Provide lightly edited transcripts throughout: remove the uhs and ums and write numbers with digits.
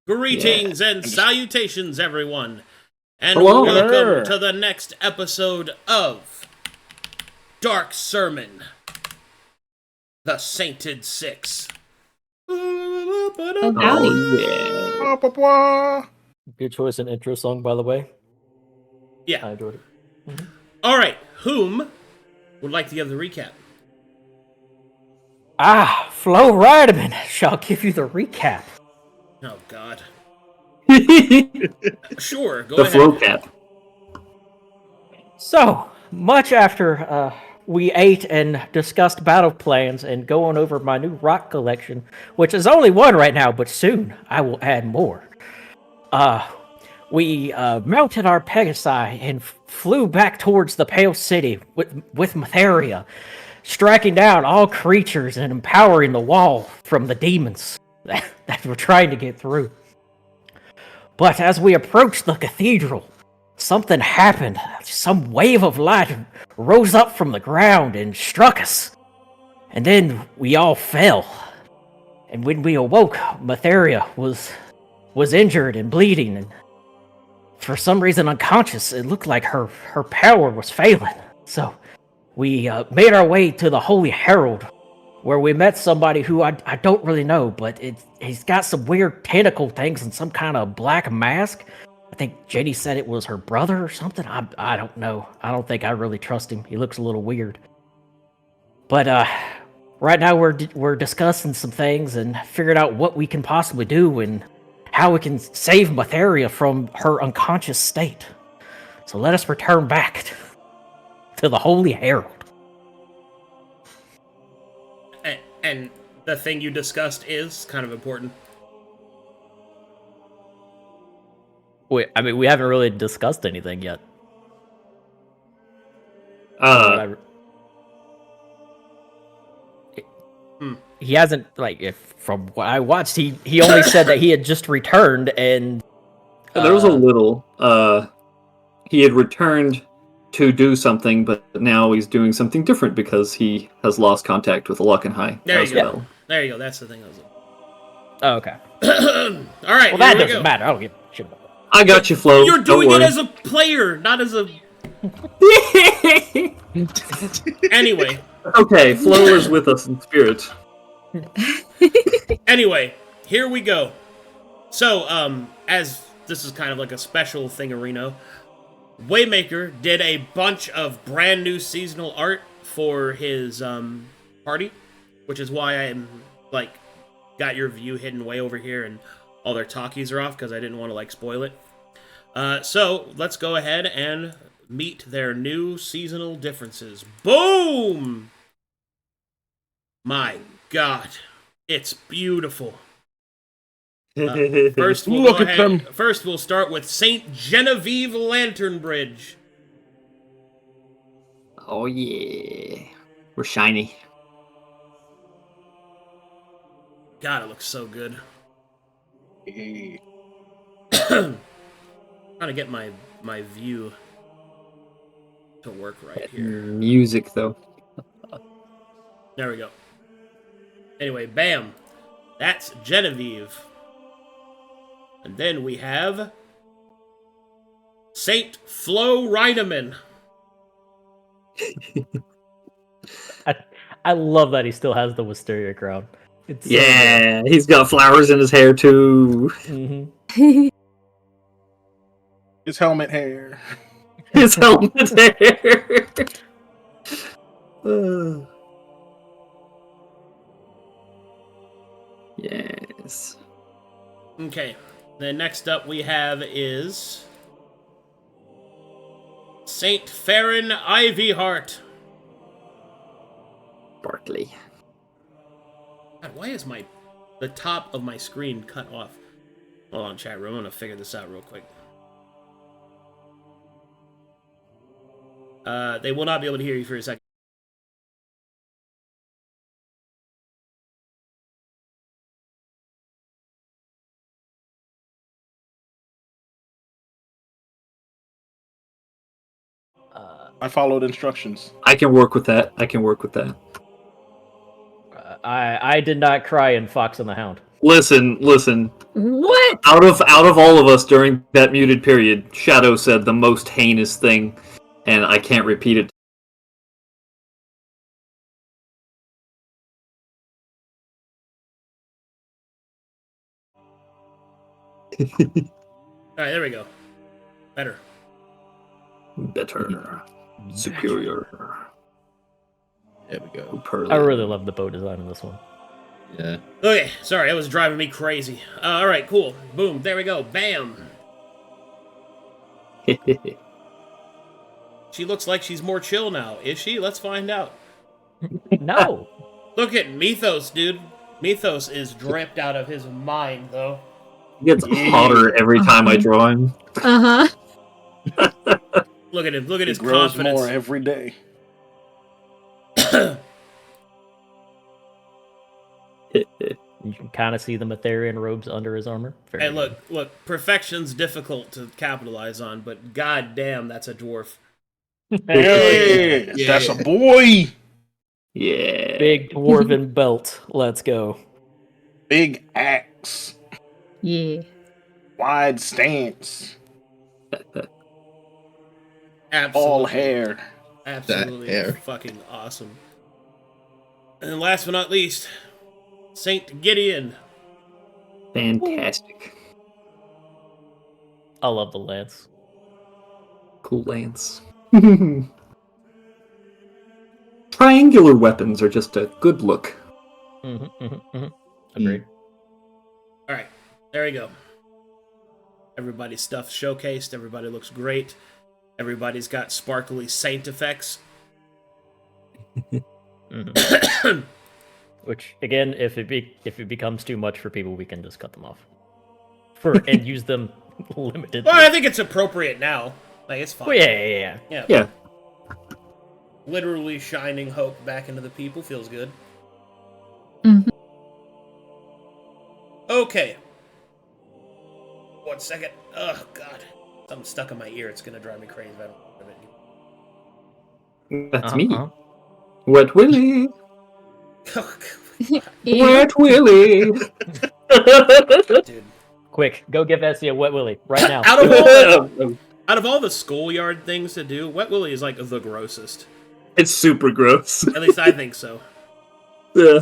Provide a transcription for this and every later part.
Greetings and salutations, everyone, and Hello. welcome to the next episode of Dark Sermon, the Sainted Six. Oh, Good choice in intro song, by the way. Yeah. I enjoyed it. Mm-hmm. All right, whom would like to give the recap? Flo Ridaman shall give you the recap. Oh, God. Sure, go the ahead. flow cap. So, much after we ate and discussed battle plans and going over my new rock collection, which is only one right now, but soon I will add more. We mounted our Pegasi and flew back towards the Pale City with Matheria, striking down all creatures and empowering the wall from the demons that were trying to get through. But as we approached the cathedral, something happened. Some wave of light rose up from the ground and struck us. And then we all fell. And when we awoke, Matheria was injured and bleeding, and for some reason unconscious. It looked like her power was failing. So we made our way to the Holy Herald, where we met somebody who I don't really know, but he's got some weird tentacle things and some kind of black mask. I think Ginny said it was her brother or something. I don't know. I don't think I really trust him. He looks a little weird. But right now we're discussing some things and figuring out what we can possibly do and how we can save Matheria from her unconscious state. So let us return back to the Holy Herald. And the thing you discussed is kind of important. Wait, I mean, we haven't really discussed anything yet. He hasn't, from what I watched, he only said that he had just returned, and There was a little. He had returned to do something, but now he's doing something different because he has lost contact with Luckenhigh. There you go. Well. There you go. That's the thing I was. Oh, okay. All right. Well, that doesn't matter. I don't give a shit about that. I got you, Flo. You're doing it as a player, not as a. Anyway. Okay, Flo is with us in spirit. Anyway, here we go. So, as this is kind of like a special thingarino, Waymaker did a bunch of brand new seasonal art for his party, which is why I'm got your view hidden way over here and all their talkies are off because I didn't want to spoil it. So let's go ahead and meet their new seasonal differences. Boom! My God, it's beautiful. First, we'll start with Saint Genevieve Lanternbridge. Oh yeah, we're shiny. God, it looks so good. Trying to get my view to work right here. Music though. There we go. Anyway, bam. That's Genevieve. And then we have Saint Flo Ridaman. I love that he still has the wisteria crown. It's he's got flowers in his hair too. Mm-hmm. His helmet hair. His helmet hair. Yes. Okay. Then next up we have is Saint Farryn Ivyheart. Barkley. God, why is the top of my screen cut off? Hold on, chat room. I'm gonna figure this out real quick. They will not be able to hear you for a second. I followed instructions. I can work with that. I did not cry in Fox and the Hound. Listen. What? Out of all of us during that muted period, Shadow said the most heinous thing, and I can't repeat it. Alright, there we go. Better. Better. Superior. There we go. I really love the bow design in this one. Yeah. Okay, sorry, that was driving me crazy. Alright, cool. Boom, there we go. Bam! She looks like she's more chill now. Is she? Let's find out. No. Look at Mythos, dude. Mythos is dripped out of his mind, though. He gets hotter every time I draw him. Look at him. Look at his grows confidence. more every day. You can kind of see the Matherian robes under his armor. Very Hey, look. Perfection's difficult to capitalize on, but goddamn, that's a dwarf. Hey, Yeah. that's a boy. Yeah. big dwarven belt. Let's go. Big axe. Yeah. Wide stance. Absolutely. All hair. Absolutely That hair. fucking awesome. And last but not least, Saint Gideon. Fantastic. I love the lance. Cool lance. Triangular weapons are just a good look. Agreed. Alright, there we go. Everybody's stuff showcased. Everybody looks great. Everybody's got sparkly saint effects. Which, again, if it becomes too much for people, we can just cut them off. And use them limited. Well, I think it's appropriate now. Like, it's fine. Well, yeah. Yeah. Literally shining hope back into the people feels good. Mhm. Okay. 1 second. Oh, God. Something stuck in my ear. It's going to drive me crazy if I don't remember That's me. Wet Willy. it. Wet Willy. Dude. Quick, go give Essy a wet willy right now. Out of all the schoolyard things to do, Wet Willy is like the grossest. It's super gross. At least I think so. Yeah.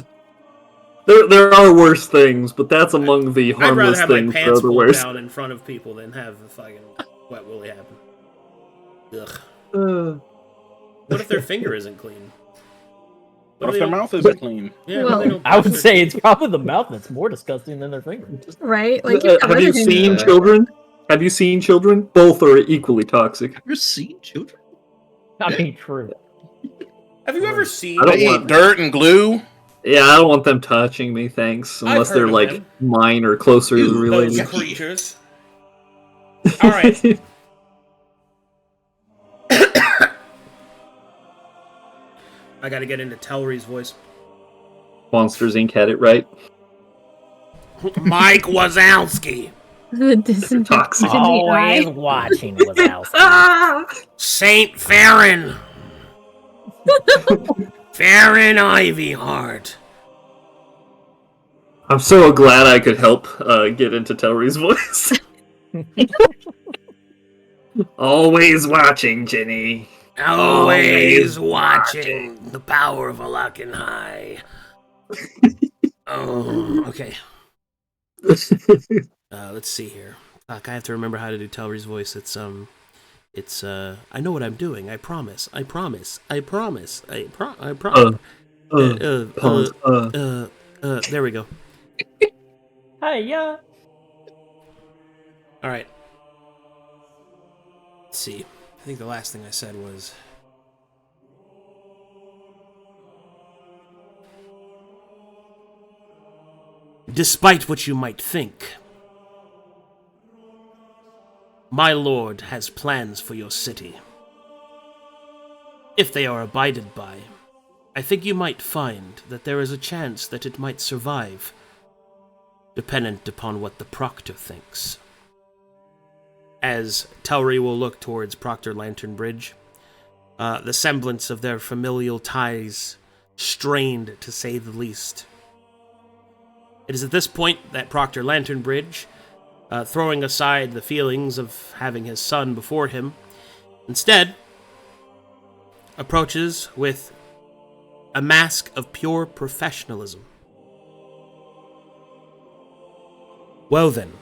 There are worse things, but that's among the I'd rather harmless have my things that pants are the pulled worst. down in front of people than have the fucking Wet Willy happen. Ugh. What if their finger isn't clean? What if their mouth isn't clean? Yeah, Well, they don't I would brush say it's probably the mouth that's more disgusting than their finger. Right? Like, you've got Have you other things seen to do. children? Have you seen children? Both are equally toxic. Have you seen children? I mean, true. Have you ever seen? I don't They want- eat dirt and glue. Yeah, I don't want them touching me, thanks. I've Unless heard they're of like them. mine or closer Ew, Those related. creatures. All right. I got to get into Telry's voice. Monsters Inc. had it right. Mike Wazowski. The disinfectant Toxic. in the Always eye. watching Wazowski. Saint Farryn. Farryn Ivyheart. I'm so glad I could help get into Telry's voice. Always watching, Ginny. Always watching the power of Alakan High. Oh, okay. Let's see here. Fuck, I have to remember how to do Telry's voice. It's I know what I'm doing. I promise. I promise. I promise. I promise. There we go. Hey, yeah. All right. Let's see. I think the last thing I said was... Despite what you might think, my lord has plans for your city. If they are abided by, I think you might find that there is a chance that it might survive, dependent upon what the Proctor thinks. As Telry will look towards Proctor Lanternbridge, the semblance of their familial ties strained, to say the least. It is at this point that Proctor Lanternbridge, throwing aside the feelings of having his son before him, instead approaches with a mask of pure professionalism. Well then,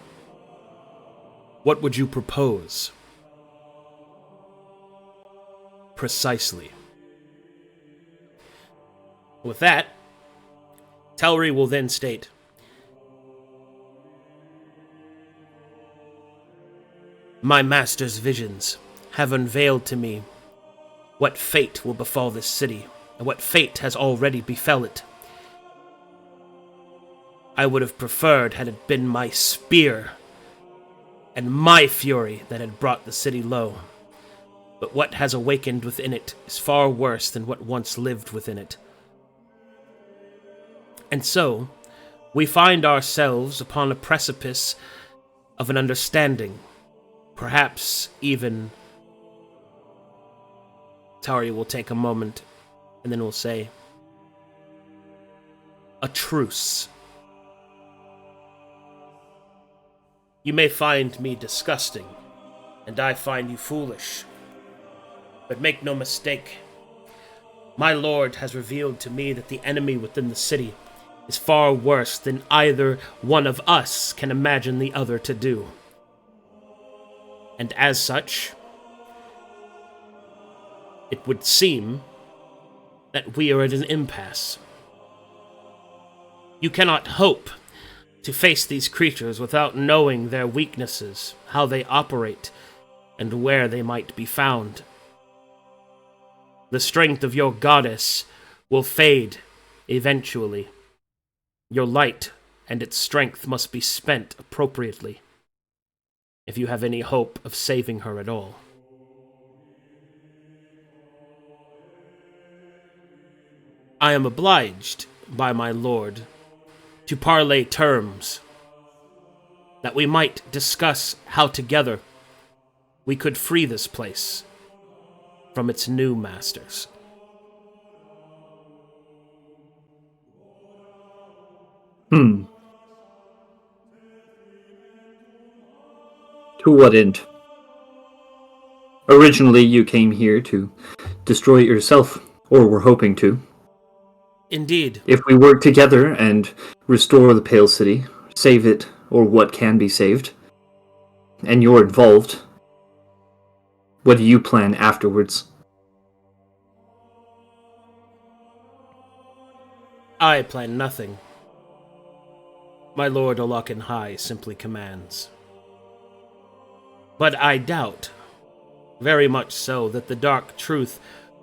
what would you propose? Precisely. With that, Telri will then state, my master's visions have unveiled to me what fate will befall this city, and what fate has already befell it. I would have preferred had it been my spear and my fury that had brought the city low. But what has awakened within it is far worse than what once lived within it. And so, we find ourselves upon a precipice of an understanding, perhaps even... Tari will take a moment, and then will say, a truce. You may find me disgusting, and I find you foolish. But make no mistake, my lord has revealed to me that the enemy within the city is far worse than either one of us can imagine the other to do. And as such, it would seem that we are at an impasse. You cannot hope to face these creatures without knowing their weaknesses, how they operate, and where they might be found. The strength of your goddess will fade eventually. Your light and its strength must be spent appropriately, if you have any hope of saving her at all. I am obliged by my lord to parley terms, that we might discuss how together we could free this place from its new masters. To what end? Originally, you came here to destroy it yourself, or were hoping to. Indeed. If we work together and restore the Pale City, save it, or what can be saved, and you're involved, what do you plan afterwards? I plan nothing. My lord Olaken High simply commands. But I doubt, very much so, that the dark truth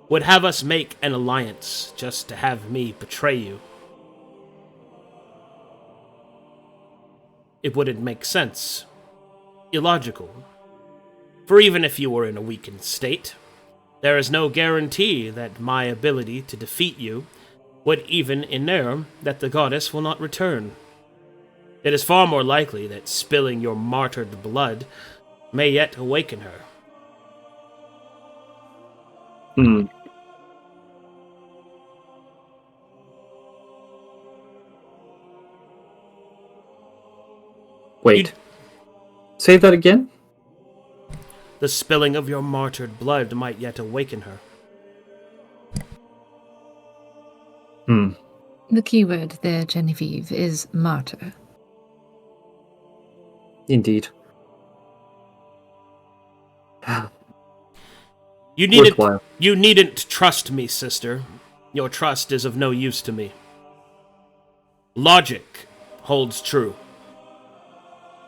would have us make an alliance just to have me betray you. It wouldn't make sense. Illogical. For even if you were in a weakened state, there is no guarantee that my ability to defeat you would even inure that the goddess will not return. It is far more likely that spilling your martyred blood may yet awaken her. Wait. Say that again? The spilling of your martyred blood might yet awaken her. The keyword there, Genevieve, is martyr. Indeed. You needn't trust me, sister. Your trust is of no use to me. Logic holds true.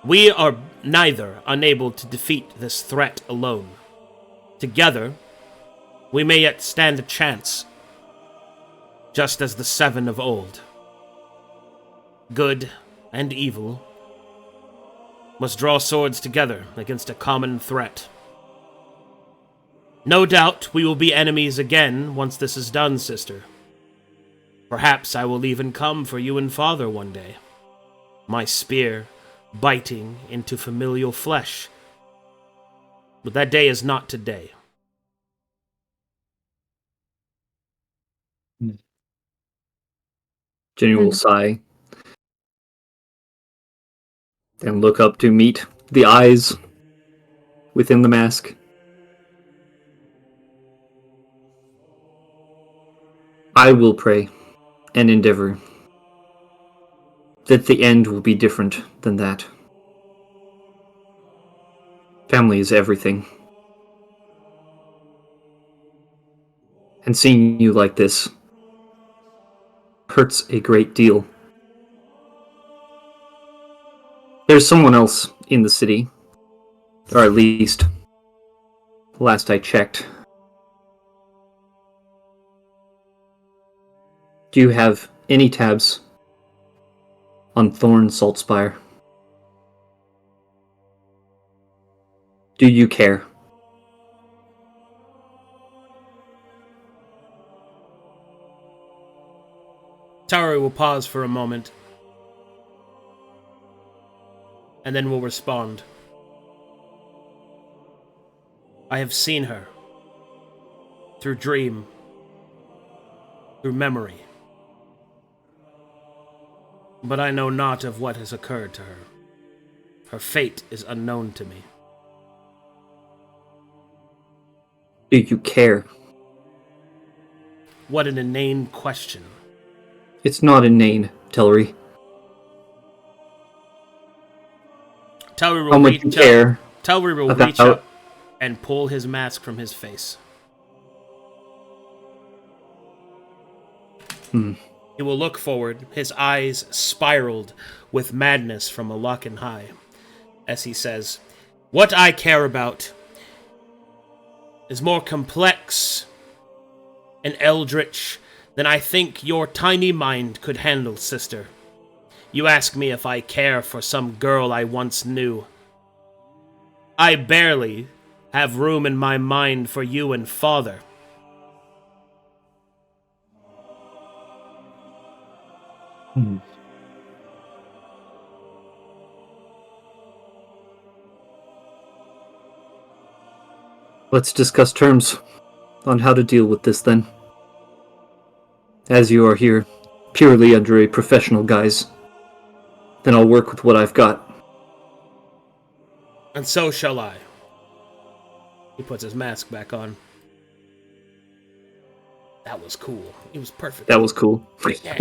We are neither unable to defeat this threat alone. Together, we may yet stand a chance, just as the Seven of old. Good and evil must draw swords together against a common threat. No doubt we will be enemies again once this is done, sister. Perhaps I will even come for you and father one day, my spear biting into familial flesh. But that day is not today. Ginny will sigh. and look up to meet the eyes within the mask. I will pray and endeavor that the end will be different than that. Family is everything. And seeing you like this hurts a great deal. There's someone else in the city, or at least, last I checked. Do you have any tabs on Thorn Saltspire? Do you care? Tauri will pause for a moment, and then will respond. I have seen her. Through dream. Through memory. But I know not of what has occurred to her. Her fate is unknown to me. Do you care? What an inane question. It's not inane, Tellery. Tauri will How much you care Tauri will about... reach up and pull his mask from his face. He will look forward, his eyes spiraled with madness from a lock and high, as he says, "What I care about is more complex and eldritch than I think your tiny mind could handle, sister. You ask me if I care for some girl I once knew. I barely have room in my mind for you and father. Let's discuss terms on how to deal with this then. As you are here purely under a professional guise, then I'll work with what I've got. And so shall I." He puts his mask back on. That was cool. It was perfect. That was cool. Yeah.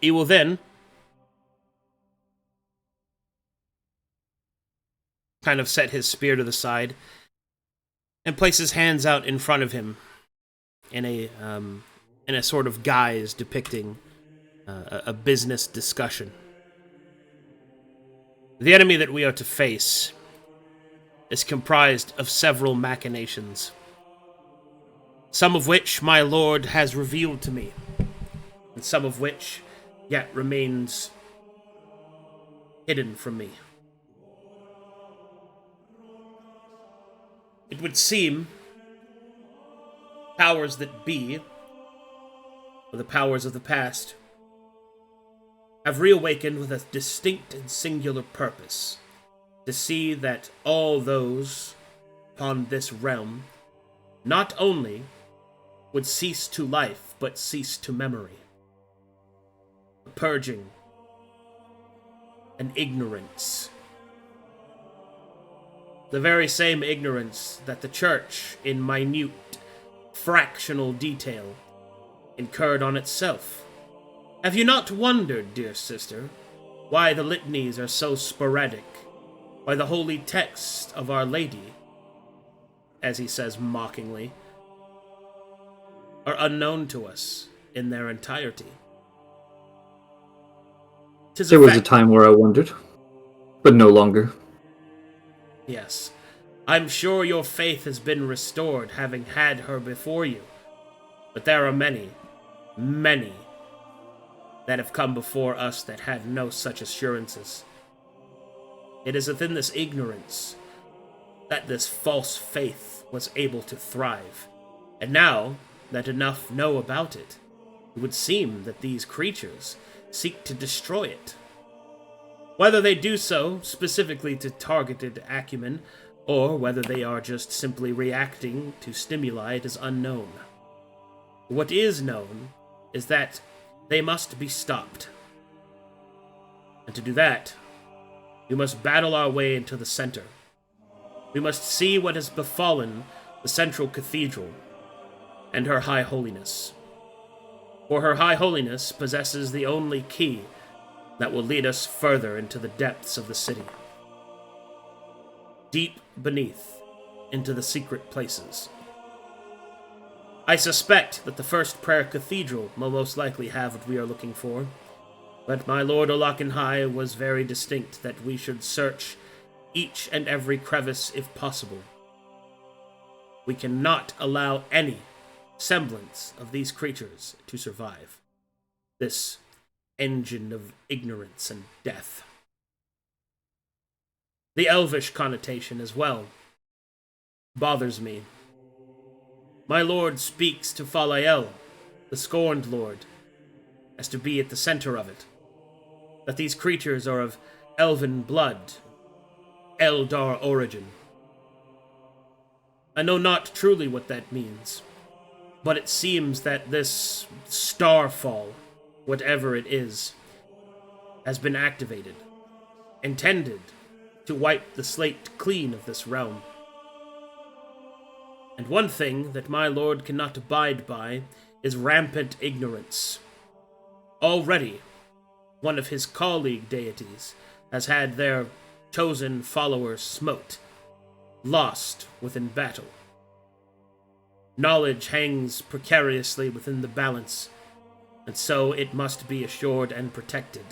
He will then kind of set his spear to the side and place his hands out in front of him in a sort of guise depicting a business discussion. The enemy that we are to face is comprised of several machinations, some of which my lord has revealed to me, and some of which yet remains hidden from me. It would seem powers that be, or the powers of the past, have reawakened with a distinct and singular purpose, to see that all those upon this realm not only would cease to life, but cease to memory. Purging and ignorance. The very same ignorance that the church, in minute, fractional detail, incurred on itself. Have you not wondered, dear sister, why the litanies are so sporadic? Why the holy text of Our Lady, as he says mockingly, are unknown to us in their entirety? There was a time where I wondered, but no longer. Yes. I'm sure your faith has been restored, having had her before you. But there are many, many that have come before us that had no such assurances. It is within this ignorance that this false faith was able to thrive. And now that enough know about it, it would seem that these creatures seek to destroy it. Whether they do so specifically to targeted acumen, or whether they are just simply reacting to stimuli, it is unknown. What is known is that they must be stopped. And to do that, we must battle our way into the center. We must see what has befallen the central cathedral and her High Holiness. For her High Holiness possesses the only key that will lead us further into the depths of the city. Deep beneath, into the secret places. I suspect that the First Prayer Cathedral will most likely have what we are looking for, but my Lord Olakenhai was very distinct that we should search each and every crevice if possible. We cannot allow any semblance of these creatures to survive. This engine of ignorance and death. The elvish connotation as well bothers me. My lord speaks to Falael, the scorned lord, as to be at the center of it. That these creatures are of elven blood, Eldar origin. I know not truly what that means, but it seems that this starfall, whatever it is, has been activated, intended to wipe the slate clean of this realm. And one thing that my lord cannot abide by is rampant ignorance. Already, one of his colleague deities has had their chosen followers smote, lost within battle. Knowledge hangs precariously within the balance, and so it must be assured and protected.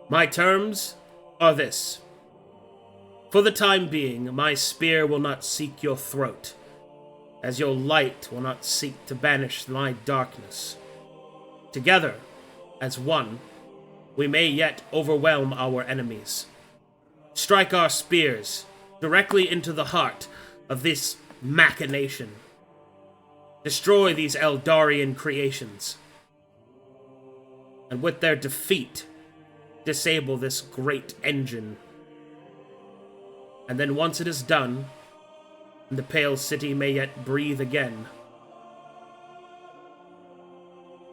My terms are this. For the time being, my spear will not seek your throat, as your light will not seek to banish my darkness. Together, as one, we may yet overwhelm our enemies. Strike our spears directly into the heart of this machination. Destroy these Eldarian creations. And with their defeat, disable this great engine. And then once it is done, and the Pale City may yet breathe again,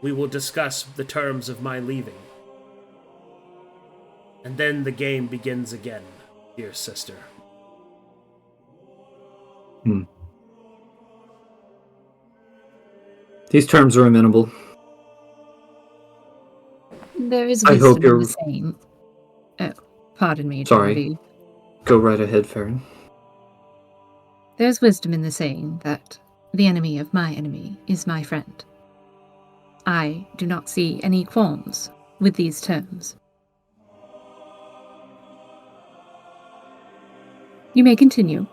we will discuss the terms of my leaving. And then the game begins again, dear sister. These terms are amenable. There is I hope wisdom in you're- the saying. Oh, pardon me, Sorry. Genevieve. Go right ahead, Farryn. There's wisdom in the saying that the enemy of my enemy is my friend. I do not see any qualms with these terms. You may continue.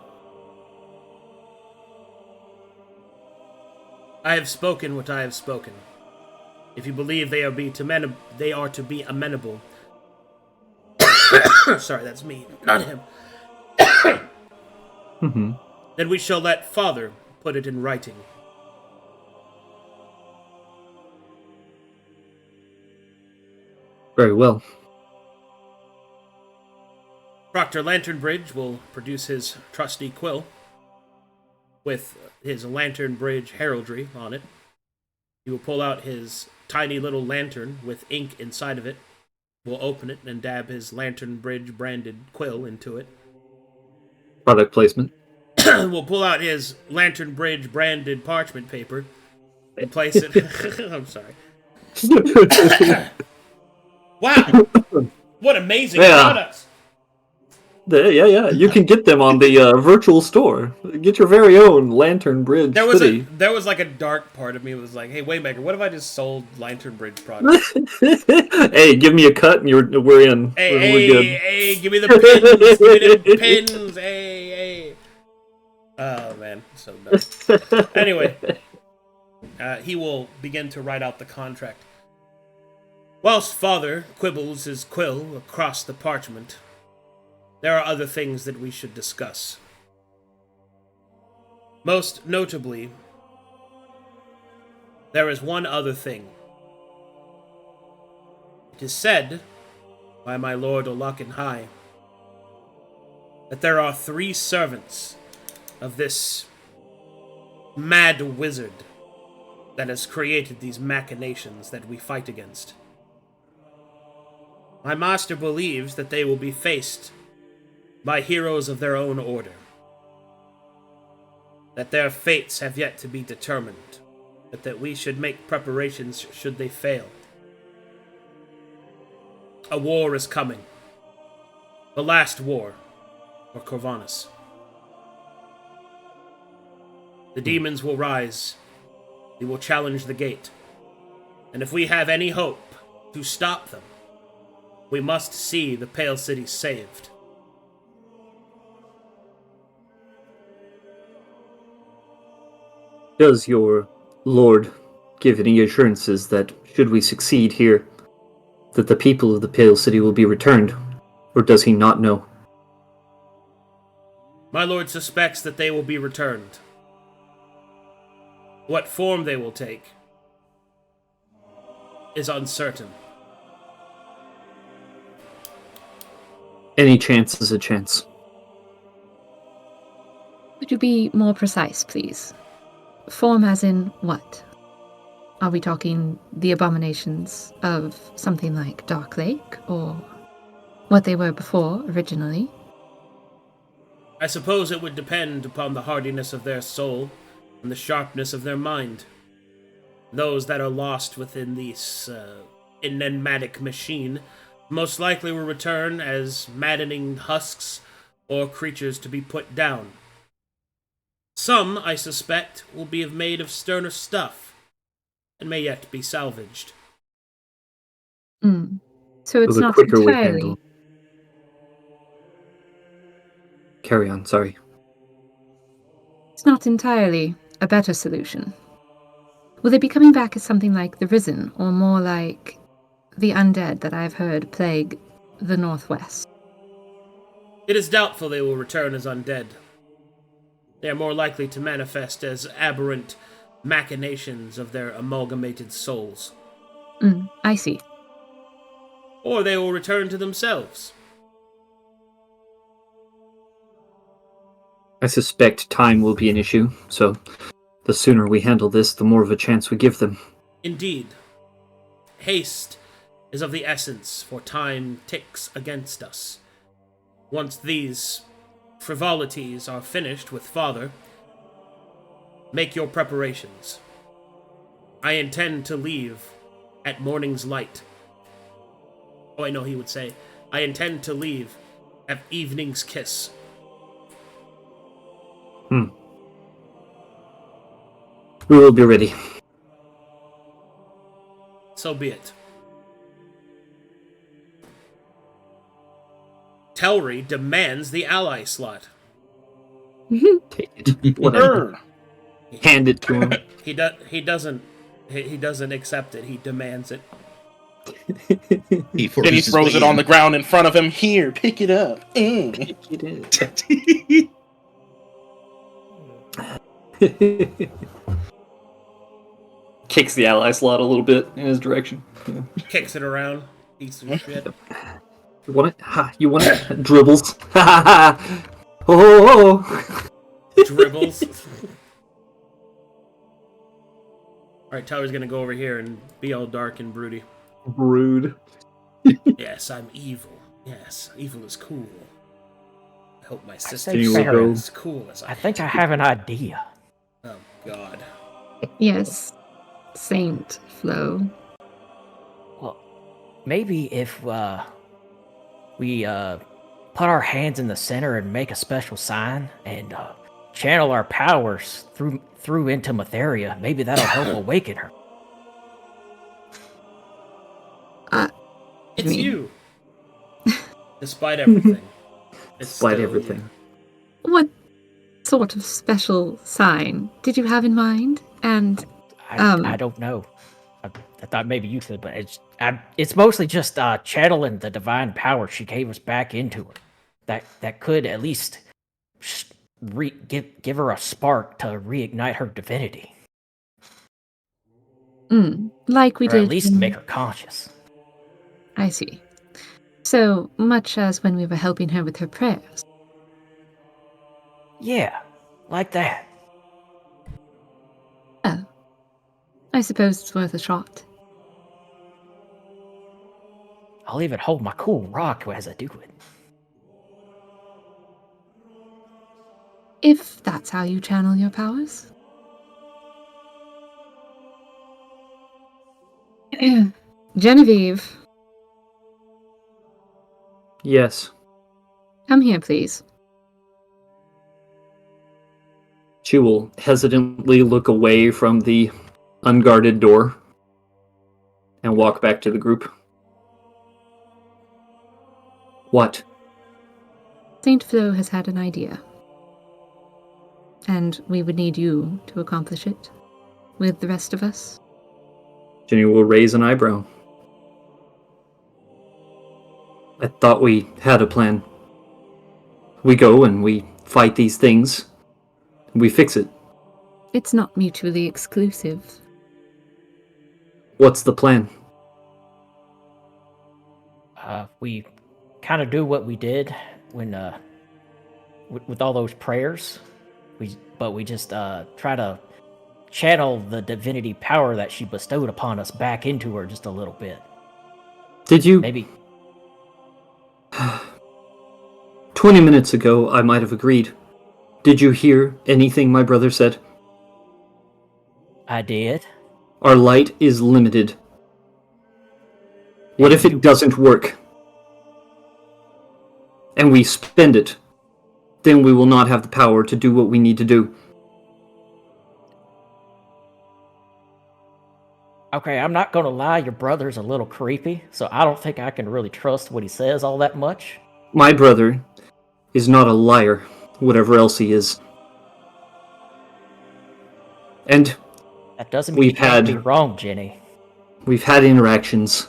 I have spoken what I have spoken. If you believe they are to be amenable. Sorry, that's me, not him. Then we shall let Father put it in writing. Very well. Proctor Lanternbridge will produce his trusty quill with his Lanternbridge heraldry on it. He will pull out his tiny little lantern with ink inside of it. Will open it and dab his Lanternbridge branded quill into it. Product placement. We'll pull out his Lanternbridge branded parchment paper and place it. I'm sorry. Wow! What amazing products! Yeah. You can get them on the virtual store. Get your very own Lanternbridge hoodie. There was like a dark part of me that was like, hey, Waymaker, what if I just sold Lanternbridge products? Hey, give me a cut and we're in. We're good. Hey, give me the pins! Give me the pins! Hey! Oh, man, so dumb. Anyway, he will begin to write out the contract. Whilst Father quibbles his quill across the parchment, there are other things that we should discuss. Most notably, there is one other thing. It is said by my lord Olakenhai that there are 3 servants of this mad wizard that has created these machinations that we fight against. My master believes that they will be faced by heroes of their own order. That their fates have yet to be determined, but that we should make preparations should they fail. A war is coming. The last war, or Corvanus. The demons will rise. We will challenge the gate. And if we have any hope to stop them, we must see the Pale City saved. Does your lord give any assurances that, should we succeed here, that the people of the Pale City will be returned? Or does he not know? My lord suspects that they will be returned. What form they will take is uncertain. Any chance is a chance. Could you be more precise, please? Form as in what? Are we talking the abominations of something like Dark Lake, or what they were before, originally? I suppose it would depend upon the hardiness of their soul and the sharpness of their mind. Those that are lost within this enigmatic machine most likely will return as maddening husks or creatures to be put down. Some, I suspect, will be made of sterner stuff and may yet be salvaged. So it's The not quicker we entirely... handle. Carry on, sorry. It's not entirely a better solution. Will they be coming back as something like the Risen, or more like the undead that I've heard plague the Northwest? It is doubtful they will return as undead. They are more likely to manifest as aberrant machinations of their amalgamated souls. I see. Or they will return to themselves. I suspect time will be an issue, so the sooner we handle this, the more of a chance we give them. Indeed. Haste is of the essence, for time ticks against us. Once these frivolities are finished with Father, make your preparations. I intend to leave at morning's light. Oh, I know he would say, I intend to leave at evening's kiss. We will be ready. So be it. Telri demands the ally slot. Take it. Whatever. Hand it to him. He doesn't accept it. He demands it. Then he throws it on the ground in front of him. Here, pick it up. Kicks the ally slot a little bit in his direction. Yeah. Kicks it around. Piece of shit. You want it? Ha! You want it? Dribbles. Ha ha ha! Oh! Dribbles. Alright, Tyler's gonna go over here and be all dark and broody. Rude. Yes, I'm evil. Yes, evil is cool. I hope my sister think is Farryn- as cool as I I think I have an idea. Oh, God. Yes. Saint Flo. Well, maybe if we put our hands in the center and make a special sign and channel our powers through into Mytheria, maybe that'll help awaken her. It's you. Despite everything. It's Despite still everything. What sort of special sign did you have in mind? And I don't know. I thought maybe you could, but it's mostly just channeling the divine power she gave us back into her. That could at least give her a spark to reignite her divinity, like we or did. at least make her conscious. I see. So much as when we were helping her with her prayers. Yeah, like that. Oh. I suppose it's worth a shot. I'll even hold my cool rock as I do it. If that's how you channel your powers. Genevieve, Yes. come here, please. She will hesitantly look away from the unguarded door and walk back to the group. What? Saint Flo has had an idea. And we would need you to accomplish it with the rest of us. Ginny will raise an eyebrow. I thought we had a plan. We go and we fight these things. And we fix it. It's not mutually exclusive. What's the plan? We kind of do what we did when, with all those prayers. But we just try to channel the divinity power that she bestowed upon us back into her just a little bit. Did you? Maybe. 20 minutes ago, I might have agreed. Did you hear anything my brother said? I did. Our light is limited. What if it doesn't work? And we spend it. Then we will not have the power to do what we need to do. Okay, I'm not gonna lie, your brother's a little creepy, so I don't think I can really trust what he says all that much. My brother is not a liar, whatever else he is. And That doesn't mean you can't be wrong, Ginny. we've had interactions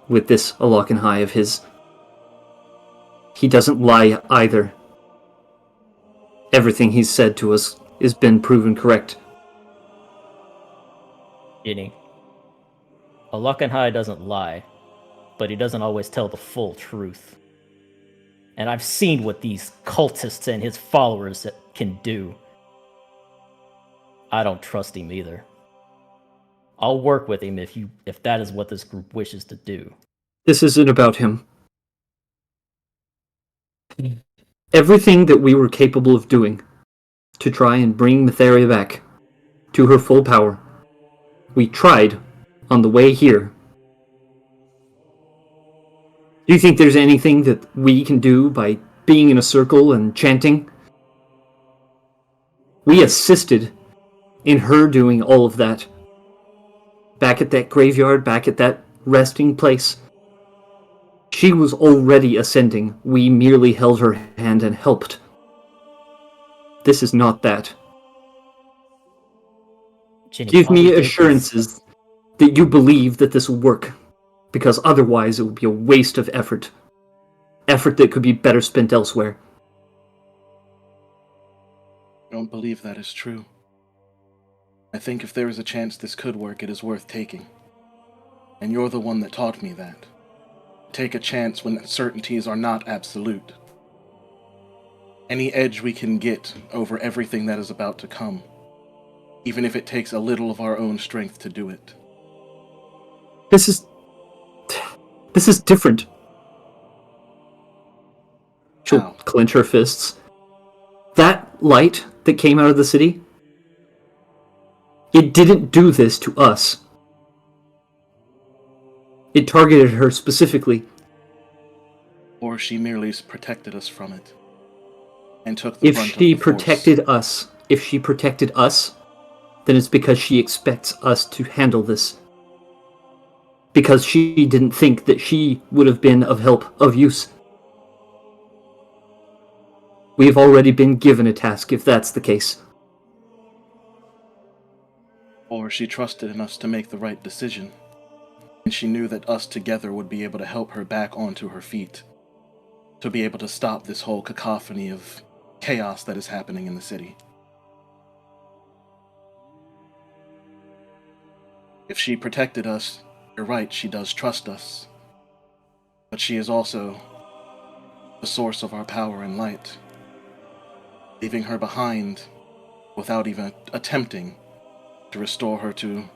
with this Alakanhai of his. He doesn't lie either. Everything he's said to us has been proven correct. Ginny. Alakanhai doesn't lie, but he doesn't always tell the full truth. And I've seen what these cultists and his followers can do. I don't trust him either. I'll work with him if that is what this group wishes to do. This isn't about him. Everything that we were capable of doing to try and bring Mytheria back to her full power, we tried on the way here. Do you think there's anything that we can do by being in a circle and chanting? We assisted in her doing all of that. Back at that graveyard, back at that resting place. She was already ascending. We merely held her hand and helped. This is not that. Ginny, Give all we me did assurances that you believe that this will work, because otherwise it would be a waste of effort. Effort that could be better spent elsewhere. I don't believe that is true. I think if there is a chance this could work, it is worth taking. And you're the one that taught me that. Take a chance when certainties are not absolute. Any edge we can get over everything that is about to come, even if it takes a little of our own strength to do it. This is different. She'll How? clench her fists. That light that came out of the city, it didn't do this to us. It targeted her specifically. Or she merely protected us from it, and took the If brunt of she the force. protected us, then it's because she expects us to handle this. Because she didn't think that she would have been of help, of use. We have already been given a task if that's the case. Or she trusted in us to make the right decision, and she knew that us together would be able to help her back onto her feet, to be able to stop this whole cacophony of chaos that is happening in the city. If she protected us, you're right, she does trust us. But she is also the source of our power and light. Leaving her behind without even attempting to restore her to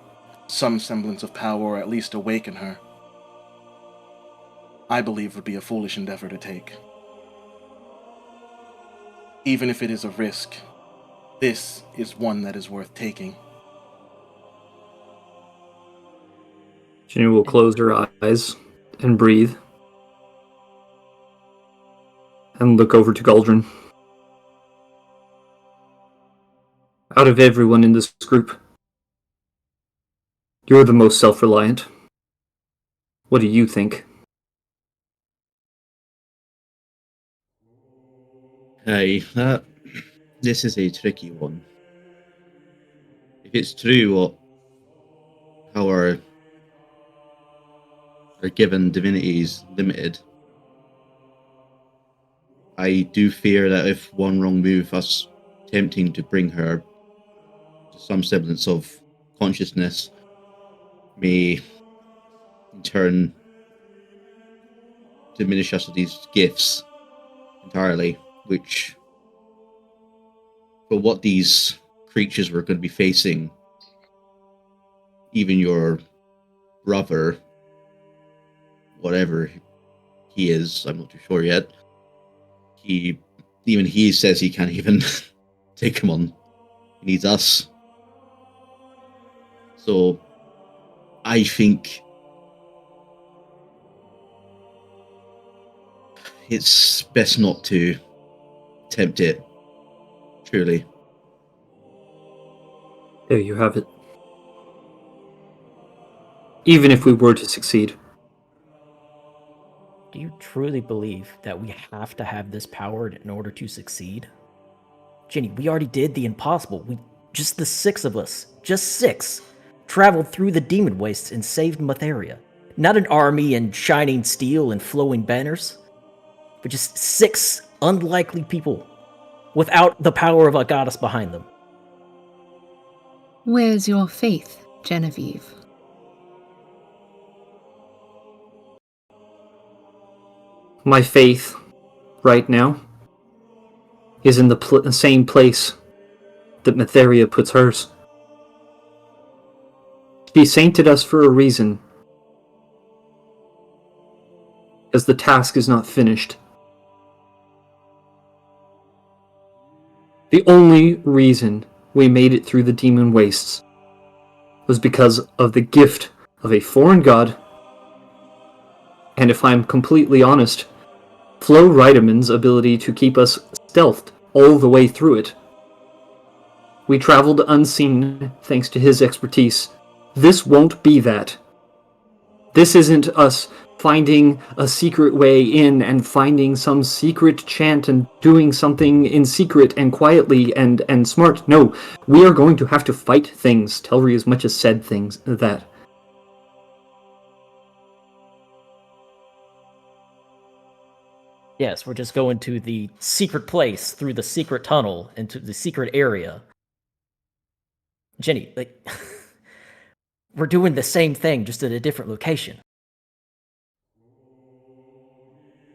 some semblance of power or at least awaken her, I believe would be a foolish endeavor to take. Even if it is a risk, this is one that is worth taking. Ginny will close her eyes and breathe. And look over to Galdren. Out of everyone in this group, you're the most self-reliant. What do you think? Hey, this is a tricky one. If it's true how our given divinity is limited, I do fear that if one wrong move, us attempting to bring her to some semblance of consciousness, may in turn diminish us of these gifts entirely, which, for what these creatures were going to be facing, even your brother, whatever he is, I'm not too sure yet, he says he can't even take him on. He needs us. So I think it's best not to tempt it, truly. There you have it. Even if we were to succeed. Do you truly believe that we have to have this power in order to succeed? Ginny, we already did the impossible. Just the 6 of us, just 6, traveled through the demon wastes and saved Mytheria. Not an army in shining steel and flowing banners, but just 6 unlikely people without the power of a goddess behind them. Where's your faith, Genevieve? My faith, right now, is in the same place that Mytheria puts hers. She sainted us for a reason, as the task is not finished. The only reason we made it through the demon wastes was because of the gift of a foreign god, and if I'm completely honest, Ridaman's ability to keep us stealthed all the way through it. We traveled unseen thanks to his expertise. This won't be that. This isn't us finding a secret way in and finding some secret chant and doing something in secret and quietly and smart. No, we are going to have to fight things. Telri as much as said things that. Yes, we're just going to the secret place, through the secret tunnel, into the secret area. Ginny, we're doing the same thing, just at a different location.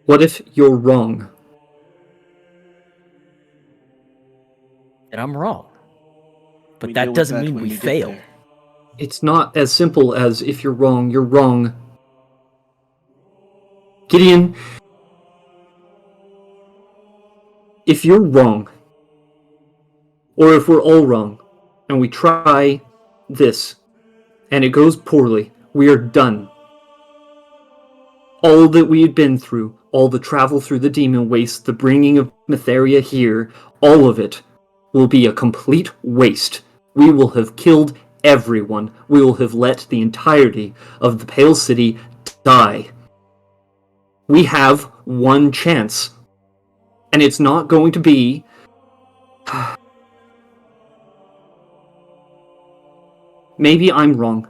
What if you're wrong? And I'm wrong. But We that deal with doesn't that mean when we get fail. there. It's not as simple as if you're wrong, you're wrong. Gideon, if you're wrong, or if we're all wrong, and we try this, and it goes poorly, we are done. All that we had been through, all the travel through the demon waste, the bringing of Mytheria here, all of it will be a complete waste. We will have killed everyone. We will have let the entirety of the Pale City die. We have one chance. And it's not going to be... Maybe I'm wrong.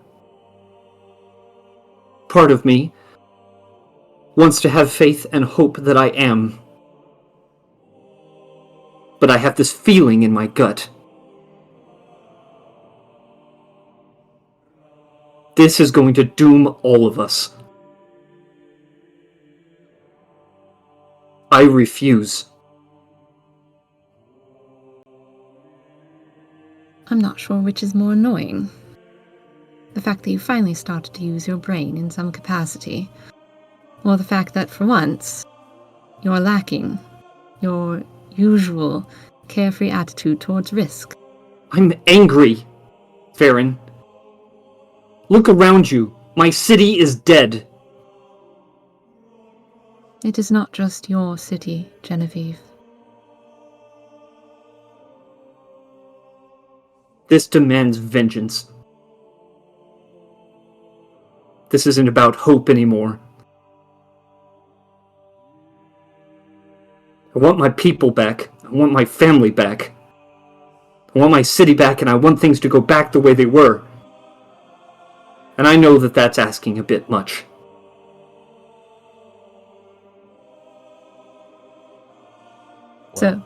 Part of me wants to have faith and hope that I am. But I have this feeling in my gut. This is going to doom all of us. I refuse. I'm not sure which is more annoying. The fact that you finally started to use your brain in some capacity, Or the fact that for once, you're lacking your usual carefree attitude towards risk. I'm angry, Farryn. Look around you. My city is dead. It is not just your city, Genevieve. This demands vengeance. This isn't about hope anymore. I want my people back. I want my family back. I want my city back, and I want things to go back the way they were. And I know that that's asking a bit much. So,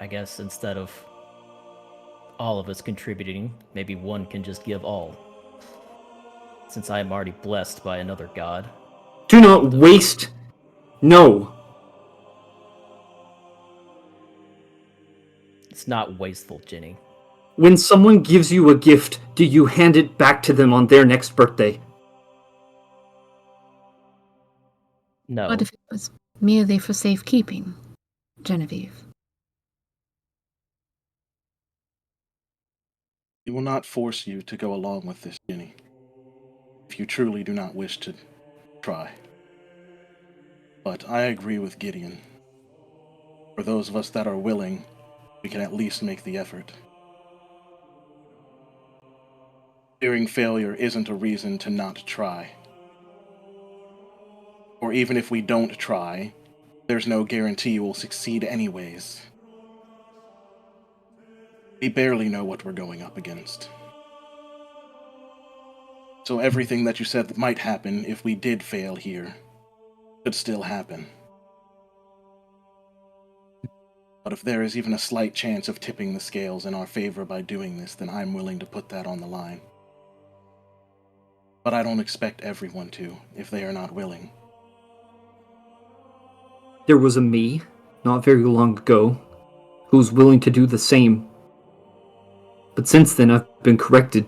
I guess instead of all of us contributing, maybe one can just give all. Since I am already blessed by another god. Do not waste. No. It's not wasteful, Ginny. When someone gives you a gift, do you hand it back to them on their next birthday? No. what if it was merely for safekeeping, Genevieve? We will not force you to go along with this, Ginny, if you truly do not wish to try. But I agree with Gideon. For those of us that are willing, we can at least make the effort. Fearing failure isn't a reason to not try. Or even if we don't try, there's no guarantee we'll succeed anyways. We barely know what we're going up against. So everything that you said that might happen if we did fail here could still happen. But if there is even a slight chance of tipping the scales in our favor by doing this, then I'm willing to put that on the line. But I don't expect everyone to, if they are not willing. There was a me, not very long ago, who was willing to do the same. But since then, I've been corrected.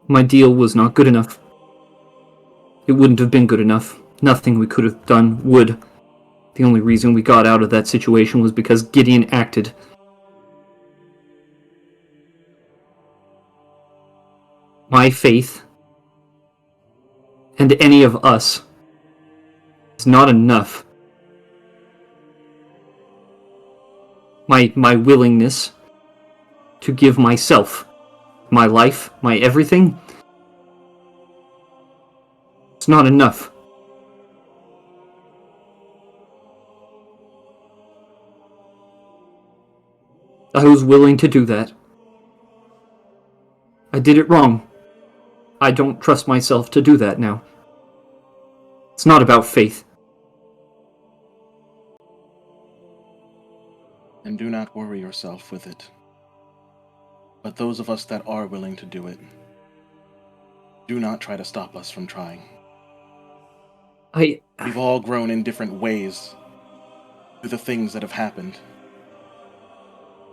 My deal was not good enough. It wouldn't have been good enough. Nothing we could have done would. The only reason we got out of that situation was because Gideon acted. My faith, and any of us, is not enough. My willingness to give myself, my life, my everything, it's not enough. I was willing to do that. I did it wrong. I don't trust myself to do that now. It's not about faith. And do not worry yourself with it. But those of us that are willing to do it, do not try to stop us from trying. We've all grown in different ways through the things that have happened.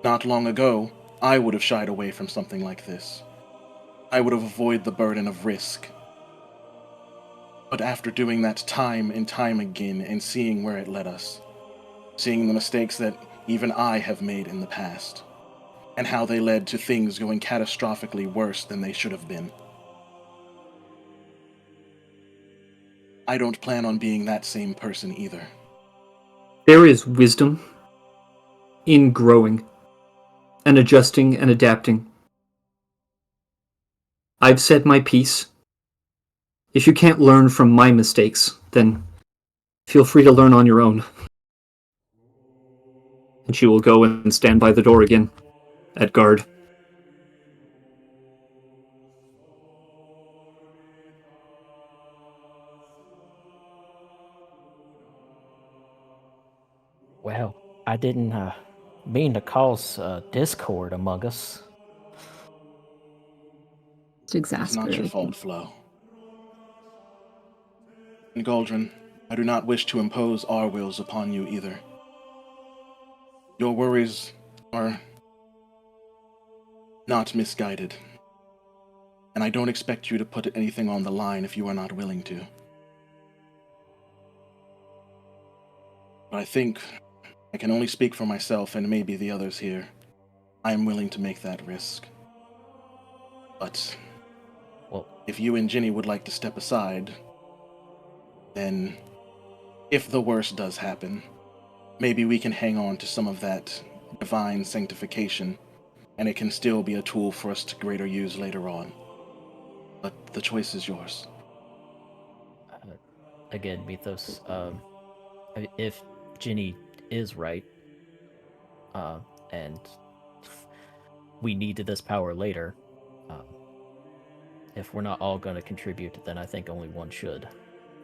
Not long ago, I would have shied away from something like this. I would have avoided the burden of risk. But after doing that time and time again and seeing where it led us, seeing the mistakes that even I have made in the past, and how they led to things going catastrophically worse than they should have been, I don't plan on being that same person either. There is wisdom in growing and adjusting and adapting. I've said my piece. If you can't learn from my mistakes, then feel free to learn on your own. And she will go and stand by the door again, at guard. Well, I didn't mean to cause discord among us. It's It's not exasperating. your fault, Flo. And Galdren, I do not wish to impose our wills upon you either. Your worries are not misguided. and I don't expect you to put anything on the line if you are not willing to. But I think I can only speak for myself and maybe the others here. I am willing to make that risk. But Well, if you and Ginny would like to step aside, then if the worst does happen, maybe we can hang on to some of that divine sanctification, and it can still be a tool for us to greater use later on. But the choice is yours. again, Mythos, if Ginny is right, and we needed this power later, if we're not all going to contribute, then I think only one should.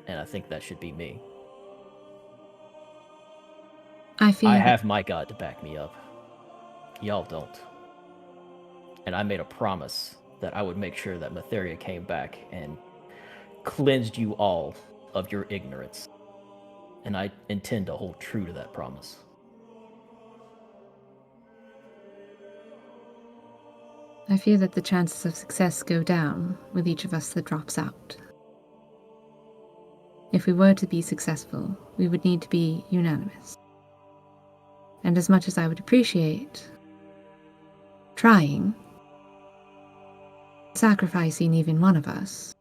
And I think that should be me. I feel I have my god to back me up. Y'all don't. And I made a promise that I would make sure that Mytheria came back and cleansed you all of your ignorance. And I intend to hold true to that promise. I fear that the chances of success go down with each of us that drops out. If we were to be successful, we would need to be unanimous. And as much as I would appreciate trying, sacrificing even one of us,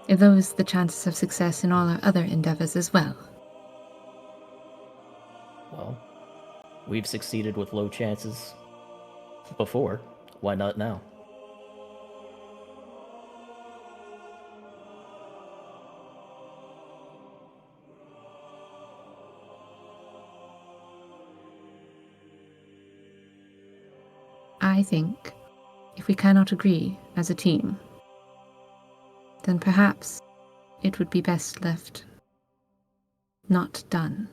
it lowers the chances of success in all our other endeavors as well. Well, we've succeeded with low chances before. Why not now? I think if we cannot agree as a team, then perhaps it would be best left not done.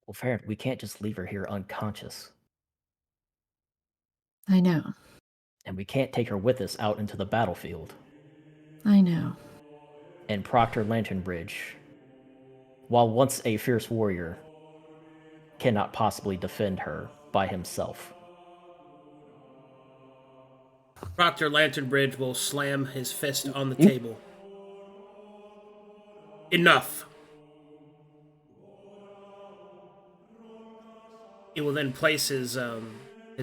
Well, Farryn, we can't just leave her here unconscious. I know. And we can't take her with us out into the battlefield. I know. And Proctor Lanternbridge, while once a fierce warrior, cannot possibly defend her by himself. Proctor Lanternbridge will slam his fist on the table. Enough. He will then place his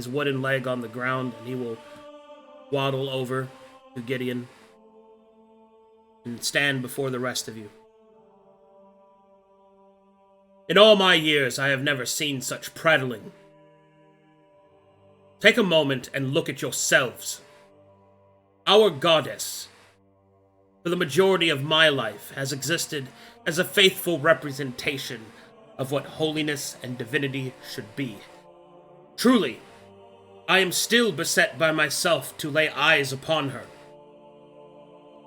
wooden leg on the ground, and he will waddle over to Gideon and stand before the rest of you. In all my years, I have never seen such prattling. Take a moment and look at yourselves. Our goddess, for the majority of my life, has existed as a faithful representation of what holiness and divinity should be. Truly, I am still beset by myself to lay eyes upon her.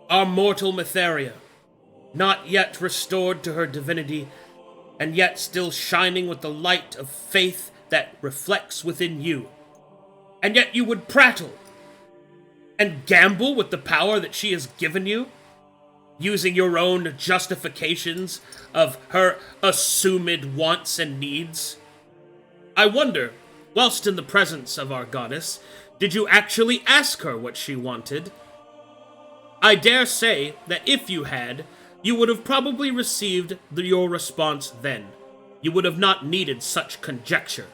Our mortal Mytheria, not yet restored to her divinity, and yet still shining with the light of faith that reflects within you. And yet you would prattle and gamble with the power that she has given you, using your own justifications of her assumed wants and needs. I wonder, whilst in the presence of our goddess, did you actually ask her what she wanted? I dare say that if you had, you would have probably received your response then. You would have not needed such conjecture.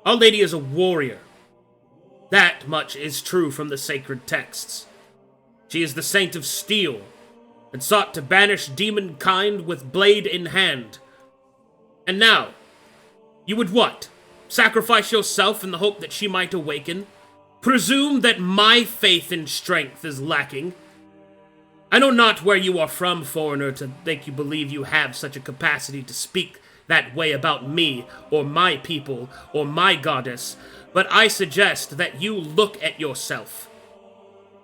Our Lady is a warrior. That much is true from the sacred texts. She is the Saint of Steel, and sought to banish demonkind with blade in hand. And now, you would what? Sacrifice yourself in the hope that she might awaken? Presume that my faith and strength is lacking? I know not where you are from, foreigner, to make you believe you have such a capacity to speak that way about me, or my people, or my goddess, but I suggest that you look at yourself,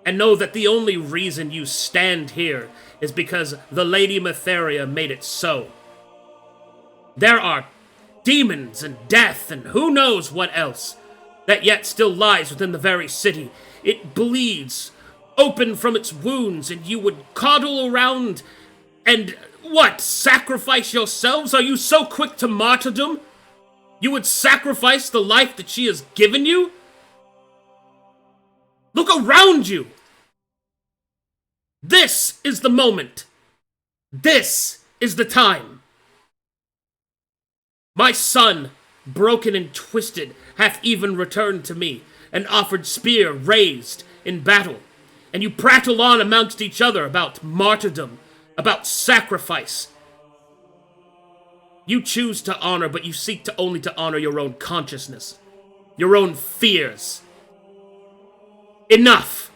and know that the only reason you stand here is because the Lady Mytheria made it so. There are demons and death and who knows what else that yet still lies within the very city. It bleeds, open from its wounds, and you would coddle around and, what, sacrifice yourselves? Are you so quick to martyrdom? You would sacrifice the life that she has given you? Look around you! This is the moment. This is the time. My son, broken and twisted, hath even returned to me, and offered spear raised in battle. And you prattle on amongst each other about martyrdom, about sacrifice. You choose to honor, but you seek to only to honor your own consciousness, your own fears. Enough!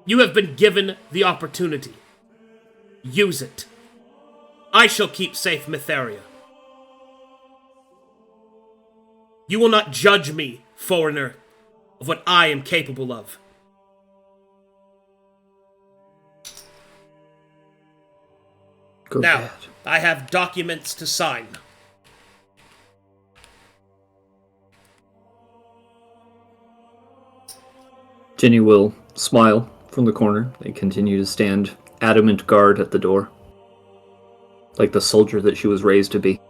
You have been given the opportunity. Use it. I shall keep safe Mytheria. You will not judge me, foreigner, of what I am capable of. Now, bad. I have documents to sign. Ginny will smile from the corner and continue to stand adamant guard at the door, like the soldier that she was raised to be.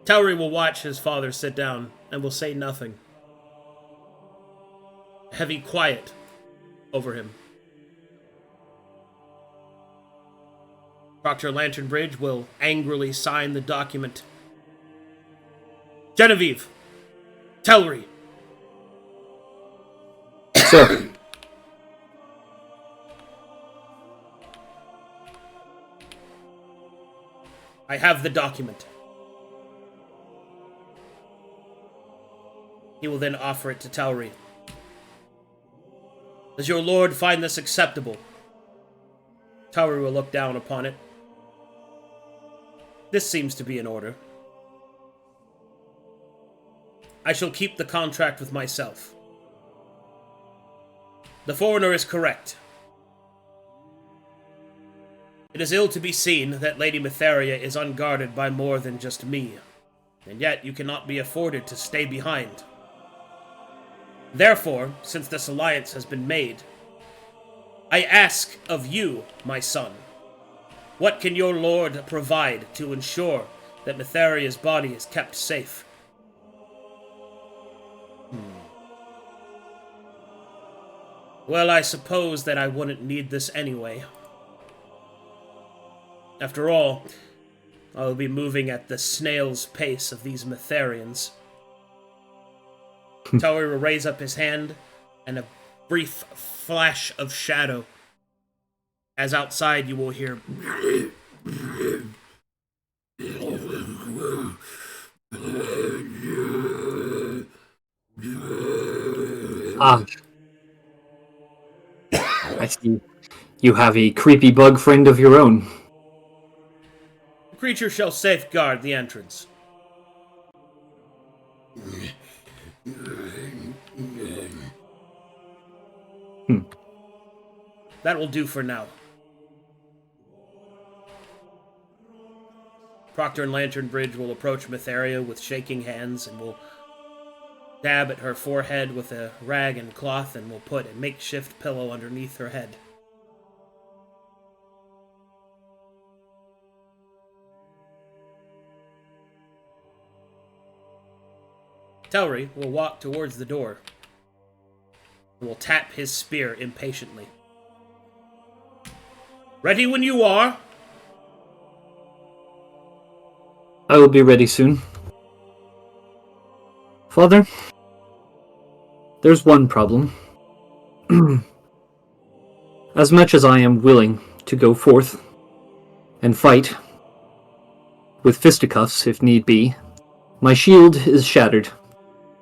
Tauri will watch his father sit down and will say nothing. Heavy quiet over him. Dr. Lanternbridge will angrily sign the document. Genevieve! Telri! Sir. I have the document. He will then offer it to Tauri. Does your lord find this acceptable? Tauri will look down upon it. This seems to be in order. I shall keep the contract with myself. The foreigner is correct. It is ill to be seen that Lady Mytheria is unguarded by more than just me, and yet you cannot be afforded to stay behind. Therefore, since this alliance has been made, I ask of you, my son, what can your lord provide to ensure that Mytheria's body is kept safe? Well, I suppose that I wouldn't need this anyway. After all, I'll be moving at the snail's pace of these Mytherians. Tauri will raise up his hand, and a brief flash of shadow. As outside you will hear... Ah. I see. You have a creepy bug friend of your own. The creature shall safeguard the entrance. That will do for now. Proctor and Lanternbridge will approach Mytheria with shaking hands and will dab at her forehead with a rag and cloth and will put a makeshift pillow underneath her head. Telri will walk towards the door and will tap his spear impatiently. Ready when you are. I will be ready soon. Father, there's one problem. As much as I am willing to go forth and fight, with fisticuffs if need be, my shield is shattered,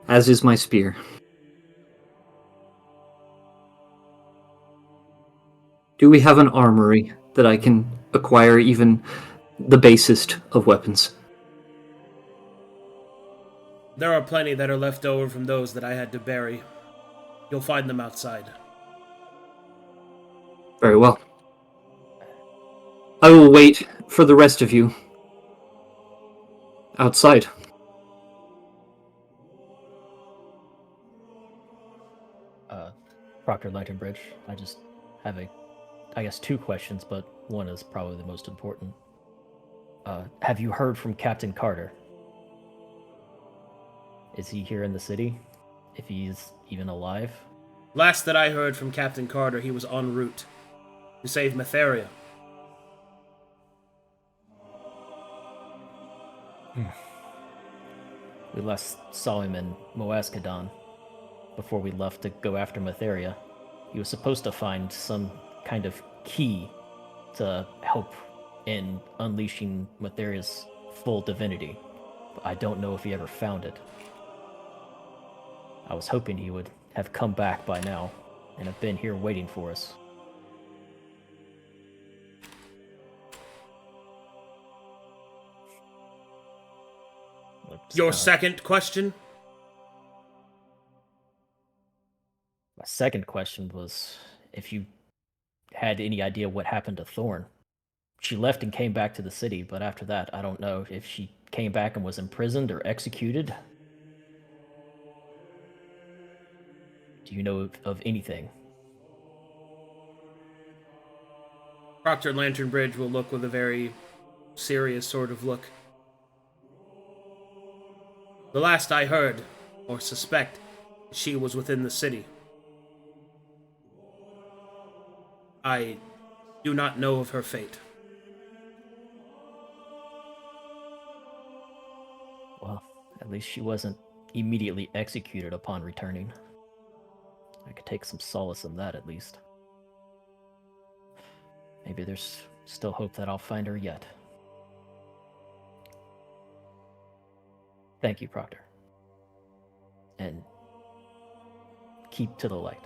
as is my spear. Do we have an armory that I can acquire even the basest of weapons? There are plenty that are left over from those that I had to bury. You'll find them outside. Very well. I will wait for the rest of you outside. Proctor Lanternbridge. I just have I guess 2 questions, but one is probably the most important. Have you heard from Captain Carter? Is he here in the city? If he's even alive? Last that I heard from Captain Carter, he was en route to save Mytheria. We last saw him in Moazkadon before we left to go after Mytheria. He was supposed to find some kind of key to help in unleashing Mytheria's full divinity, but I don't know if he ever found it. I was hoping he would have come back by now and have been here waiting for us. Your second question? My second question was if you had any idea what happened to Thorn. She left and came back to the city, but after that, I don't know if she came back and was imprisoned or executed. Do you know of anything? Proctor Lanternbridge will look with a very serious sort of look. The last I heard, or suspect, she was within the city. I do not know of her fate. Well, at least she wasn't immediately executed upon returning. I could take some solace in that, at least. Maybe there's still hope that I'll find her yet. Thank you, Proctor. And keep to the light.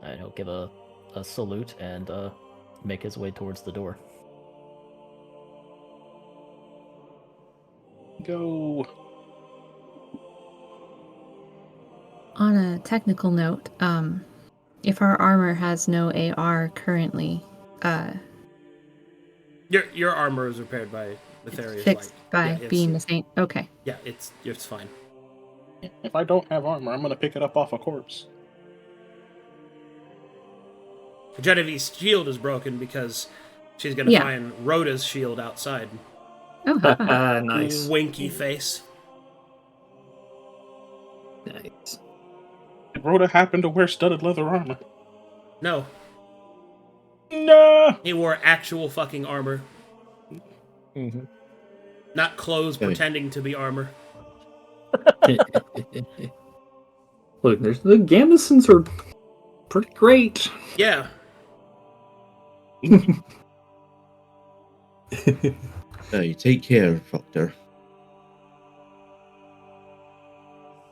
And he'll give a salute and make his way towards the door. Go. On a technical note, if our armor has no AR currently, Your armor is repaired by Mytheria's fixed light. by being the saint. Okay. Yeah, it's fine. If I don't have armor, I'm gonna pick it up off a corpse. Genevieve's shield is broken because she's gonna find Rhoda's shield outside. Oh, how fun. Nice. Winky face. Nice. Did Rhoda happen to wear studded leather armor? No, No. he wore actual fucking armor, Mm-hmm. not clothes Okay. pretending to be armor. Look, the Gamisons are pretty great. Yeah, You take care, Proctor.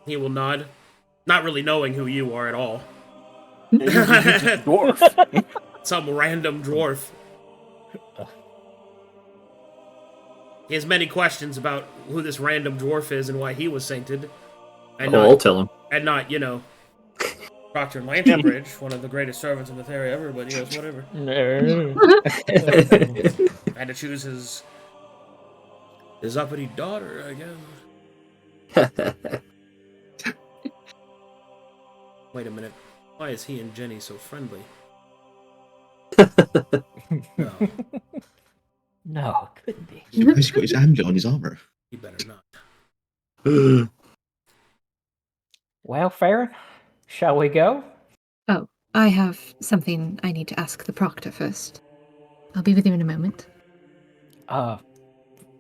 he will nod, not really knowing who you are at all. Dwarf. Some random dwarf. He has many questions about who this random dwarf is and why he was sainted. And I'll tell him. not, Proctor Lanternbridge, one of the greatest servants in Mytheria ever, but he goes, whatever. Had to choose his uppity daughter, I guess. Wait a minute. Why is he and Jenny so friendly? No, No, it couldn't be. He's got his hand on his armor. he better not. Well, Farryn, shall we go? Oh, I have something I need to ask the proctor first. I'll be with you in a moment.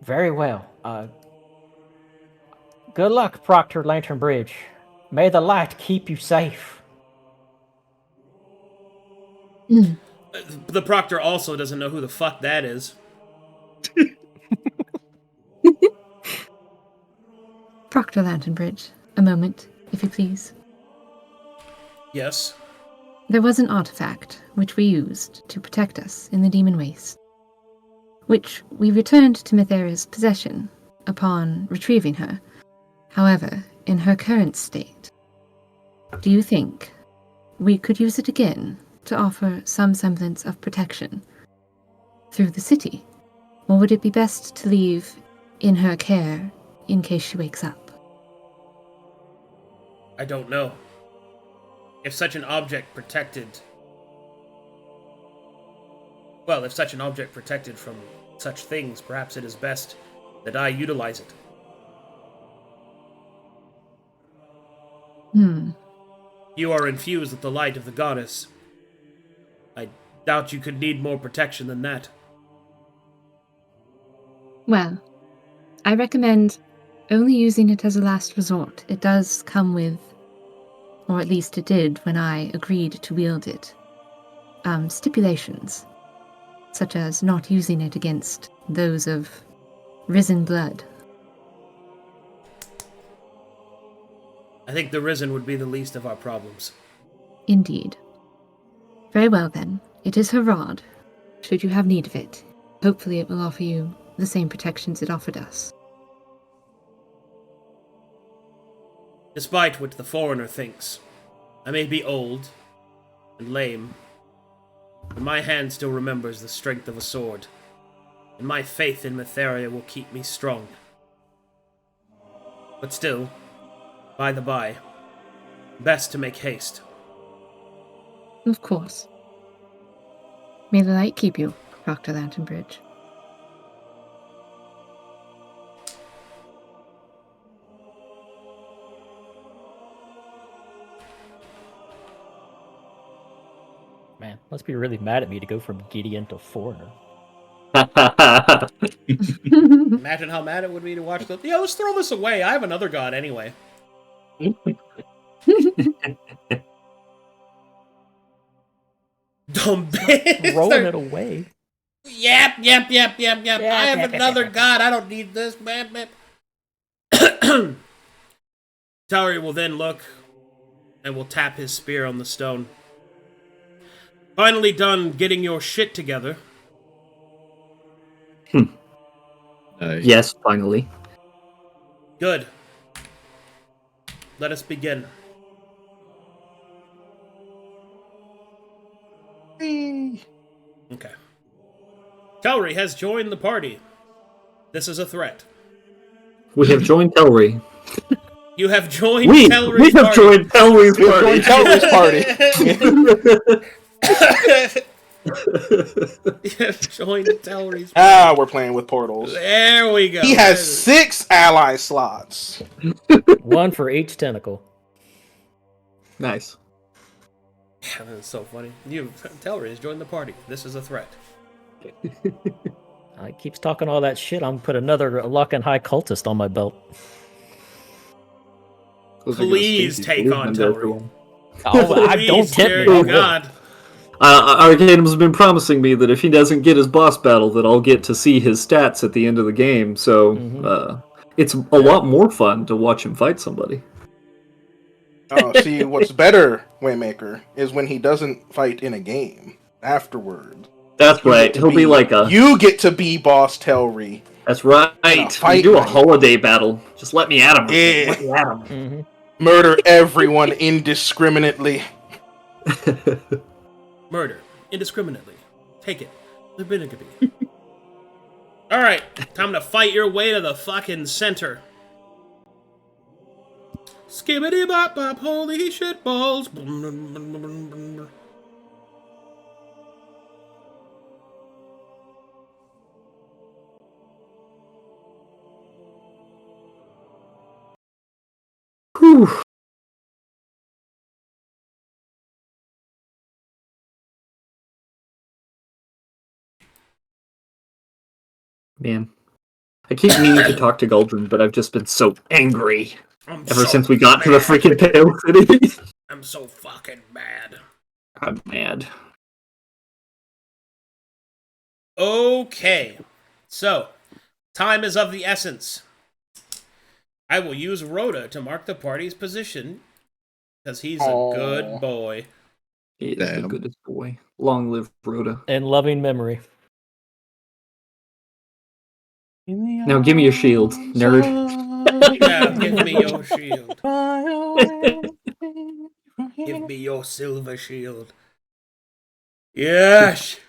Very well. Good luck, Proctor Lanternbridge. May the light keep you safe. The proctor also doesn't know who the fuck that is. Proctor Lanternbridge, a moment, if you please. Yes. There was an artifact which we used to protect us in the Demon Waste, which we returned to Mytheria's possession upon retrieving her. However, in her current state, do you think we could use it again to offer some semblance of protection through the city? Or would it be best to leave in her care in case she wakes up? I don't know. If such an object protected... Well, if such an object protected from such things, perhaps it is best that I utilize it. You are infused with the light of the goddess. I doubt you could need more protection than that. Well, I recommend only using it as a last resort. It does come with, or at least it did when I agreed to wield it, stipulations, such as not using it against those of risen blood. I think the Risen would be the least of our problems. Indeed. Very well then. It is her rod. Should you have need of it, hopefully it will offer you the same protections it offered us. Despite what the foreigner thinks, I may be old and lame, but my hand still remembers the strength of a sword, and my faith in Mytheria will keep me strong. But still, by the by, best to make haste. Of course. May the light keep you, Dr. Lanternbridge. Man, must be really mad at me to go from Gideon to foreigner. Imagine how mad it would be to watch the... Yeah, let's throw this away. I have another god anyway. Dumb bitch. Throwing it away. Yep. I have another god. I don't need this. Thirain will then look and will tap his spear on the stone. Finally done getting your shit together. Yes, finally. Good. Let us begin. Okay. Thirain has joined the party. This is a threat. We have joined Telri. You have joined We Telri's have party. joined Telri's party. You have joined Telri's party. We're playing with portals. There we go. He has 6 ally slots. One for each tentacle. Nice. Yeah, that's so funny. Telrian has joined the party. This is a threat. He keeps talking all that shit. I'm gonna put another Luck and High cultist on my belt. Please take on Telrian. Oh, I don't tempt me. Oh God. Arcadum's been promising me that if he doesn't get his boss battle, that I'll get to see his stats at the end of the game. So it's a lot more fun to watch him fight somebody. See, what's better, Waymaker, is when he doesn't fight in a game. Afterward. That's right. He'll be like a... You get to be Boss Telri. That's right. We do a holiday battle. Just let me at him. Yeah. Let me at him. Murder everyone indiscriminately. Murder. Indiscriminately. Take it. Levinicabee. Alright. Time to fight your way to the fucking center. Skibbity bop bop, holy shit balls. Whew. Man. I keep meaning to talk to Galdren, but I've just been so angry ever since we got to the freaking Pale City. I'm so fucking mad. I'm mad. Okay. So, time is of the essence. I will use Rhoda to mark the party's position, because he's a good boy. He is the goodest boy. Long live Rhoda. In loving memory. Now give me your shield, nerd. Now give me your shield. Give me your silver shield. Yes!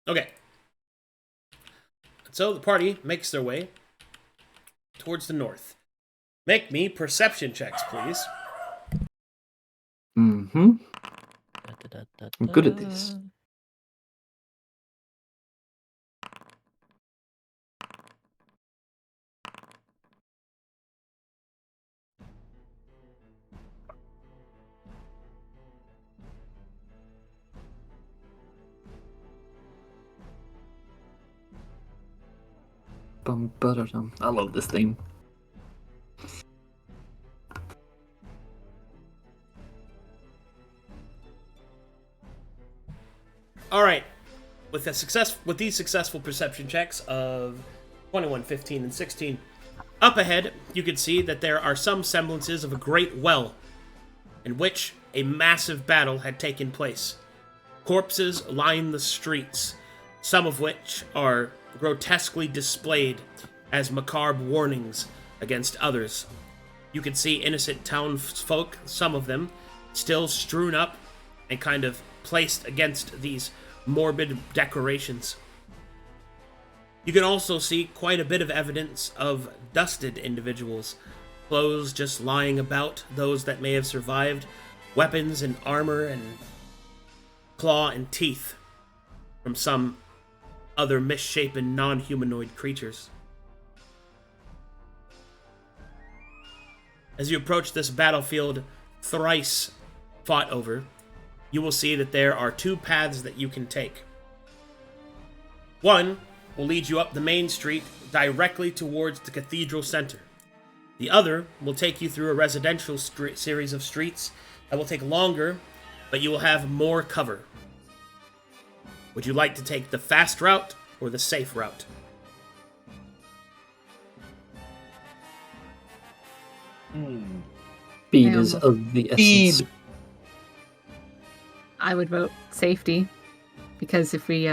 Okay. So the party makes their way towards the north. Make me perception checks, please. Mm-hmm. I'm good at this. I love this theme. All right. With these successful perception checks of 21, 15, and 16, up ahead, you can see that there are some semblances of a great well in which a massive battle had taken place. Corpses line the streets, some of which are grotesquely displayed as macabre warnings against others. You can see innocent townsfolk, some of them, still strewn up and kind of placed against these morbid decorations. You can also see quite a bit of evidence of dusted individuals, clothes just lying about, those that may have survived, weapons and armor and claw and teeth from some other misshapen non-humanoid creatures. As you approach this battlefield thrice fought over, you will see that there are two paths that you can take. One will lead you up the main street directly towards the cathedral center. The other will take you through a residential series of streets that will take longer, but you will have more cover. Would you like to take the fast route or the safe route? Speed is of the essence. I would vote safety, because if we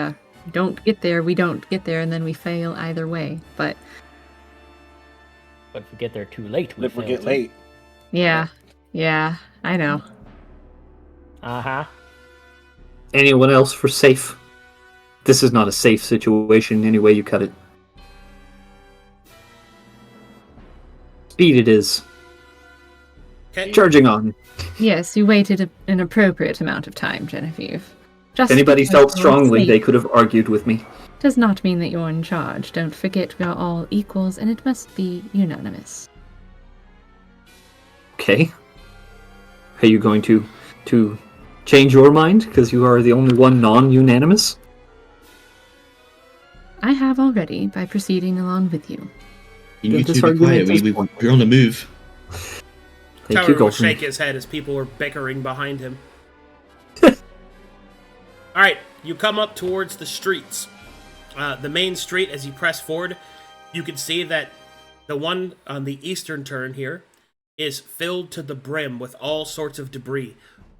don't get there, we don't get there, and then we fail either way. But if we get there too late, If we get late. yeah, I know. Uh-huh. Anyone else for safe? This is not a safe situation any way you cut it. Speed it is. Okay. Charging on. Yes, you waited an appropriate amount of time, Genevieve. Just If anybody because felt you're strongly, safe they could have argued with me. does not mean that you're in charge. Don't forget we are all equals, and it must be unanimous. Okay. Are you going to change your mind because you are the only one non-unanimous? I have already, by proceeding along with you. You need This to be argument quiet. is- We're on the move. Thank you, Tower will Galdren. shake his head as people were bickering behind him. Alright, you come up towards the streets. The main street, as you press forward, you can see that the one on the eastern turn here is filled to the brim with all sorts of debris.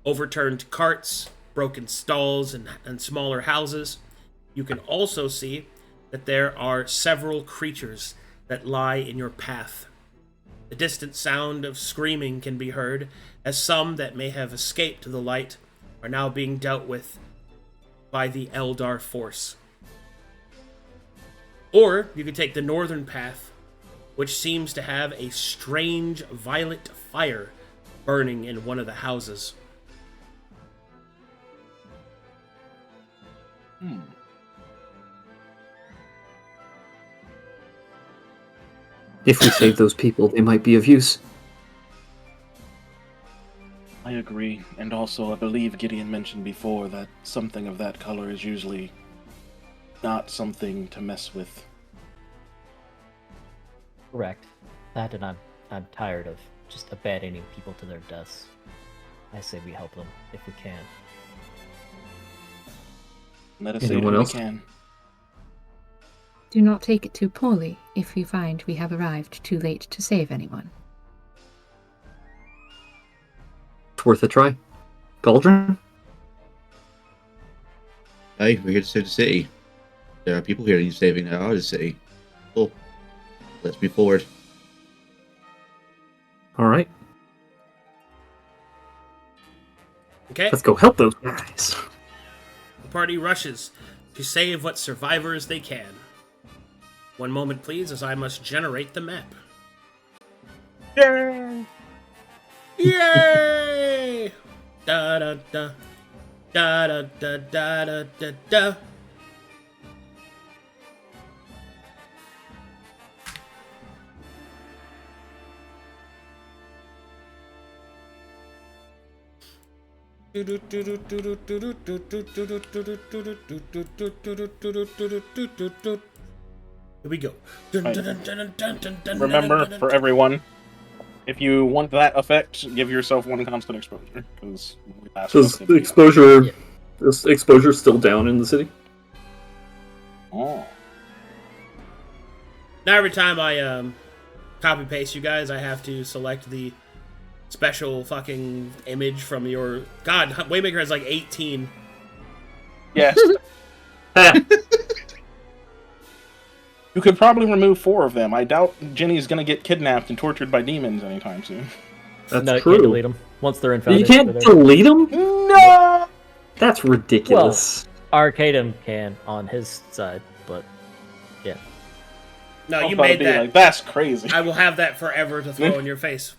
Overturned carts, broken stalls, and smaller houses. You can also see that there are several creatures that lie in your path. The distant sound of screaming can be heard, as some that may have escaped the light are now being dealt with by the Eldar force. Or you could take the northern path, which seems to have a strange violet fire burning in one of the houses. If we save those people, they might be of use. I agree, and also I believe Gideon mentioned before that something of that color is usually not something to mess with. Correct. That, and I'm tired of just abandoning people to their deaths. I say we help them if we can. Let us say Anyone what we else? can. Do not take it too poorly if you find we have arrived too late to save anyone. It's worth a try. Galdren? Hey, we're here to save the city. There are people here that need saving that are the city. Cool. Let's move forward. Alright, Okay? let's go help those guys. The party rushes to save what survivors they can. One moment, please, as I must generate the map. Yay! Yay! Da da da. Da da da da da da da. Here we go. Remember, for everyone, if you want that effect, give yourself one constant exposure. Because Does the exposure is exposure still down in the city? Oh. Now every time I copy paste you guys, I have to select the special fucking image from your... God, Waymaker has like 18. Yes. You could probably remove 4 of them. I doubt Ginny's gonna get kidnapped and tortured by demons anytime soon. That's No, you true. can't delete them. Once they're in You Foundation. can't they're there. delete them? No! That's ridiculous. Arcadum can on his side, but yeah. No, you I'll made be that. like, that's crazy. I will have that forever to throw in your face.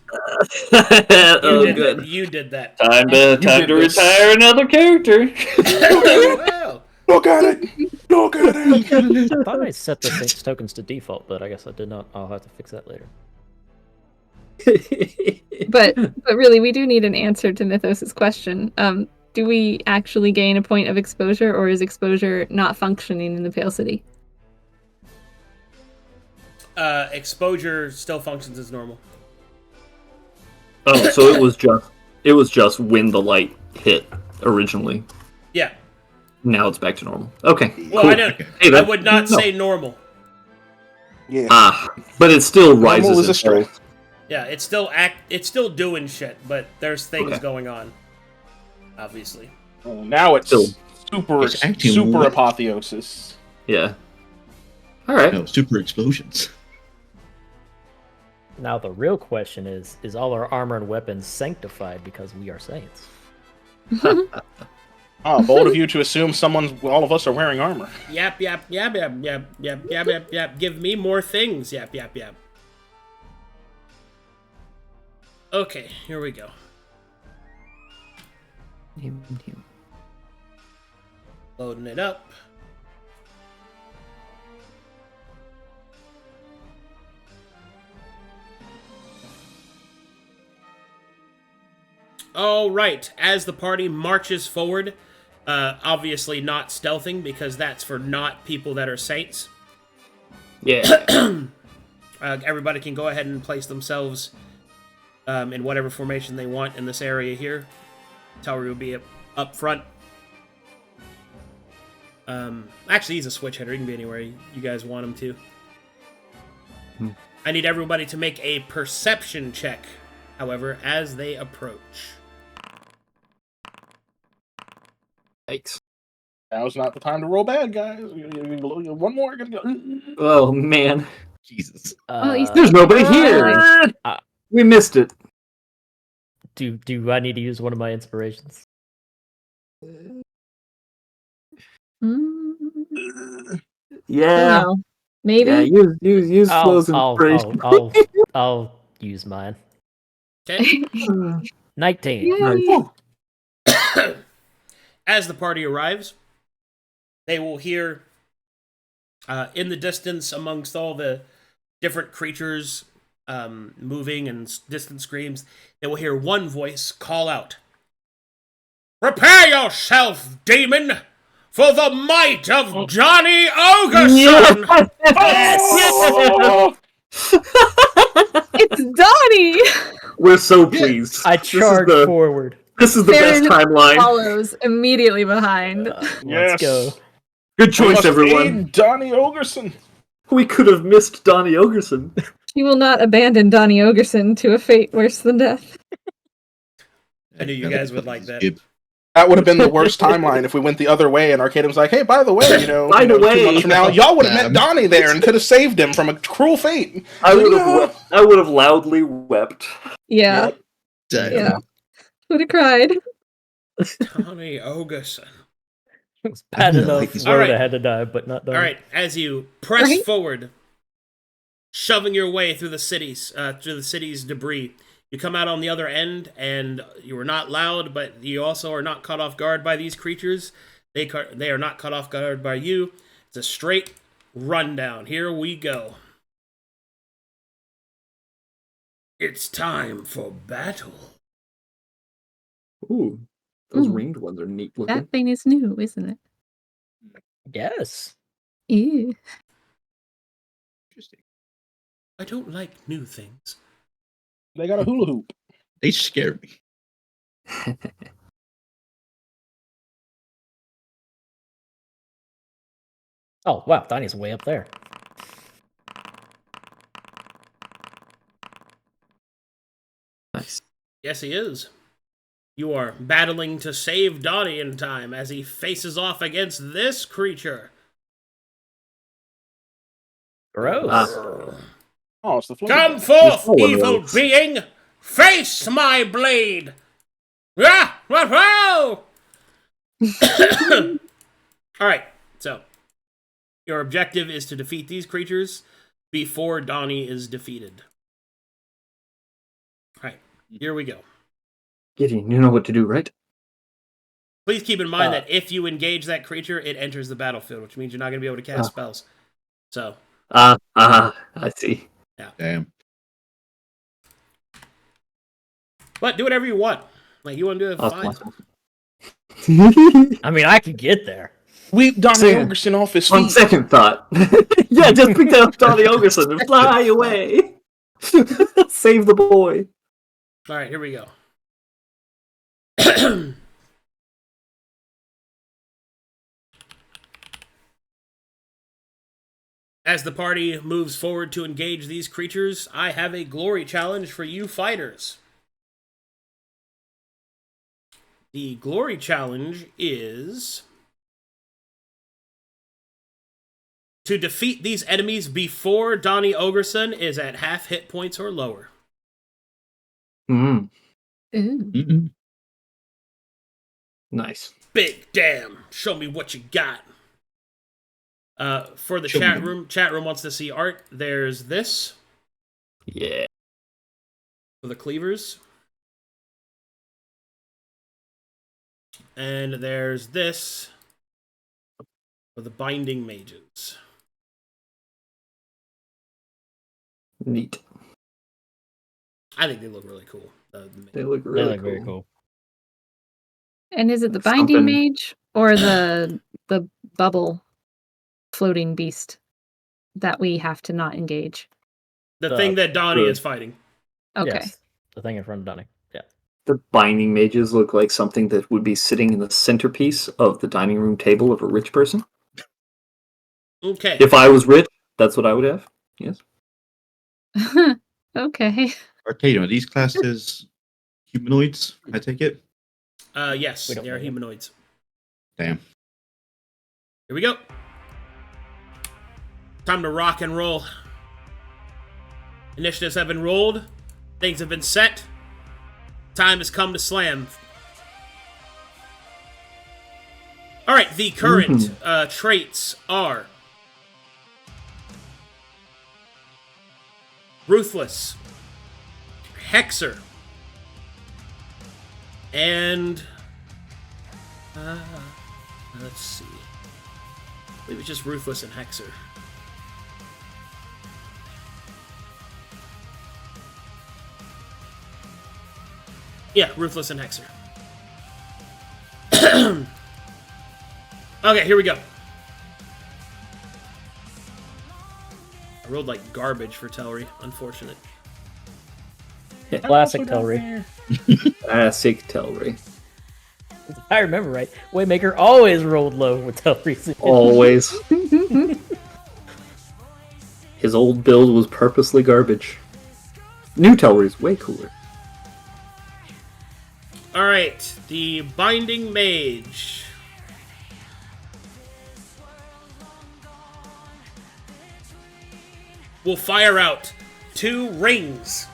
Oh, did good. That. You did that. Time did to this. retire another character. Wow. Look at it! Look at it! I thought I set the Saints tokens to default, but I guess I did not. I'll have to fix that later. But really, we do need an answer to Mythos's question. Do we actually gain a point of exposure, or is exposure not functioning in the Pale City? Exposure still functions as normal. Oh, so it was just when the light hit originally. Yeah. Now it's back to normal. Okay. Well, cool. I don't. Hey, I would not say normal. Yeah. But it still rises. Normal is a in strength. Yeah, it's still doing shit, but there's things going on. Obviously. Oh, now it's Still. It's acting super what? apotheosis. Yeah. All right. No, super explosions. Now the real question is all our armor and weapons sanctified because we are saints? Oh, bold of you to assume all of us are wearing armor. Yap, yap, yap, yap, yap, yap, yap, yap, yap. Give me more things. Yap, yap, yap. Okay, here we go. Loading it up. All right, as the party marches forward, obviously not stealthing because that's for not people that are saints. Yeah. Everybody can go ahead and place themselves in whatever formation they want in this area here. Tower will be up front. Actually, he's a switch hitter. He can be anywhere you guys want him to. I need everybody to make a perception check, however, as they approach. Yikes. Now's not the time to roll bad, guys. One more. Gonna go. Oh man. Jesus. There's nobody here. We missed it. Do I need to use one of my inspirations? Yeah. No. Maybe. Yeah, use Flow's I'll inspiration. I'll use mine. Okay. 19. Yay. As the party arrives, they will hear in the distance amongst all the different creatures moving and distant screams, they will hear one voice call out, "Prepare yourself, demon, for the might of Johnny Ogerson!" Oh! It's Donnie! We're so pleased. I charge forward. This is the best Farryn timeline. follows immediately behind. Yes. Let's go. Good We choice, must everyone. aid Donnie Ogerson. We could have missed Donnie Ogerson. He will not abandon Donnie Ogerson to a fate worse than death. I knew you guys would like that. That would have been the worst timeline if we went the other way and Arcadum's like, hey, by the way, By the 2 way. months from now, y'all would have met Donnie there and could have saved him from a cruel fate. I would have loudly wept. Yeah. Damn. Yeah. Would have cried. Johnny Ogerson. It was bad Yeah, enough like he's- Rhoda Alright. had to die, but not Donnie. All right, as you press Right? forward, shoving your way through the city's debris. You come out on the other end, and you are not loud, but you also are not caught off guard by these creatures. They are not caught off guard by you. It's a straight rundown. Here we go. It's time for battle. Ooh, those Ooh. ringed ones are neat looking. That thing is new, isn't it? Yes. Ew. Interesting. I don't like new things. They got a hula hoop. They scare me. Oh, wow, Donnie's way up there. Nice. Yes, he is. You are battling to save Donnie in time as he faces off against this creature. Gross. Oh, it's the floating Come guy. forth, one of evil those. being! Face my blade! Ah! Whoa! Alright, so your objective is to defeat these creatures before Donnie is defeated. Alright, here we go. Gideon, you know what to do, right? Please keep in mind that if you engage that creature, it enters the battlefield, which means you're not going to be able to cast spells. So. I see. Damn. But do whatever you want. Like, you want to do it, fine. Awesome. I mean, I could get there. Sweep Donnie Second- Ogerson off his On feet. second thought. Yeah, just pick up Donnie Ogerson and fly away. Save the boy. Alright, here we go. As the party moves forward to engage these creatures, I have a glory challenge for you fighters. The glory challenge is to defeat these enemies before Donnie Ogerson is at half hit points or lower. Mm, Ooh. Mm-mm. nice. Big damn. Show me what you got. For the Show me chat them. room wants to see art. There's this Yeah. for the cleavers. And there's this for the binding mages. Neat. I think they look really cool. They look They really look very cool. And is it the That's binding something- mage or the bubble floating beast that we have to not engage? The thing that Donnie the- is fighting. Okay. Yes, the thing in front of Donnie. Yeah. The binding mages look like something that would be sitting in the centerpiece of the dining room table of a rich person. Okay. If I was rich, that's what I would have. Yes. Okay. Arcadum, are these classes humanoids? I take it. Yes, We don't they are know. humanoids. Damn. Here we go. Time to rock and roll. Initiatives have been rolled. Things have been set. Time has come to slam. Alright, the current traits are Ruthless, Hexer, and let's see. I believe it's just Ruthless and Hexer. Yeah, Ruthless and Hexer. Okay, here we go. I rolled like garbage for Telri. Unfortunate. Classic Telri. Classic Telri. If I remember right, Waymaker always rolled low with Telri. Always. His old build was purposely garbage. New Telri's way cooler. Alright, the Binding Mage. Will fire out 2 rings.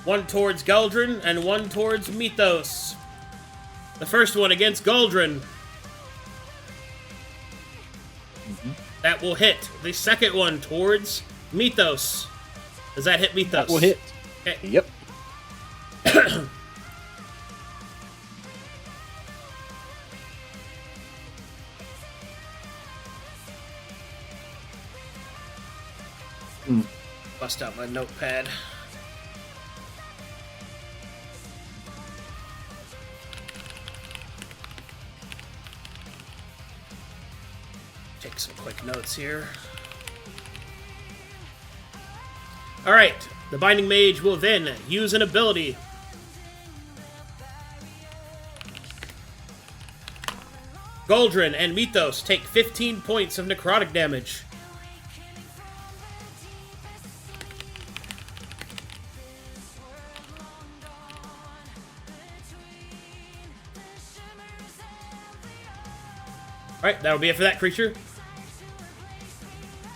One towards Galdren and one towards Mythos. The first one against Galdren. That will hit. The second one towards Mythos. Does that hit Mythos? That will hit. Okay. Yep. Bust out my notepad. Take some quick notes here. Alright, the Binding Mage will then use an ability. Galdren and Mythos take 15 points of necrotic damage. Alright, that'll be it for that creature.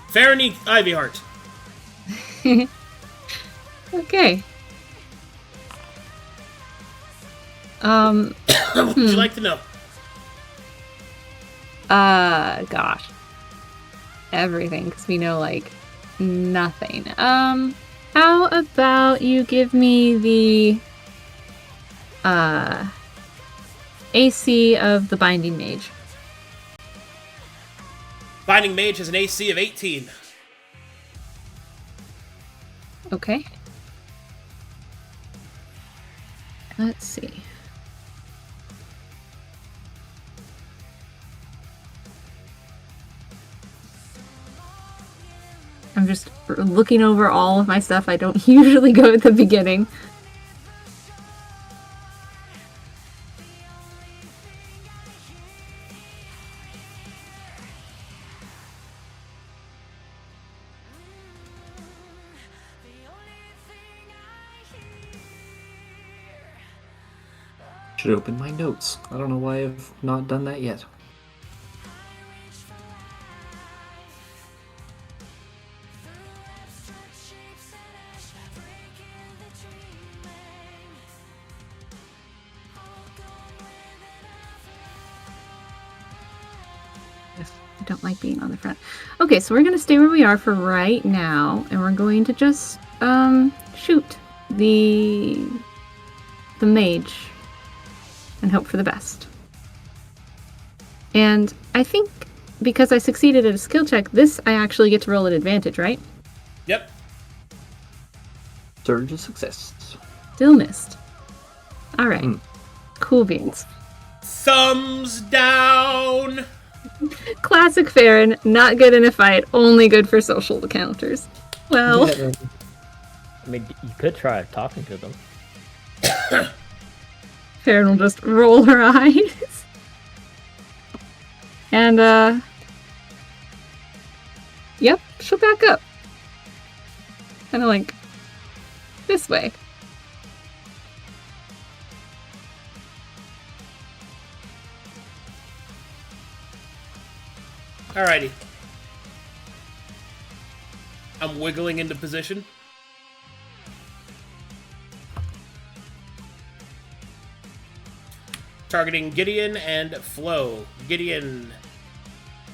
Farryn Ivyheart. Okay. What would you like to know? Gosh. Everything, because we know, like, nothing. How about you give me the, AC of the Binding Mage? Binding Mage has an AC of 18. Okay. Let's see. I'm just looking over all of my stuff. I don't usually go at the beginning. Should open my notes. I don't know why I've not done that yet. I don't like being on the front. Okay, so we're going to stay where we are for right now, and we're going to just shoot the mage and hope for the best. And I think because I succeeded at a skill check, this I actually get to roll at advantage, right? Yep. Surge of success. Still missed. Alright. Cool beans. Thumbs down! Classic Farryn, not good in a fight, only good for social encounters. Well, I mean, you could try talking to them. Farryn will just roll her eyes. And, yep, she'll back up. Kind of like this way. Alrighty. I'm wiggling into position. Targeting Gideon and Flo. Gideon,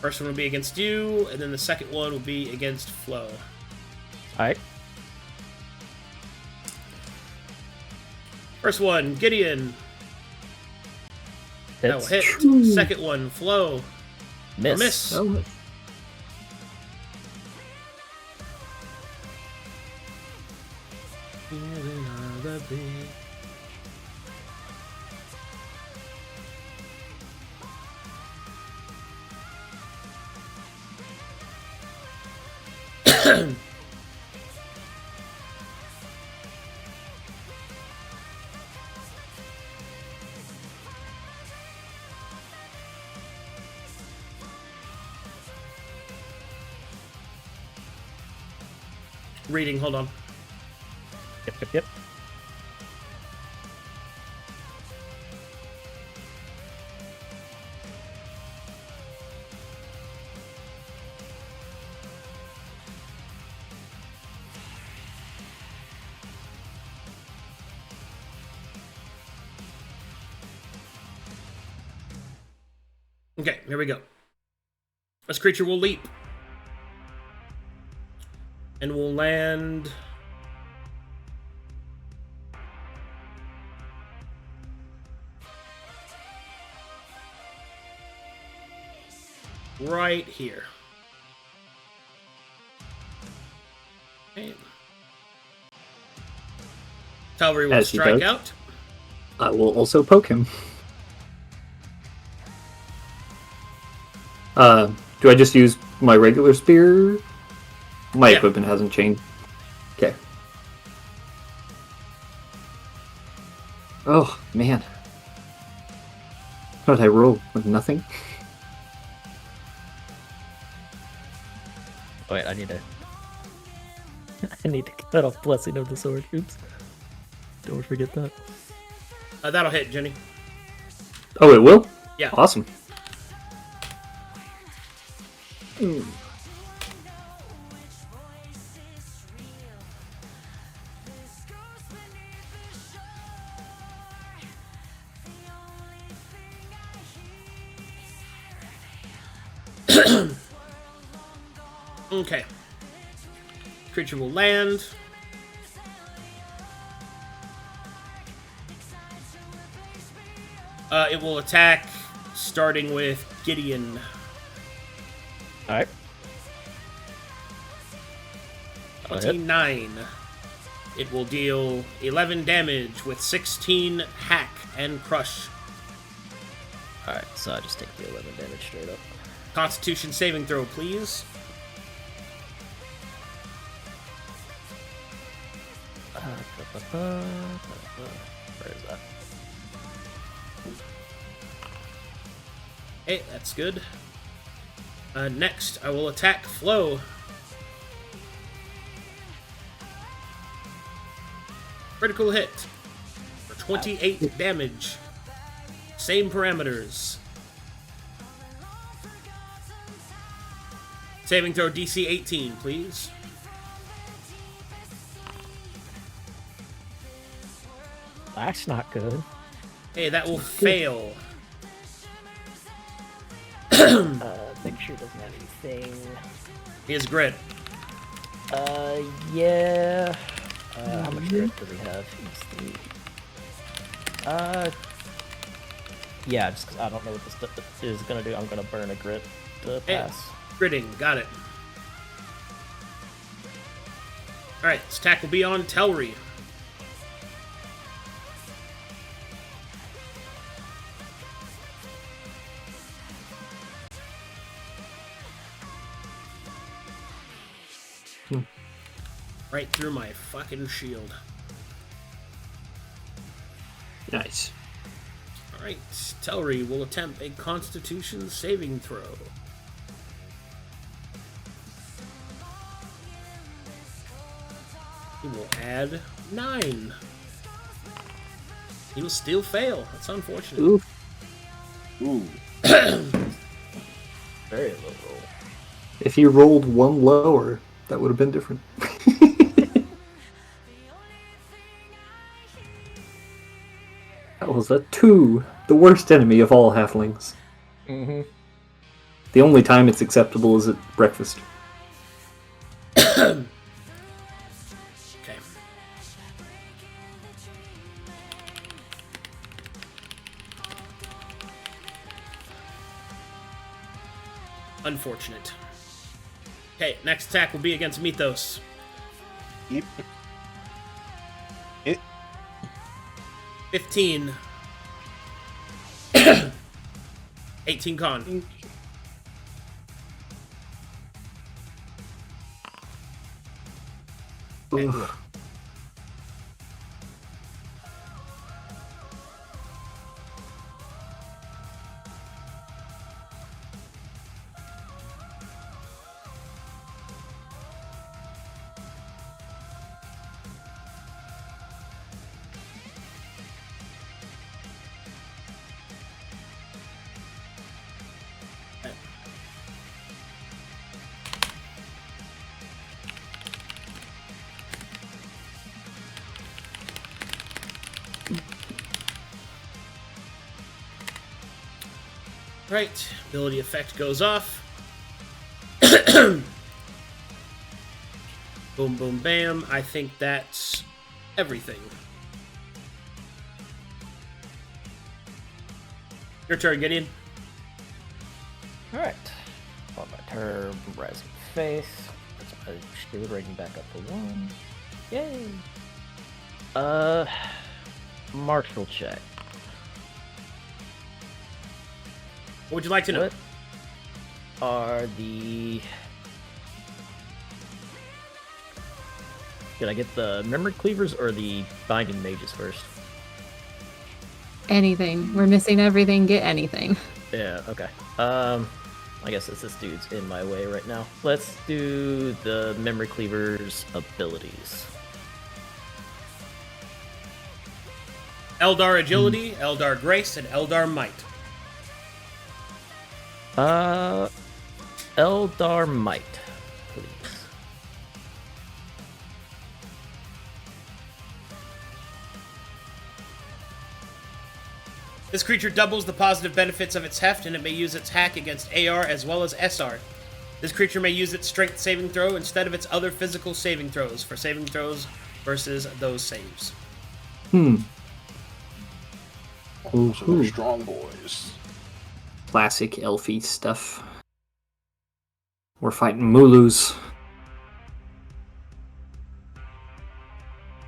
first one will be against you, and then the second one will be against Flo. Alright. First one, Gideon. That will hit. Second one, Flo. Miss. Miss. Oh, Reading, hold on. Yep. Okay, here we go. This creature will leap. And we'll land... right here. Okay. Talry will As he strike does. out. I will also poke him. Do I just use my regular spear? My Yeah. equipment hasn't changed. Okay. Oh, man. What did I roll? With nothing? Wait, I need to cut off Blessing of the Sword. Oops. Don't forget that. That'll hit, Ginny. Oh, it will? Yeah. Awesome. Okay. Creature will land. It will attack, starting with Gideon. Alright. 29. It will deal 11 damage with 16 hack and crush. Alright, so I just take the 11 damage straight up. Constitution saving throw, please. Where is that? Hey, that's good. Next, I will attack Flo. Critical hit for 28 damage. Same parameters. Saving throw DC 18, please. That's not good. Hey, that will fail. Make sure it doesn't have anything. He has grit. Yeah. How much grit does he have? Yeah, just 'cause I don't know what this is gonna do. I'm gonna burn a grit to Hey, pass. gritting, got it. Alright, this attack will be on Telry. Right through my fucking shield. Nice. Alright, Telry will attempt a Constitution saving throw. He will add 9. He will still fail. That's unfortunate. Ooh. Ooh. Very low roll. If he rolled one lower, that would have been different. That was a 2. The worst enemy of all halflings. Mm-hmm. The only time it's acceptable is at breakfast. Okay. Unfortunate. Okay, next attack will be against Mythos. Yep. It. 15. 18 con. Ugh. Right, ability effect goes off. Boom, boom, bam. I think that's everything. Your turn, Gideon. Alright. On my turn, Rising Faith. That's my shield rating back up to 1. Yay! Martial check. What would you like to know? What are the... Did I get the memory cleavers or the binding mages first? Anything. We're missing everything. Get anything. Yeah, okay. I guess this dude's in my way right now. Let's do the memory cleavers abilities. Eldar Agility, Eldar Grace, and Eldar Might. Eldar Might, please. This creature doubles the positive benefits of its heft, and it may use its hack against AR as well as SR. This creature may use its strength saving throw instead of its other physical saving throws for saving throws versus those saves. So they're strong boys. Classic elfy stuff. We're fighting Mulus.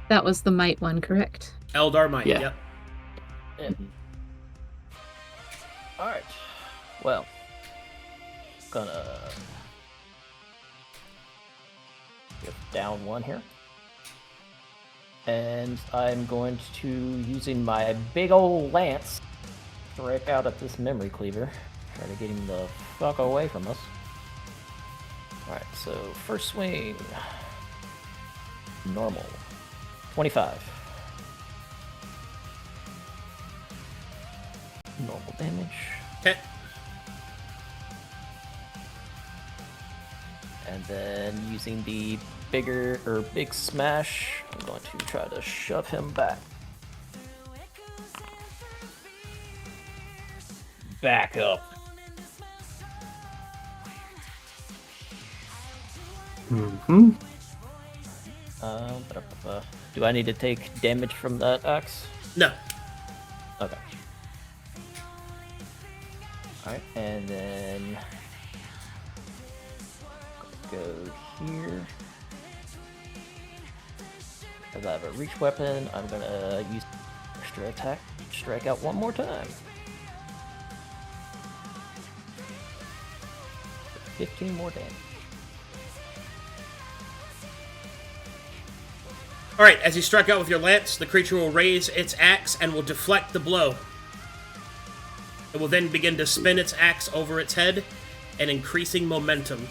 That was the might one, correct? Eldar Might, Yeah. yep. Yeah. Alright. Well. Gonna get down 1 here. And I'm going to, using my big old lance, strike out at this memory cleaver. Try to get him the fuck away from us. Alright, so first swing. Normal. 25. Normal damage. Okay. And then using the big smash, I'm going to try to shove him back. Back up. Mm-hmm. Do I need to take damage from that axe? No. Okay. Alright, and then go here. Because I have a reach weapon, I'm gonna use extra attack, strike out 1 more time. 15 more damage. Alright, as you strike out with your lance, the creature will raise its axe and will deflect the blow. It will then begin to spin its axe over its head and increasing momentum.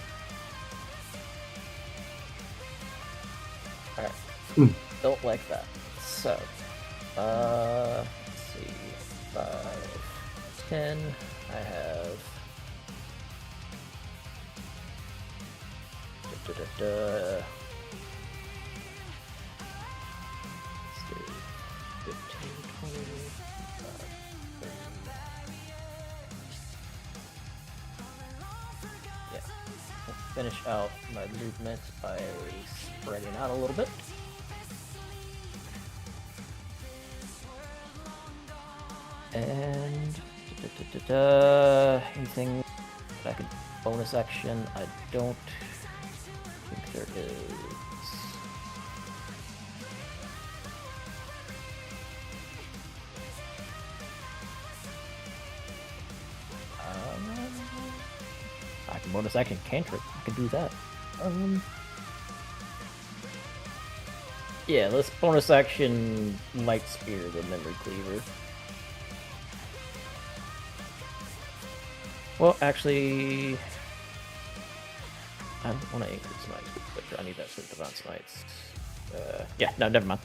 Alright. Don't like that. So, let's see. 5, 10. I have. Let's do 15, 20, 30. Yeah. Let's finish out my movement by spreading out a little bit. And anything that I could bonus action? I don't think there is. I can bonus action cantrip. I can do that. Yeah, let's bonus action light spear the memory cleaver. Well, actually, I don't want to increase smites, but I need that for divine smites. Yeah, no, never mind.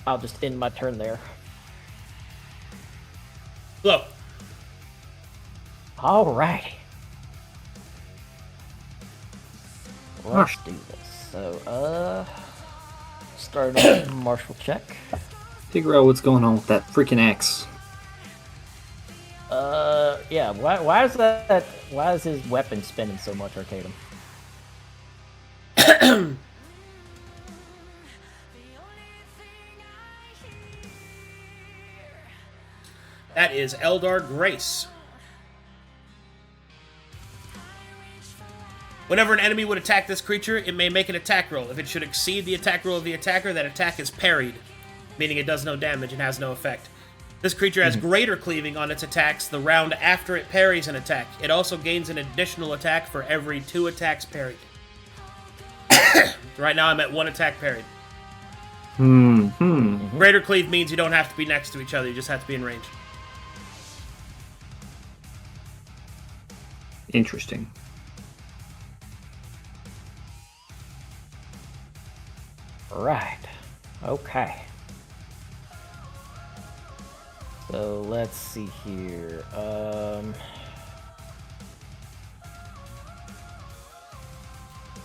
I'll just end my turn there. Blow. Alrighty. Let's do this. So, start off martial check. Figure out what's going on with that freaking axe. Yeah, why is that, why is his weapon spinning so much, Arcadum? That is Eldar Grace. Whenever an enemy would attack this creature, it may make an attack roll. If it should exceed the attack roll of the attacker, that attack is parried, meaning it does no damage and has no effect. This creature has greater cleaving on its attacks the round after it parries an attack. It also gains an additional attack for every 2 attacks parried. Right now I'm at 1 attack parried. Greater cleave means you don't have to be next to each other, you just have to be in range. Interesting. Right. Okay. So let's see here.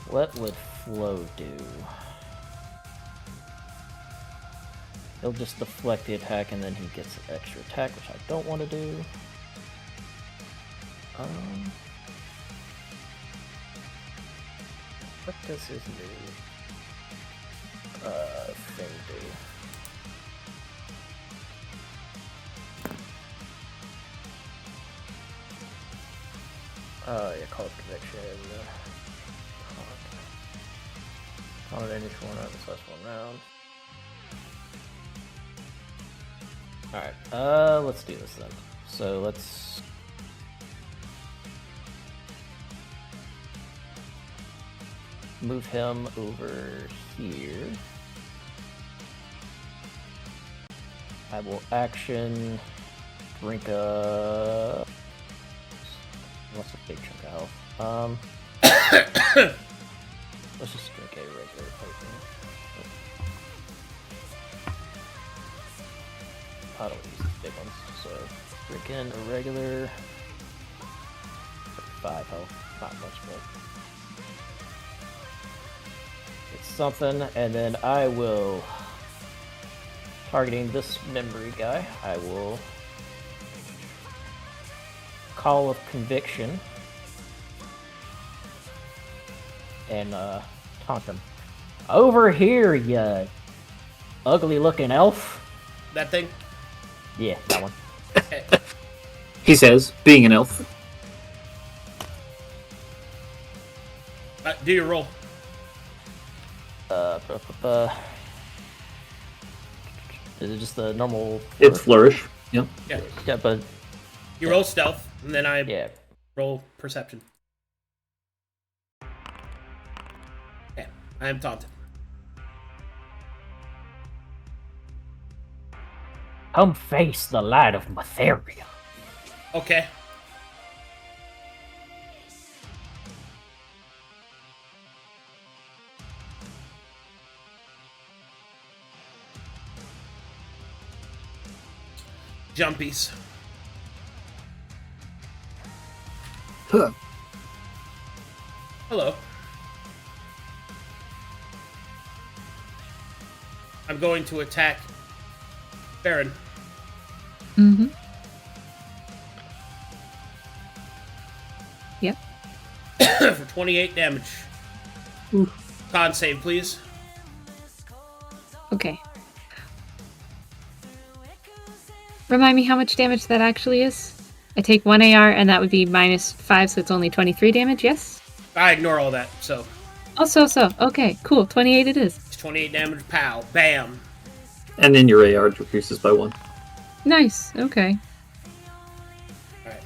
What would Flo do? He'll just deflect the attack and then he gets an extra attack, which I don't want to do. What does his new thing do? Yeah, call it conviction. On an initial one round, plus 1 round. Alright, let's do this then. So let's move him over here. I will action drink a... What's a big chunk of health? Let's just drink a regular potion. I don't use these big ones, so drink in a regular 5 health, not much, but it's something. And then I will, targeting this memory guy, I will Call of Conviction and taunt him. Over here, you ugly looking elf. That thing? Yeah, that one. He says, being an elf. Do your roll. Is it just the normal? It's flourish. Yep. Yeah. Yeah, but You roll stealth, and then I yeah. roll perception. Yeah, I am taunted. Come face the light of Mytheria. Okay. Jumpies. Huh. Hello. I'm going to attack Farryn. Mm-hmm. Yep. For 28 damage. Oof. Con save, please. Okay. Remind me how much damage that actually is? I take 1 AR and that would be -5, so it's only 23 damage, yes? I ignore all that, so. Oh, so. Okay, cool. 28 it is. It's 28 damage, pow, bam. And then your AR decreases by 1. Nice, okay. Alright.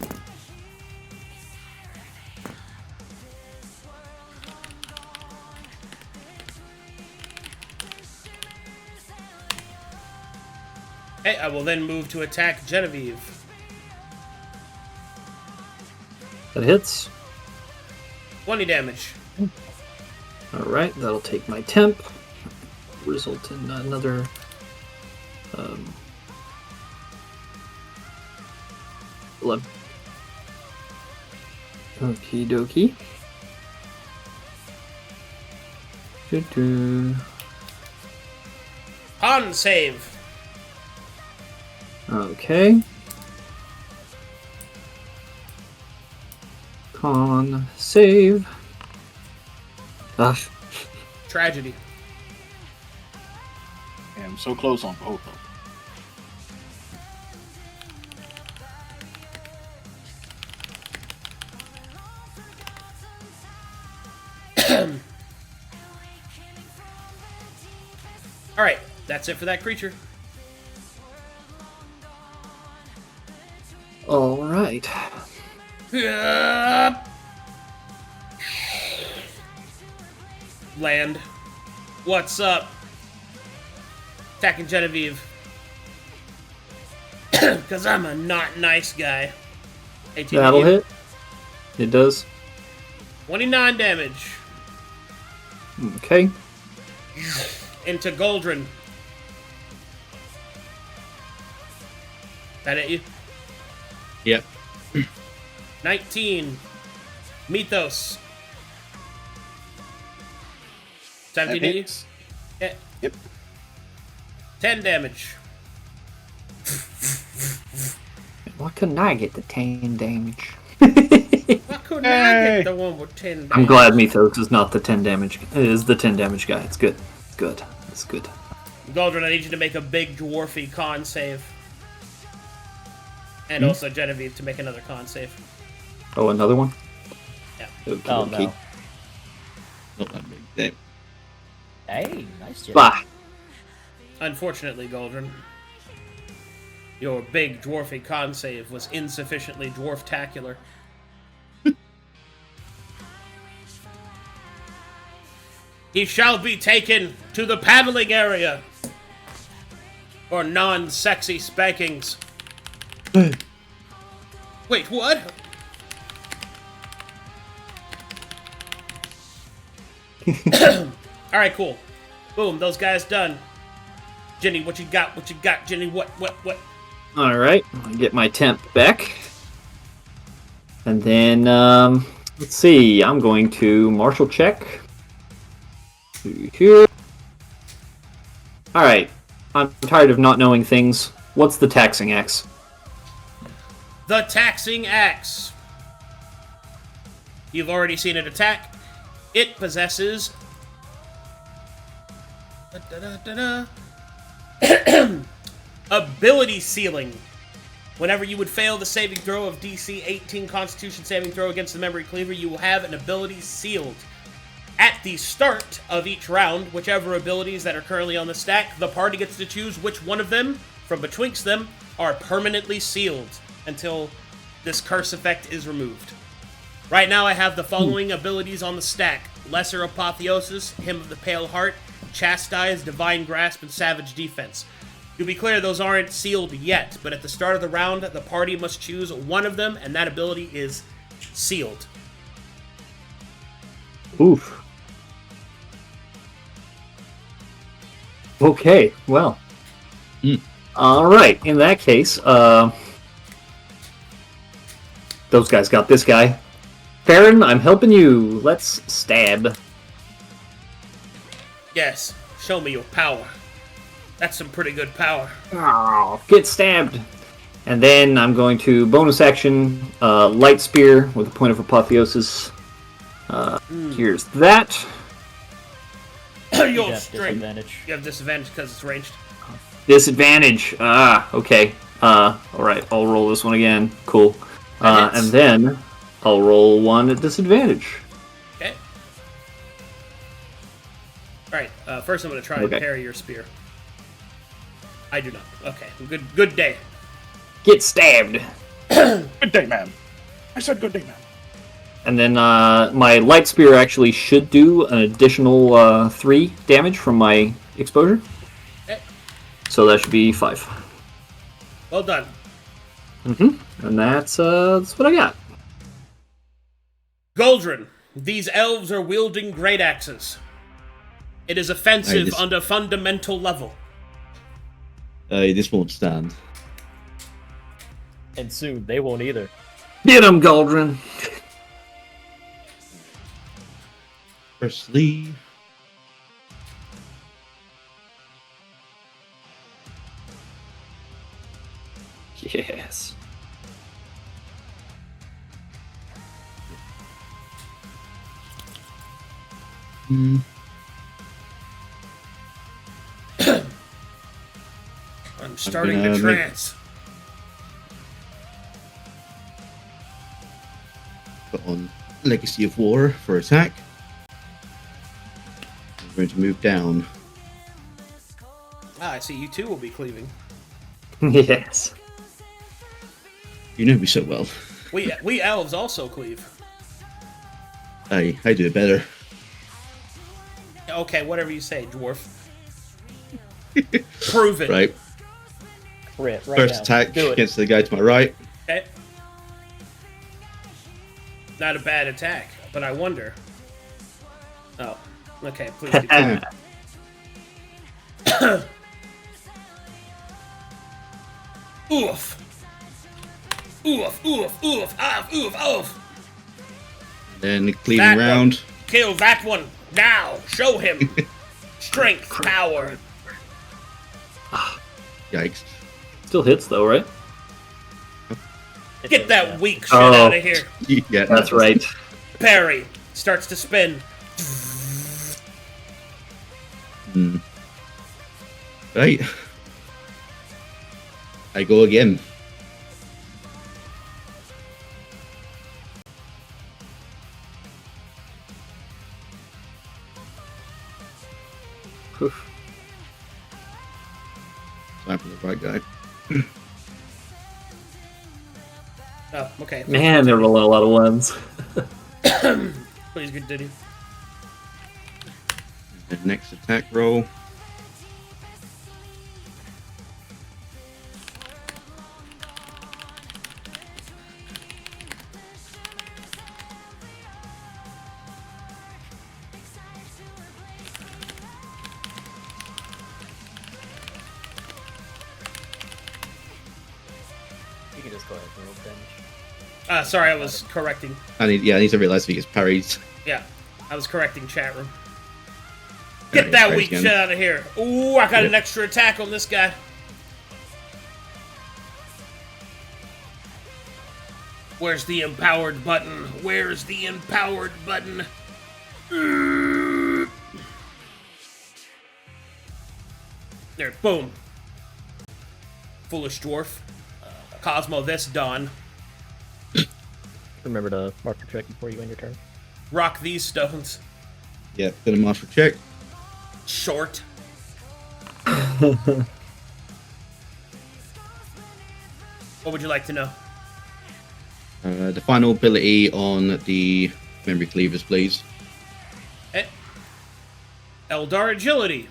Okay, I will then move to attack Genevieve. That hits. 20 damage. Alright, that'll take my temp. Result in another... 11. Okie dokie. Doo-doo. Con save. Okay. Con save. Ah, Tragedy. I'm so close on both of them. Alright, that's it for that creature. Alright. Land. What's up? Attacking Genevieve. Because I'm a not nice guy. 18 That'll to you. hit. It does. 29 damage. Okay. Into Galdren. That hit you? Yep. 19. Mythos. 17 That hit you? hits. Yeah. Yep. 10 damage. Why couldn't I get the 10 damage? Why couldn't I Hey. get the one with 10 damage? I'm glad Mythos is not the 10 damage. It is the 10 damage guy. It's good. Good. It's good. Galdren, I need you to make a big dwarfy con save. And also Genevieve to make another con save. Oh, another one? Yeah. Okay, Oh, okay. no. Not that big. Hey, nice job. Bah. Unfortunately, Galdren, your big dwarfy con save was insufficiently dwarf-tacular. He shall be taken to the paddling area for non-sexy spankings. Wait, what? Alright, cool. Boom, those guys done. Ginny, what you got? What you got, Ginny? What? Alright. I get my temp back. And then, let's see. I'm going to martial check. Here. Alright. I'm tired of not knowing things. What's the taxing axe? The Taxing Axe. You've already seen it attack. It possesses... ability Ceiling. Whenever you would fail the saving throw of DC 18 Constitution saving throw against the Memory Cleaver, you will have an ability sealed. At the start of each round, whichever abilities that are currently on the stack, the party gets to choose which one of them, from betwixt them, are permanently sealed until this curse effect is removed. Right now I have the following abilities on the stack. Lesser Apotheosis, Hymn of the Pale Heart, Chastise, Divine Grasp, and Savage Defense. To be clear, those aren't sealed yet, but at the start of the round, the party must choose one of them, and that ability is sealed. Oof. Okay, well. Alright, in that case, those guys got this guy. Farryn, I'm helping you. Let's stab. Yes, show me your power. That's some pretty good power. Oh, get stabbed. And then I'm going to bonus action, light spear with a point of apotheosis. Here's that. Your You have strength. disadvantage. You have disadvantage because it's ranged. Disadvantage. Okay. Alright, I'll roll this one again. Cool. That hits. And then I'll roll one at disadvantage. Okay. Alright, first I'm going to try and Okay. parry your spear. I do not. Okay, good day. Get stabbed. Good day, ma'am. I said good day, ma'am. And then my light spear actually should do an additional 3 damage from my exposure. Okay, So that should be 5. well done. And that's what I got. Galdren, these elves are wielding great axes. It is offensive on a fundamental level. This won't stand. And soon they won't either. Get him, Galdren. Firstly, Yes. I'm starting gonna to make- trance. put on Legacy of War for attack. I'm going to move down I see you two will be cleaving. Yes. You know me so well. We elves also cleave. I do it better. Okay, whatever you say, dwarf. Prove it. Right. Right First now. attack Do it. against the guy to my right. Okay. Not a bad attack, but I wonder. Oh, okay. Please be clear. Oof. Oof, oof, oof, oof. Then cleaving That round. one. Kill that one now. Show him strength, power. Yikes. Still hits though, right? Get that weak shit Oh. out of here. Yeah, That's right. Parry starts to spin. Right. I go again. Time for the right guy. Oh, okay. Man, they're rolling a lot of ones. Please, good Diddy. And next attack roll. You can just go ahead and roll damage. Sorry, I was correcting. I need to realize if he gets parried. Yeah, I was correcting chat room. Yeah, Get that parries weak again. shit out of here. Ooh, I got an extra attack on this guy. Where's the empowered button? Where's the empowered button? There, boom. Foolish dwarf. Cosmo this done. Remember to mark your check before you end your turn. Rock these stones. Yeah, gonna master check. Short. What would you like to know? The final ability on the memory cleavers, please. Eldar agility.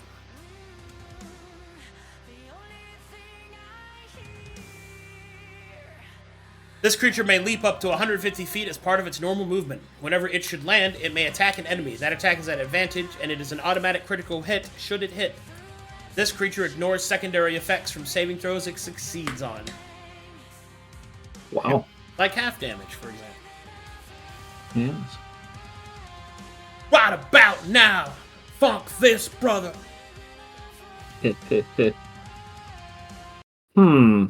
This creature may leap up to 150 feet as part of its normal movement. Whenever it should land, it may attack an enemy. That attack is at advantage, and it is an automatic critical hit should it hit. This creature ignores secondary effects from saving throws it succeeds on. Wow. Like half damage, for example. Yes. Right about now! Funk this, brother! Hmm.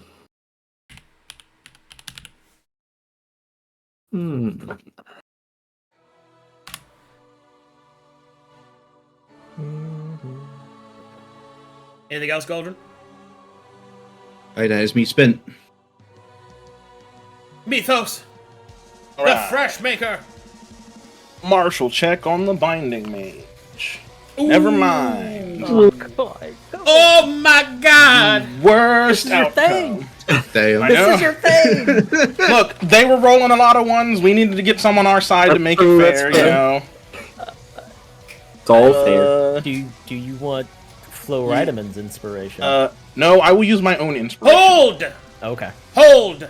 Anything else, Galdren? Right, that is me spent. Mythos! All The right. Fresh Maker! Martial check on the binding mage. Never mind. Oh my god! Worst your outcome. Damn. I know. This is your thing! Look, they were rolling a lot of ones. We needed to get some on our side to make it That's fair, you fair. know. It's all fair. Do you want Flo Ridaman's inspiration? No, I will use my own inspiration. Hold! Okay. Hold!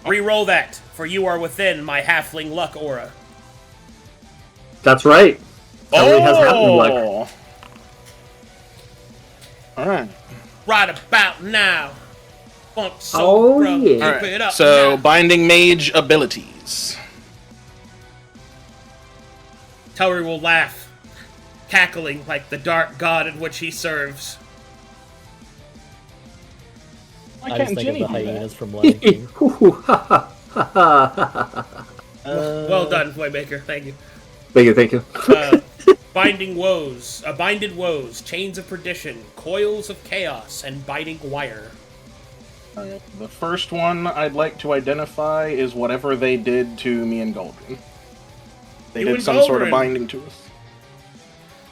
Reroll that, for you are within my halfling luck aura. That's right. Totally has happened luck. Alright. Right about now. Funk so Oh, bro. yeah. Keep it up So, now. binding mage abilities. Towery will laugh, cackling like the dark god in which he serves. Why I just can't think Ginny of the do that? hyenas from Lion King. Well done, Waymaker. Thank you. Thank you. Binding woes, binded woes, chains of perdition, coils of chaos, and biting wire. Alright, the first one I'd like to identify is whatever they did to me and Galdren. They You did and some sort Galdren. of binding to us.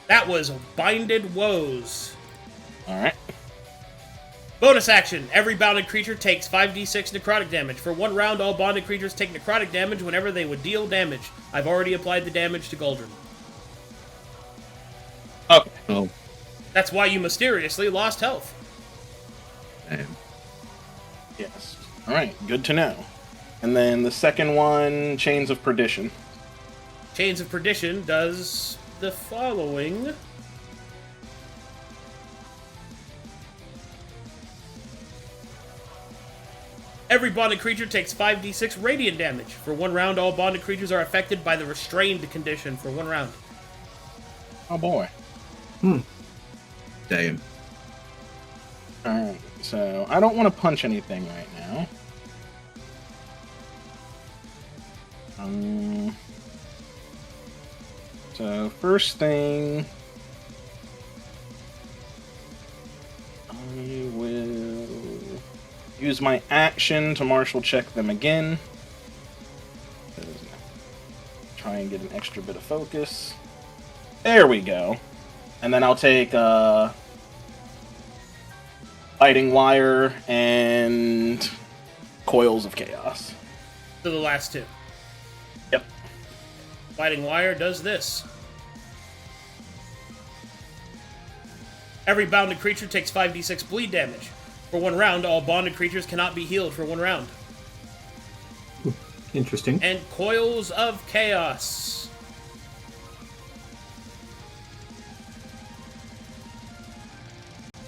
That was binded woes. Alright. Bonus action. Every bounded creature takes 5d6 necrotic damage. For 1 round, all bonded creatures take necrotic damage whenever they would deal damage. I've already applied the damage to Galdren. Okay. Oh, That's why you mysteriously lost health. damn. Yes. Alright, good to know. And then the second one, Chains of Perdition. Chains of Perdition does the following. Every bonded creature takes 5d6 radiant damage. For 1 round, all bonded creatures are affected by the restrained condition for 1 round. Oh boy. Damn. Alright, so I don't want to punch anything right now. So first thing, I will use my action to martial check them again. Try and get an extra bit of focus. There we go. And then I'll take Fighting Wire and Coils of Chaos. To the last 2. Yep. Fighting Wire does this. Every bounded creature takes 5d6 bleed damage. For 1 round, all bonded creatures cannot be healed for 1 round. Interesting. And Coils of Chaos.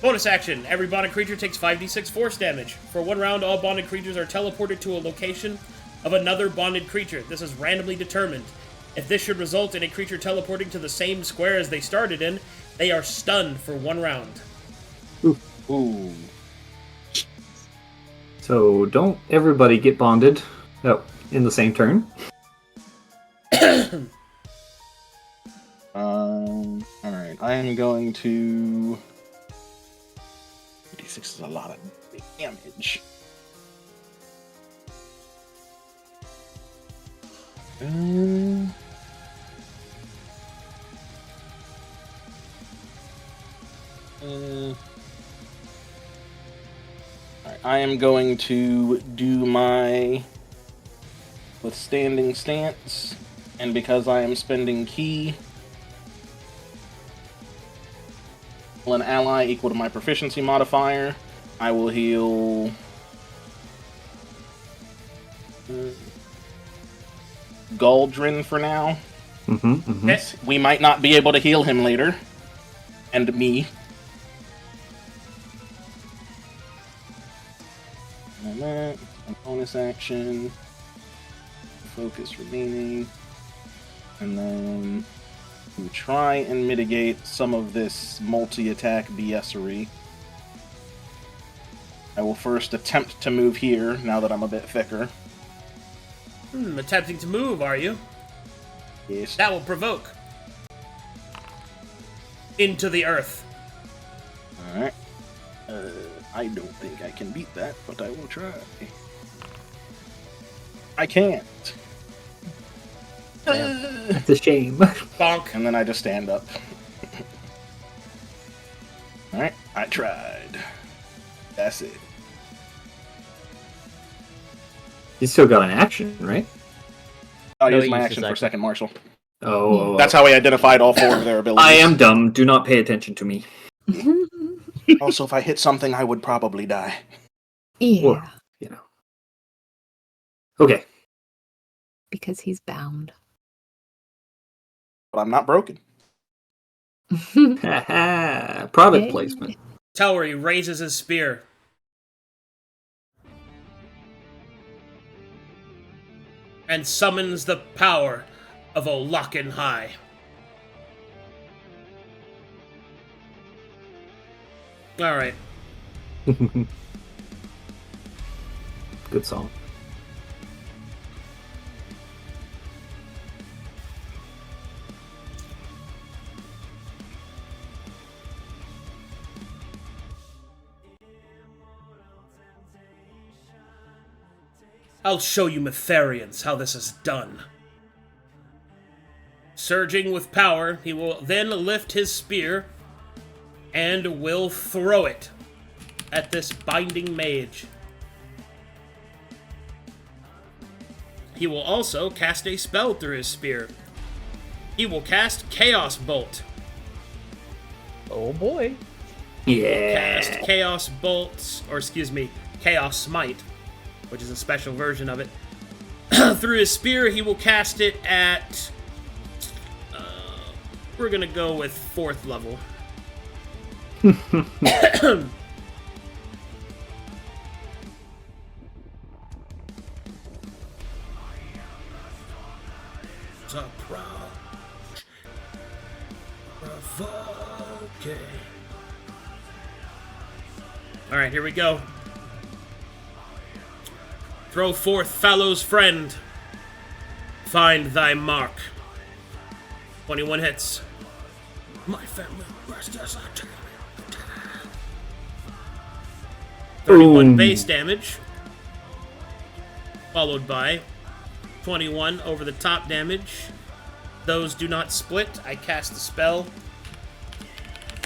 Bonus action. Every bonded creature takes 5d6 force damage. For 1 round, all bonded creatures are teleported to a location of another bonded creature. This is randomly determined. If this should result in a creature teleporting to the same square as they started in, they are stunned for 1 round. Ooh. So don't everybody get bonded in the same turn. Alright, I am going to... 56 is a lot of damage. Alright, I am going to do my withstanding stance, and because I am spending key, an ally equal to my proficiency modifier, I will heal Galdren for now. Yes. We might not be able to heal him later. And me. And that, a bonus action, focus remaining, and then we try and mitigate some of this multi-attack BS-ery. I will first attempt to move here, now that I'm a bit thicker. Attempting to move, are you? Yes. That will provoke. Into the earth. Alright. I don't think I can beat that, but I will try. I can't. That's a shame. Bonk. And then I just stand up. Alright, I tried. That's it. You still got an action, right? I'll No, use he my used action his for action. second martial. Oh. That's how I identified all 4 of their abilities. I am dumb. Do not pay attention to me. Also, if I hit something, I would probably die. Yeah, Or, you know. Okay. because he's bound. But I'm not broken. Haha. Product Yay. placement. Towery raises his spear. And summons the power of Olaken High. Alright. Good song. I'll show you Mytharians how this is done. Surging with power, he will then lift his spear and will throw it at this binding mage. He will also cast a spell through his spear. He will cast Chaos Bolt. Oh boy. Yeah. Cast Chaos Bolts, or excuse me, Chaos Smite, which is a special version of it. Through his spear, he will cast it at... we're gonna go with 4th level. Alright, here we go. Throw forth Fallow's friend. Find thy mark. 21 hits. My family burst us out. 31 base damage. Followed by 21 over the top damage. Those do not split. I cast the spell.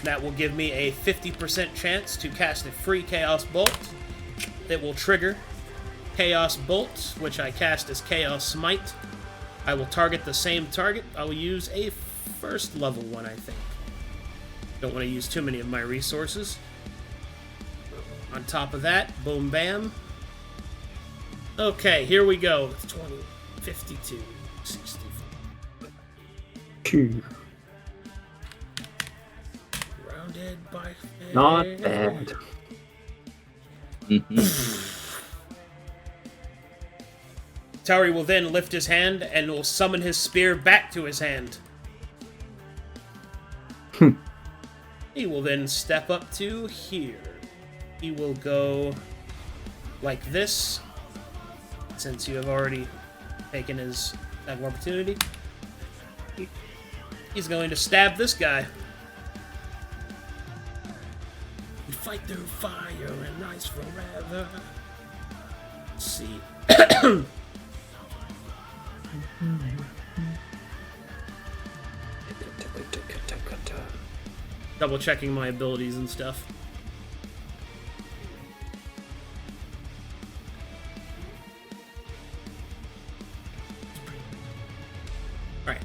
That will give me a 50% chance to cast a free Chaos Bolt. It will trigger Chaos Bolt, which I cast as Chaos Smite. I will target the same target. I will use a 1st level one, I think. Don't want to use too many of my resources. On top of that, boom bam. Okay, here we go. 20, 52, 64. 2. Rounded by... Not bad. Tauri will then lift his hand and will summon his spear back to his hand. He will then step up to here. He will go like this, since you have already taken his attack of opportunity. He's going to stab this guy. We fight through fire and ice forever. Let's see. Double checking my abilities and stuff. Alright.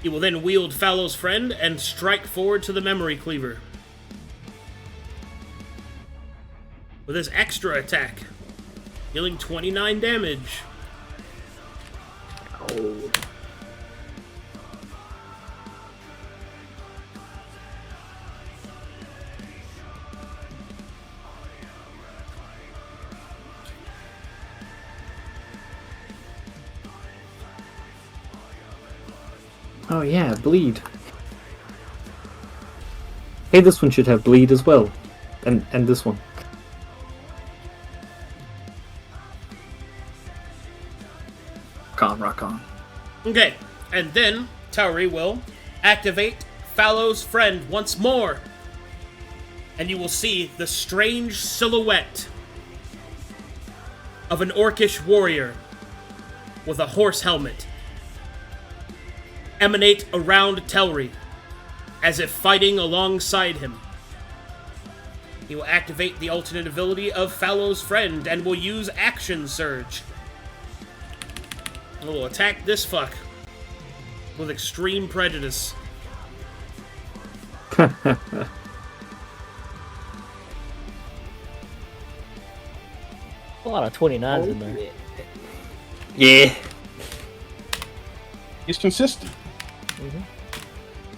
He will then wield Fallow's friend and strike forward to the memory cleaver. With his extra attack, dealing 29 damage. Oh. Oh yeah, bleed. Hey, this one should have bleed as well. And this one. Rock on. Okay, and then Tauri will activate Fallow's friend once more. And you will see the strange silhouette of an orcish warrior with a horse helmet emanate around Tauri, as if fighting alongside him. He will activate the alternate ability of Fallow's friend and will use Action Surge. He will attack this fuck with extreme prejudice. A lot of 29s in there. Yeah. He's consistent.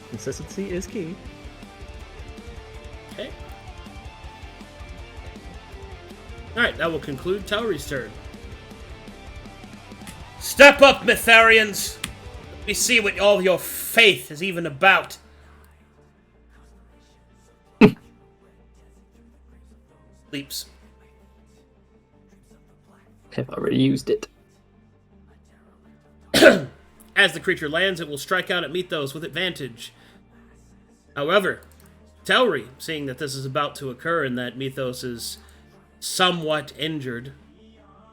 Consistency is key. Okay. Alright, that will conclude Tauri's turn. Step up, Mytharians! Let me see what all your faith is even about. Leaps. I've already used it. As the creature lands, it will strike out at Mythos with advantage. However, Tauri, seeing that this is about to occur and that Mythos is somewhat injured,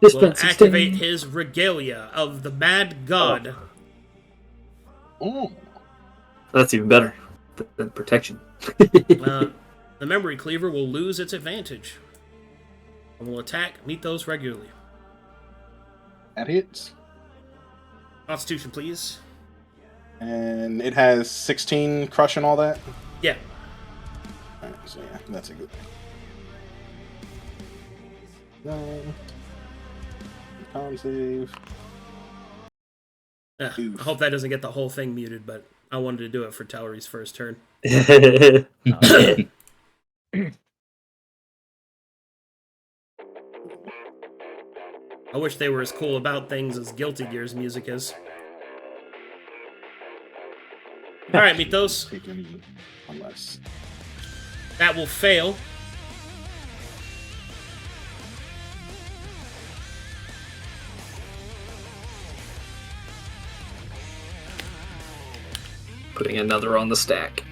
will activate his regalia of the Mad God. Oh. That's even better than protection. The memory cleaver will lose its advantage and will attack Mythos regularly. That hits. Constitution, please. And it has 16 crush and all that? Yeah. Alright, so yeah, that's a good thing. No. Con save. I hope that doesn't get the whole thing muted, but I wanted to do it for Talry's first turn. I wish they were as cool about things as Guilty Gear's music is. Alright, Mythos. Unless. That will fail. Putting another on the stack.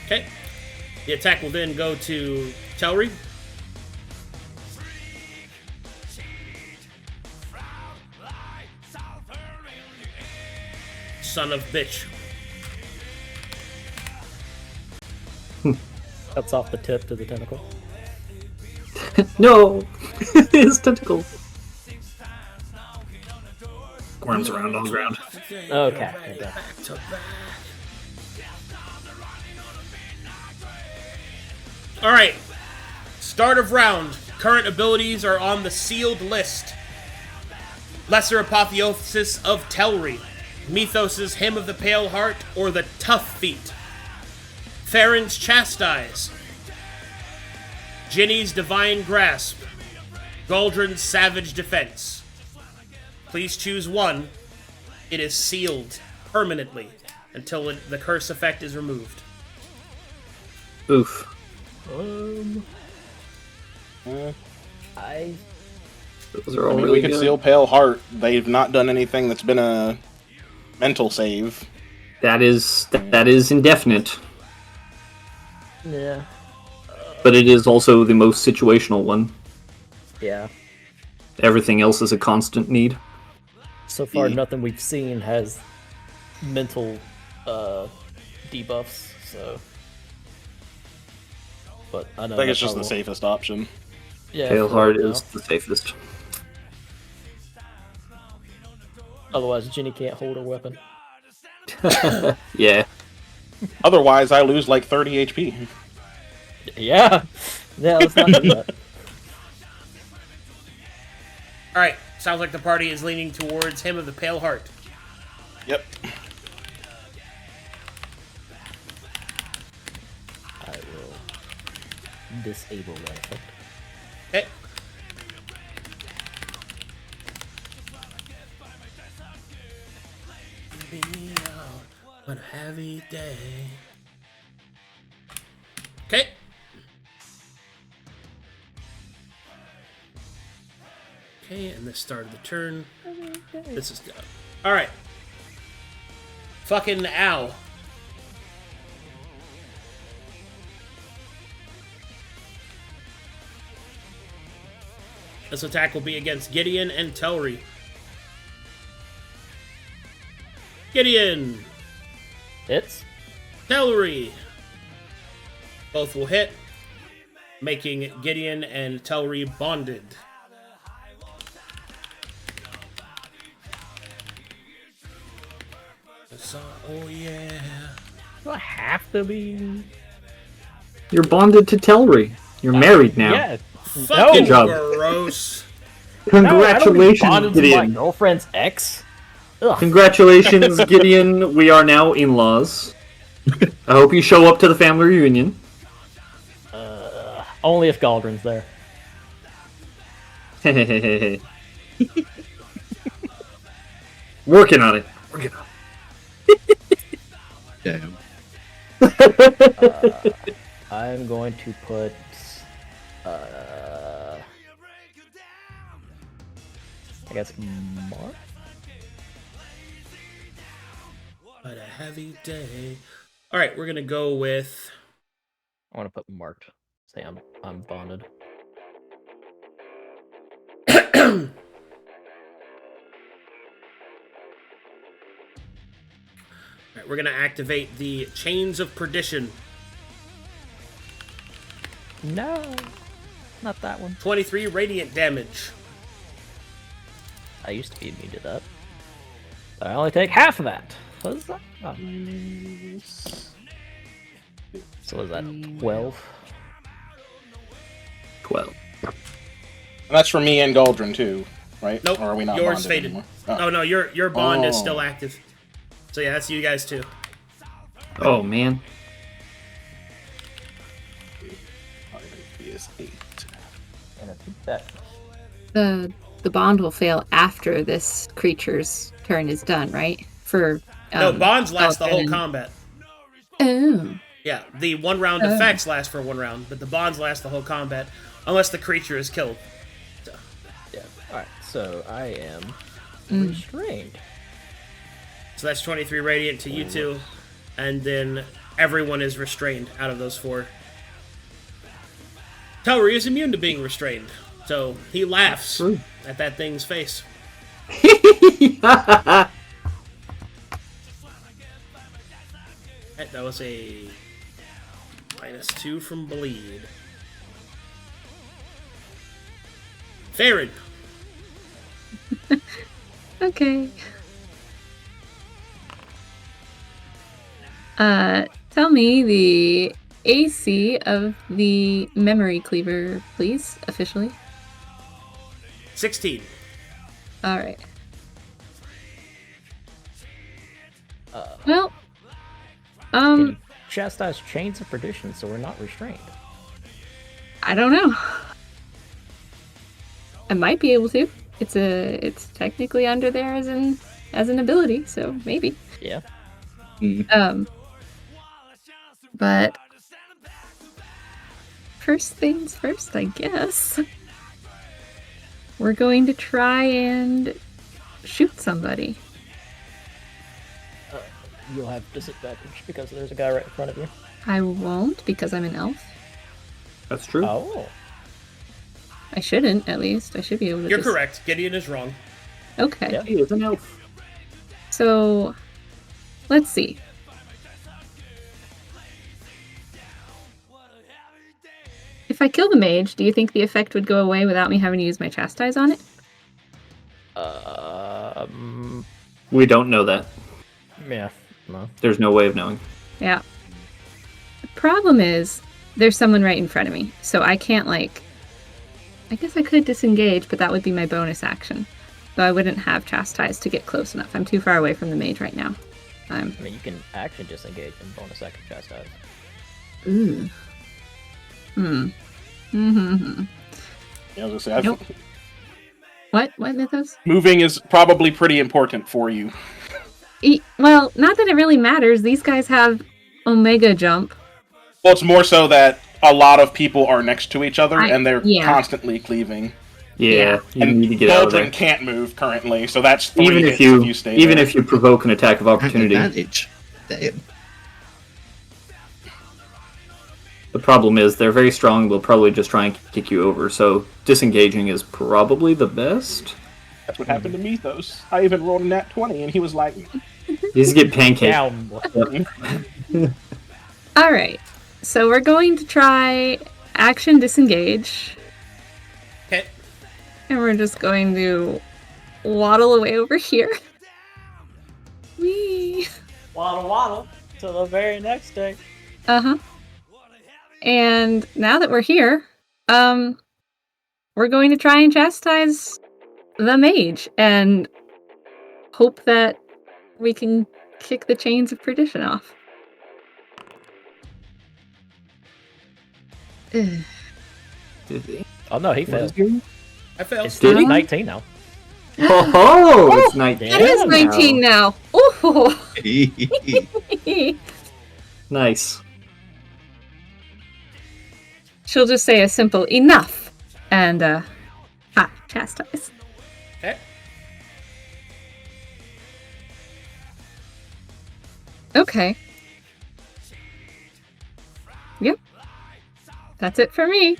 Okay. The attack will then go to Telry. Son of bitch. Cuts off the tip to the tentacle. No! His tentacle. Worms around on the ground. Okay. Okay. Alright. Start of round. Current abilities are on the sealed list. Lesser Apotheosis of Telry. Mythos' Hymn of the Pale Heart, or the Tough Feet. Farryn's Chastise. Ginny's Divine Grasp. Galdren's Savage Defense. Please choose one. It is sealed permanently until the curse effect is removed. Oof. I Those are all I mean, really we could good. seal Pale Heart. They've not done anything that's been a mental save. That is indefinite, yeah. but it is also the most situational one. Yeah. Everything else is a constant need. So far, Yeah. nothing we've seen has mental debuffs. So, but I know I think that's it's just the how- safest option. Yeah. Pale for Heart right is now. the safest. Otherwise, Ginny can't hold her weapon. Yeah. Otherwise, I lose like 30 HP. Yeah. Yeah. Let's not do that. Alright, sounds like the party is leaning towards Hymn of the Pale Heart. Yep. I will disable that effect. Okay. Be out on a heavy day. Okay. Okay, and this started the turn. This is done. Alright. Fucking ow. This attack will be against Gideon and Telry. Gideon! Hits. Telry! Both will hit, making Gideon and Telry bonded. Oh yeah. Do I have to be? You're bonded to Telry. You're married now. Yeah. Fucking Good job. gross. Congratulations, no, I don't be bonded to my Gideon. girlfriend's ex. Ugh. Congratulations, Gideon. We are now in-laws. I hope you show up to the family reunion. Only if Galdren's there. Working on it. Working on it. Damn. I'm going to put. I guess Mark. But a heavy day. Alright, we're gonna go with... I want to put marked. Say I'm bonded. Alright, we're gonna activate the Chains of Perdition. No, not that one. 23 radiant damage. I used to be immune to that. I only take half of that. What is that? Oh. So was that 12? 12. And that's for me and Galdren too, right? Nope. Or are we not yours bonded faded. anymore? Oh no, your bond is Oh. still active. So yeah, that's you guys too. Oh, man. Is 8. And I think that. The bond will fail after this creature's turn is done, right? For No, bonds last the whole Galdren. combat. Oh. Yeah, the 1 round effects last for 1 round, but the bonds last the whole combat, unless the creature is killed. So, Yeah. Alright, so I am restrained. so that's 23 radiant to you two, and then everyone is restrained out of those 4. Towery is immune to being restrained, so he laughs at that thing's face. That was a -2 from bleed. Farryn. Okay. Tell me the AC of the memory cleaver, please, officially. 16. All right. Well, Can you chastise Chains of Perdition so we're not restrained? I don't know. I might be able to. It's technically under there as an ability, so maybe. Yeah. But first things first, I guess. We're going to try and shoot somebody. You'll have disadvantage because there's a guy right in front of you. I won't because I'm an elf. That's true. Oh. I shouldn't, at least. I should be able to. You're correct. Gideon is wrong. Okay. Yeah. He is an elf. So, let's see. If I kill the mage, do you think the effect would go away without me having to use my chastise on it? We don't know that. Yeah. No. There's no way of knowing. Yeah. The problem is, there's someone right in front of me, so I can't, like... I guess I could disengage, but that would be my bonus action. So I wouldn't have chastise to get close enough. I'm too far away from the mage right now. I mean, you can action disengage and bonus action chastise. Ooh. Mm-hmm. Yeah, I was gonna say, Nope. What? What, Mythos? moving is probably pretty important for you. Well, not that it really matters. These guys have Omega jump. Well, it's more so that a lot of people are next to each other and they're yeah. constantly cleaving. Yeah, you And need to get out of Galdren there. can't move currently, so that's 3 Even hits if you, stay even there. if you provoke an attack of opportunity, Advantage. Damn. the problem is they're very strong. They'll probably just try and kick you over. So disengaging is probably the best. That's what happened to Mythos. I even rolled a nat 20 and he was like, He's get pancaked. Down. All right. So we're going to try action disengage. Okay. And we're just going to waddle away over here. Whee! Waddle waddle to the very next day. Uh-huh. And now that we're here, we're going to try and chastise the mage and hope that we can kick the chains of perdition off. Ugh. Did he? Oh no, he What failed. is your- I failed. It's Did he? 19 now. Oh, it's 19. That is 19 now. Ooh. Nice. She'll just say a simple enough and chastise. Okay. Okay. Yep. That's it for me.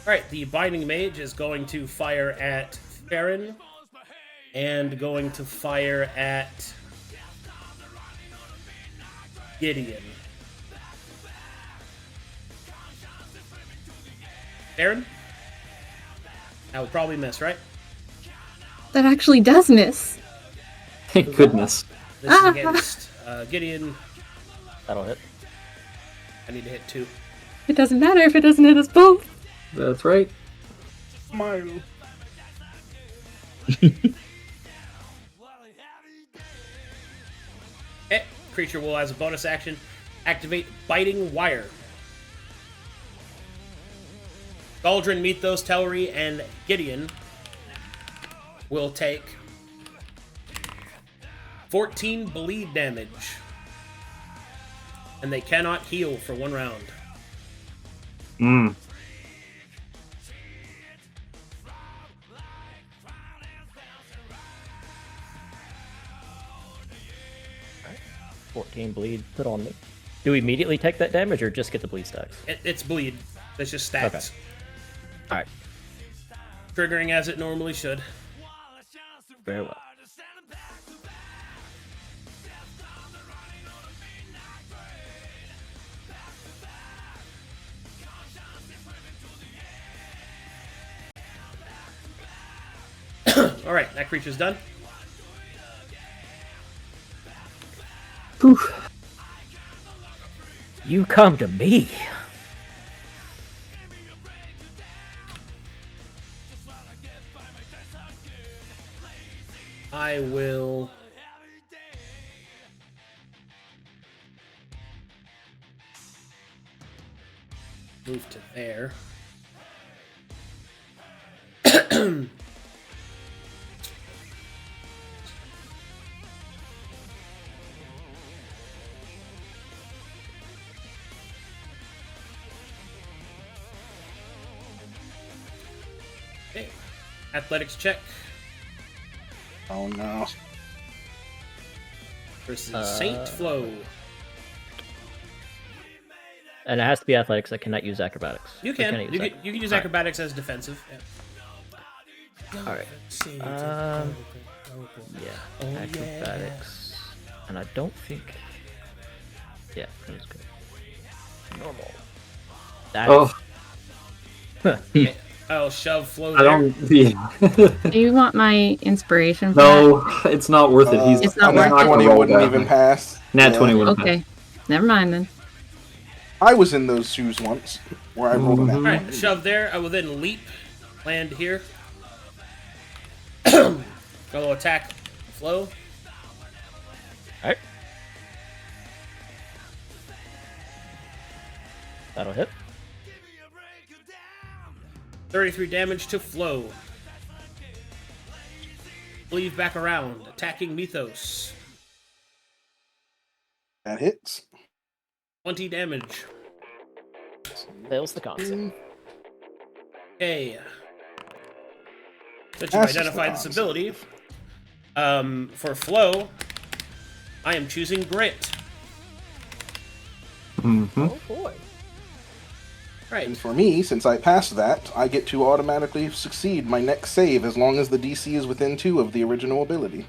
Alright, the Binding Mage is going to fire at Farryn, and going to fire at Gideon. Farryn? That would probably miss, right? That actually does miss. Thank goodness. This is against Gideon. That'll hit. I need to hit 2. It doesn't matter if it doesn't hit us both. That's right. Smile. Okay, creature will, as a bonus action, activate Biting Wire. Galdren, Mythos, Thirain, and Gideon will take 14 bleed damage. And they cannot heal for 1 round. Mm. Alright. 14 bleed put on me. Do we immediately take that damage or just get the bleed stacks? It's bleed. It's just stats. Okay. Alright. Triggering as it normally should. Very well. Alright, that creature's done. Whew. You come to me. I will... move to there. Okay. Athletics check Oh no. versus Saint Flow. And it has to be athletics. I cannot use acrobatics. You I can. cannot use You can, ac- you can use Alright. acrobatics as defensive. Yeah. Alright. Yeah, acrobatics. And I don't think... Yeah, that was good. Normal. That Oh, Okay. I'll shove Flow I there. don't. Yeah. Do you want my inspiration for No, it's not worth it. He's It's not he's worth not it. gonna 20 roll wouldn't that. even pass. Nat Yeah. 20 that? wouldn't Okay. Never mind then. I was in those shoes once, where I rolled an Mhm. Alright, shove there. I will then leap, land here. Go attack Flow. Alright. That'll hit. 33 damage to Flow. Leave back around, attacking Mythos. That hits. 20 damage. Fails the concept. Okay. Since you've Passes the identified this concept. ability, for Flow, I am choosing Grit. Mm-hmm. Oh boy. Right. And for me, since I passed that, I get to automatically succeed my next save as long as the DC is within 2 of the original ability.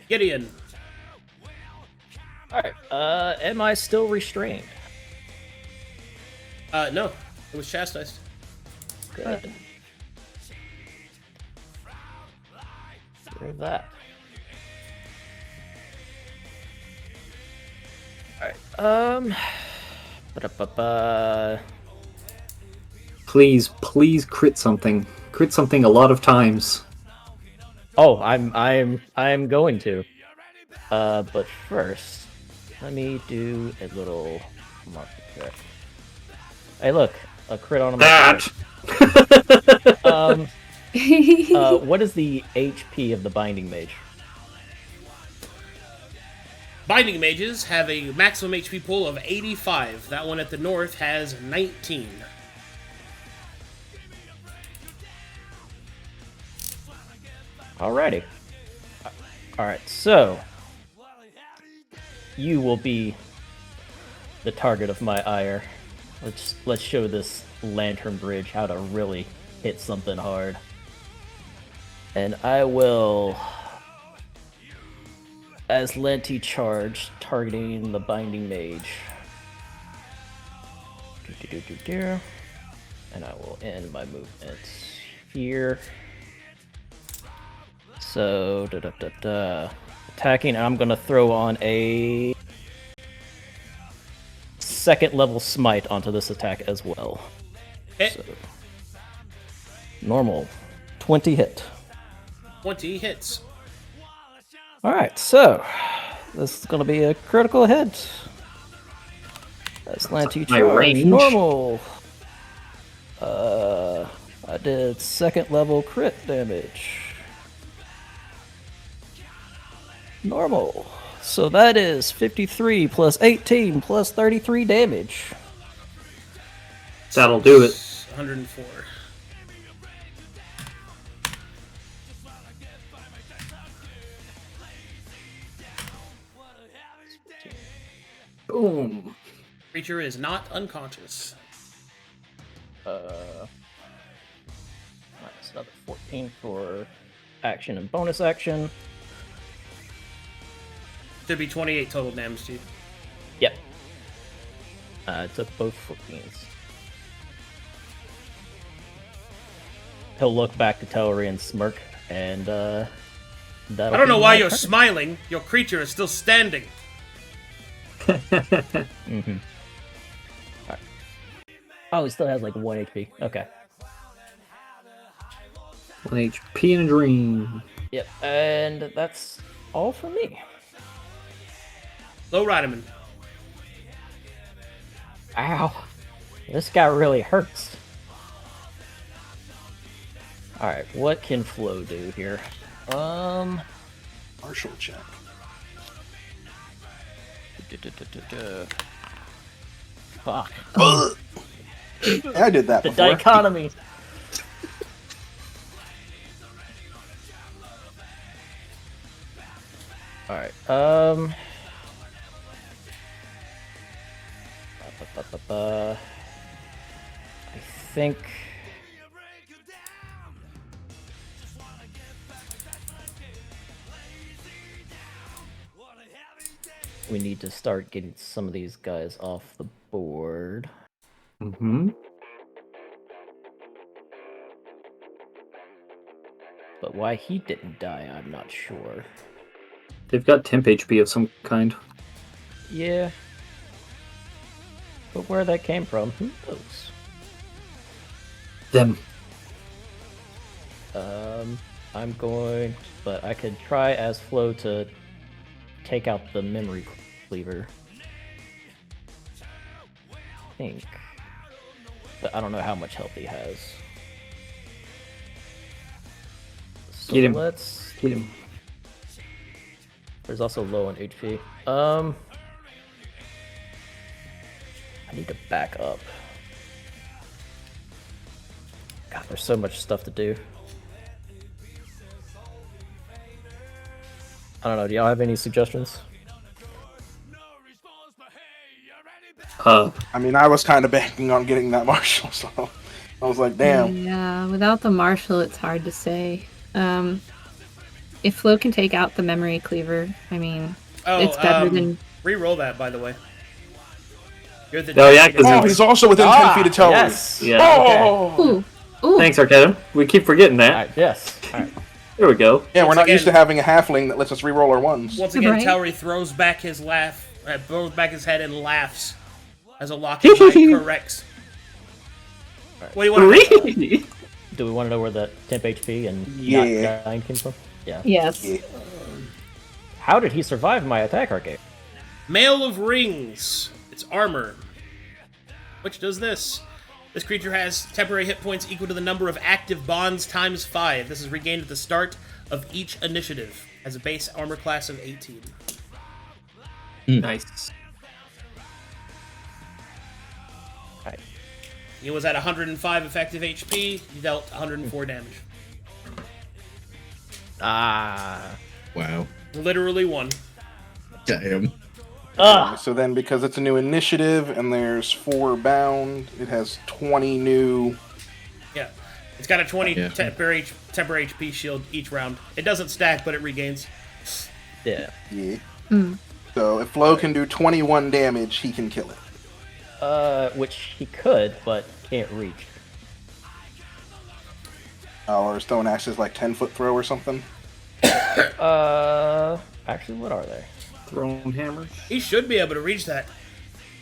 Gideon. Alright. Am I still restrained? No. It was chastised. Good. Hear that. Alright. Ba-da-ba-ba. Please crit something. Crit something a lot of times. Oh, I'm going to. But first, let me do a little market check. Hey, look, a crit on a market check. What is the HP of the Binding Mage? Binding Mages have a maximum HP pool of 85. That one at the north has 19. Alrighty. Alright, so you will be the target of my ire. Let's show this Lanternbridge how to really hit something hard. And I will, as Lenti charge, targeting the Binding Mage. And I will end my movement here. So, attacking, I'm going to throw on a second level smite onto this attack as well. So, normal, 20 hit. 20 hits. Alright, so this is going to be a critical hit. That's Lanty my charge, range. normal. I did second level crit damage. Normal. So that is 53 plus 18 plus 33 damage. That'll do it. 104. Boom. Creature is not unconscious. Minus another 14 for action and bonus action. Should be 28 total damage to you. Yep. I took both 14s. He'll look back to Thirain and smirk, and that'll I don't know be why my you're turn. smiling. Your creature is still standing. Mm-hmm. Alright. Oh, he still has like 1 HP. Okay. 1 HP in a dream. Yep, and that's all for me. Low Ridaman. Ow. This guy really hurts. Alright, what can Flo do here? Martial check. Fuck. I did that The before. dichotomy. Alright, I think we need to start getting some of these guys off the board. Mm-hmm. But why he didn't die, I'm not sure. They've got temp HP of some kind. Yeah. But where that came from, who knows? Them. I'm going... But I could try as Flo to take out the memory cleaver. I think. But I don't know how much health he has. So Get him. let's... Get him. There's also low on HP. I need to back up. God, there's so much stuff to do. I don't know, do y'all have any suggestions? I mean, I was kind of banking on getting that martial, so I was like, damn. Yeah, without the martial, it's hard to say. If Flo can take out the memory cleaver, I mean, it's better than... Re-roll that, by the way. You're the Oh, yeah, 'cause Oh, he's also within 10 feet of Thirain. Yes! Yeah. Oh! Ooh, ooh. Thanks, Arcadum. We keep forgetting that. Alright, yes. Alright. There we go. Yeah, we're Once not again- used to having a halfling that lets us re-roll our ones. Once again, Right. Tauri throws back his throws back his head and laughs as a locking eye corrects. What do you want to do? Really? Do we want to know where the temp HP and Yeah. not dying came from? Yeah. Yes. Yeah. How did he survive my attack, Arcade? Mail of Rings. It's armor. Which does this. This creature has temporary hit points equal to the number of active bonds times 5. This is regained at the start of each initiative. Has a base armor class of 18. Nice. Alright. He was at 105 effective HP. He dealt 104 damage. Ah. Wow. Literally one. Damn. So then, because it's a new initiative and there's 4 bound, it has 20 new. Yeah. It's got a 20 temporary HP shield each round. It doesn't stack, but it regains. Yeah. Yeah. So if Flo can do 21 damage, he can kill it. Which he could, but can't reach. Or Stone Axe is like 10-foot throw or something. Actually, what are they? Throne hammers. He should be able to reach that.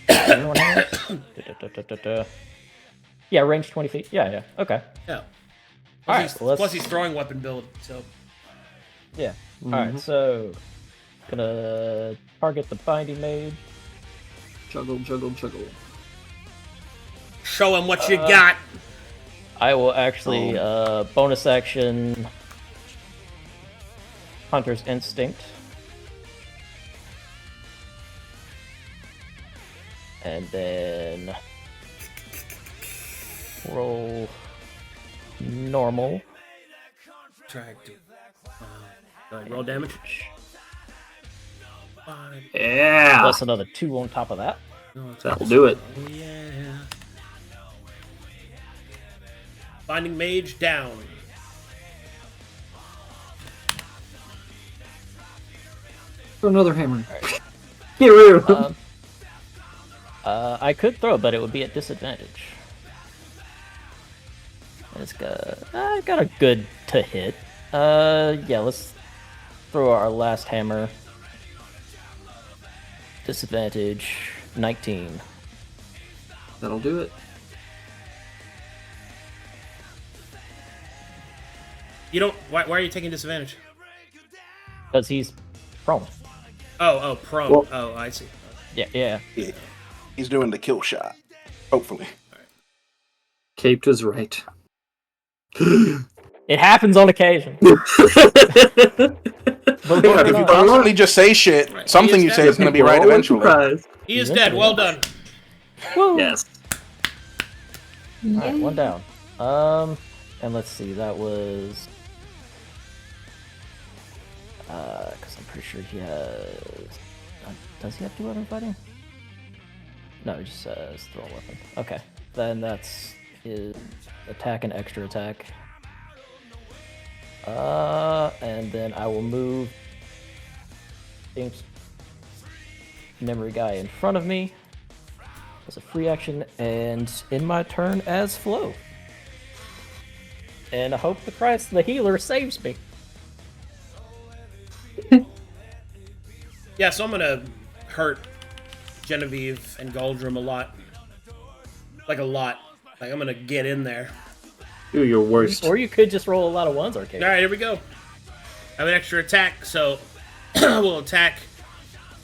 Anyone else? Yeah, range 20 feet. Yeah. Okay. Yeah. Alright, Plus he's throwing weapon build, so. Yeah. Alright, so gonna target the binding mage. Juggle. Show him what you got. I will actually bonus action Hunter's Instinct. And then roll normal. Try to roll damage. Yeah. Plus another 2 on top of that. That'll do it. Oh, yeah. Binding mage down. Throw another hammer. Right. I could throw, but it would be at disadvantage. And it's got a good to hit. Yeah, let's throw our last hammer. Disadvantage 19. That'll do it. You don't. Why are you taking disadvantage? Because he's prone. Oh, prone. Well, oh, I see. Yeah. He's doing the kill shot. Hopefully. Caped is right. It happens on occasion. If you constantly just say shit, Right. something you say is going to be right eventually. He is dead. Well done. Yes. Alright, 1 down. And let's see, that was... because I'm pretty sure he has... does he have 2 weapon fighting? No, it just says throw a weapon. Okay, then that's his attack and extra attack. And then I will move James memory guy in front of me as a free action and in my turn as Flo. And I hope the healer saves me. Yeah, so I'm gonna hurt Genevieve and Galdren a lot. Like a lot. Like I'm gonna get in there. Do your worst. Or you could just roll a lot of ones, Arcade. Alright, here we go. I have an extra attack, so we'll attack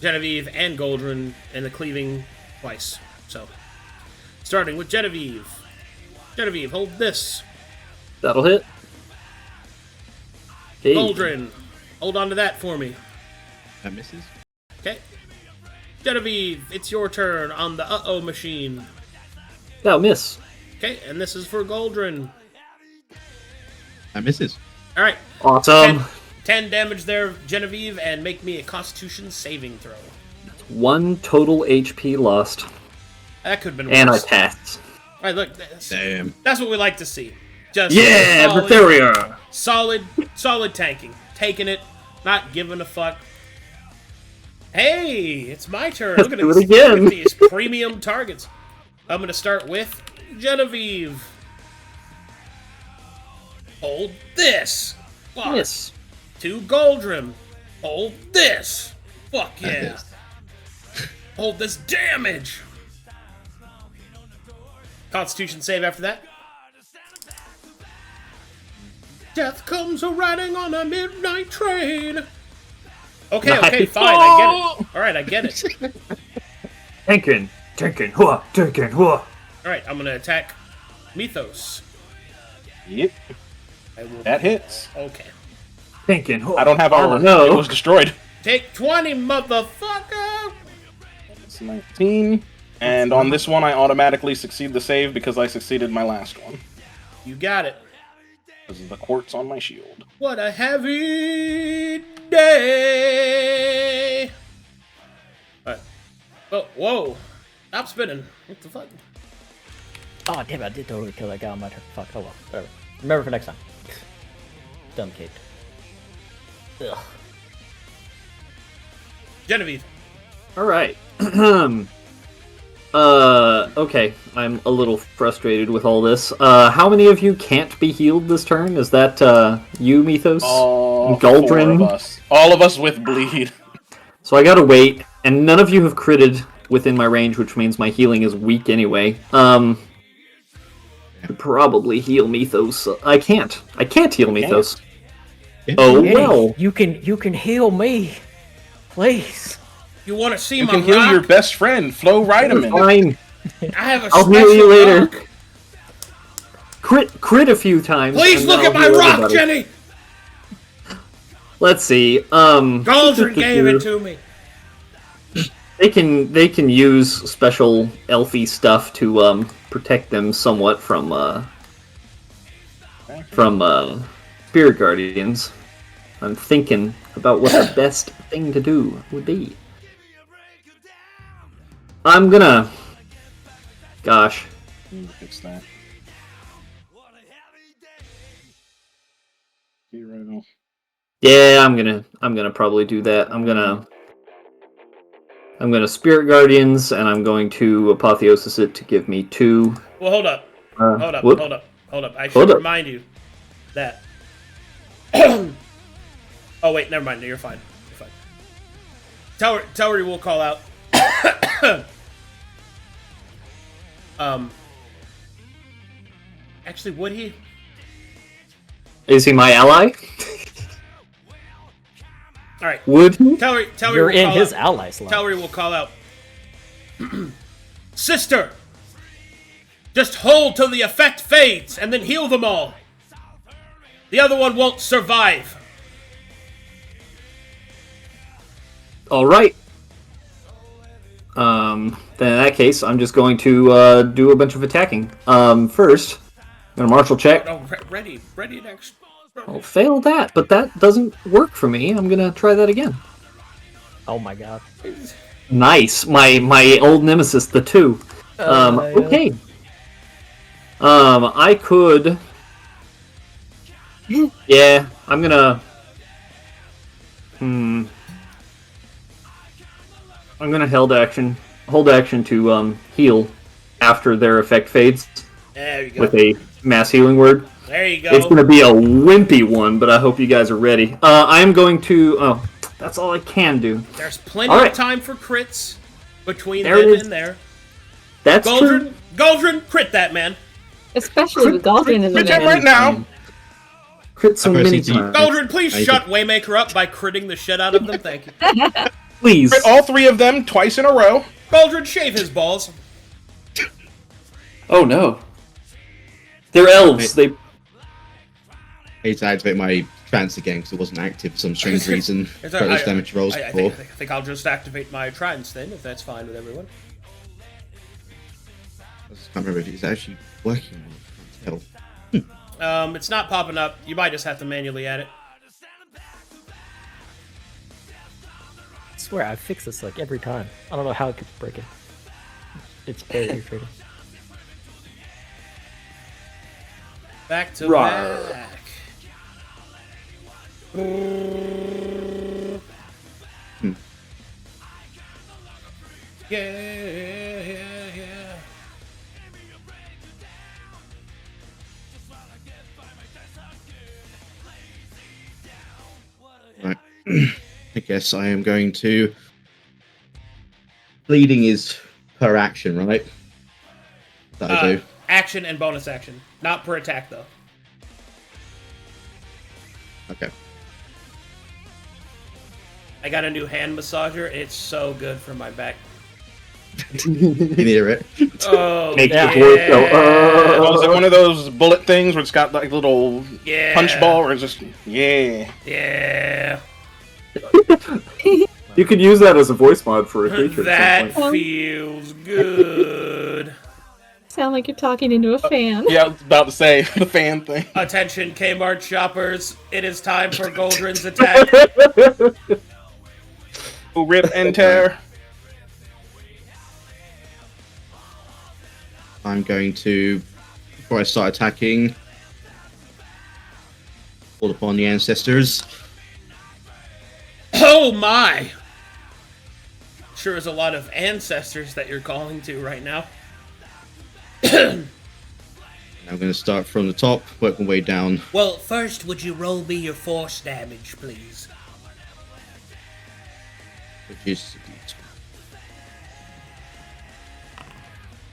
Genevieve and Galdren in the cleaving twice. So, starting with Genevieve. Genevieve, hold this. That'll hit. Hey. Galdren, hold on to that for me. That misses. Okay. Genevieve, it's your turn on the uh-oh machine. That'll miss. Okay, and this is for Galdren. That misses. Alright. Awesome. 10 damage there, Genevieve, and make me a Constitution saving throw. 1 total HP lost. That could have been And I worse. passed. Alright, look. Damn. That's what we like to see. Just Yeah, Bertheria! solid tanking. Taking it, not giving a fuck. Hey, it's my turn. Let's Look at do it these, again. look at these premium targets. I'm going to start with Genevieve. Hold this. Fuck. Miss. To Galdren. Hold this. Fuck yeah. Hold this damage. Constitution save after that. Death comes a-riding on a midnight train. Okay, Nice. fine, I get it. Alright, I get it. Tankin, hua. Alright, I'm gonna attack Mythos. Yep. I will... That hits. Okay. Tankin, hua. I don't have armor. no. It was destroyed. Take 20, motherfucker! It's 19. And on this one, I automatically succeed the save because I succeeded my last one. You got it. This is the quartz on my shield. What a heavy day! Alright, Oh, whoa. Stop spinning. What the fuck? Oh, damn it, I did totally kill that guy on my turn. Fuck, oh well. Whatever. Remember for next time. Dumb kid. Ugh. Genevieve. All right. Okay. I'm a little frustrated with all this. How many of you can't be healed this turn? Is that, you, Mythos? All Galdren? 4 of us. All of us with bleed. So I gotta wait, and none of you have critted within my range, which means my healing is weak anyway. Could probably heal Mythos. I can't heal Mythos. Oh, Hey, well. you can heal me. Please. You want to see You my can heal rock? your best friend, Flo Ridaman. Fine. I have a I'll special heal you later. rock. Crit a few times. Please and look then at I'll my heal rock, everybody. Jenny! Let's see. Galdren gave it to me. They can use special elfy stuff to protect them somewhat from spirit guardians. I'm thinking about what the best thing to do would be. I'm gonna. Gosh. Fix that. 0. Yeah, I'm gonna probably do that. I'm gonna spirit guardians, and I'm going to apotheosis it to give me 2. Well, hold up. Whoop. Hold up. I Hold should up. remind you that... Oh, wait, never mind. No, you're fine. You're fine. Towery will call out. Actually, would he? Is he my ally? All right. Would he? Towery You're will in call his out. allies line. Towery will call out. Sister! Just hold till the effect fades, and then heal them all. The other one won't survive. All right. Then in that case, I'm just going to do a bunch of attacking. First, I'm gonna martial check. Oh, ready next. I'll fail that, but that doesn't work for me. I'm gonna try that again. Oh my god. Nice, my old nemesis, the 2. Okay. I could. Yeah, I'm gonna. I'm gonna hold action to heal after their effect fades There you go. with a mass healing word. There you go. It's gonna be a wimpy one, but I hope you guys are ready. I'm going to. Oh, that's all I can do. There's plenty All right. of time for crits between There it them is. and there. That's true. Galdren, crit that man. Especially with Galdren in the Crit him mix. right now. Crit so I'm many gonna see- times. Galdren, please I shut Waymaker up by critting the shit out of them. Thank you. Please. Crit all 3 of them twice in a row. Galdren, shave his balls. Oh no. They're elves. They. I need to activate my trance again because it wasn't active for some strange reason. It's Got those damage rolls I before. think I'll just activate my trance then, if that's fine with everyone. I just can't remember if it's actually working or not. I can't tell. It's not popping up. You might just have to manually add it. I swear, I fix this like every time. I don't know how it keeps breaking. It's very irritating. Back to Rawr. back. Yeah. Right. I guess I am going to. Bleeding is per action, right? That I do. Action and bonus action. Not per attack, though. Okay. I got a new hand massager. It's so good for my back. You hear it? Oh, Make yeah. your voice go. Oh, is it one of those bullet things where it's got like little Yeah. punch ball, or it's just yeah? Yeah. You could use that as a voice mod for a creature. That at some point. feels good. Sound like you're talking into a fan. Yeah, I was about to say the fan thing. Attention, Kmart shoppers. It is time for Galdren's attack. Rip and tear. I'm going to, before I start attacking, call upon the ancestors. Oh my! Sure is a lot of ancestors that you're calling to right now. I'm going to start from the top, work my way down. Well, first, would you roll me your force damage, please? Which is...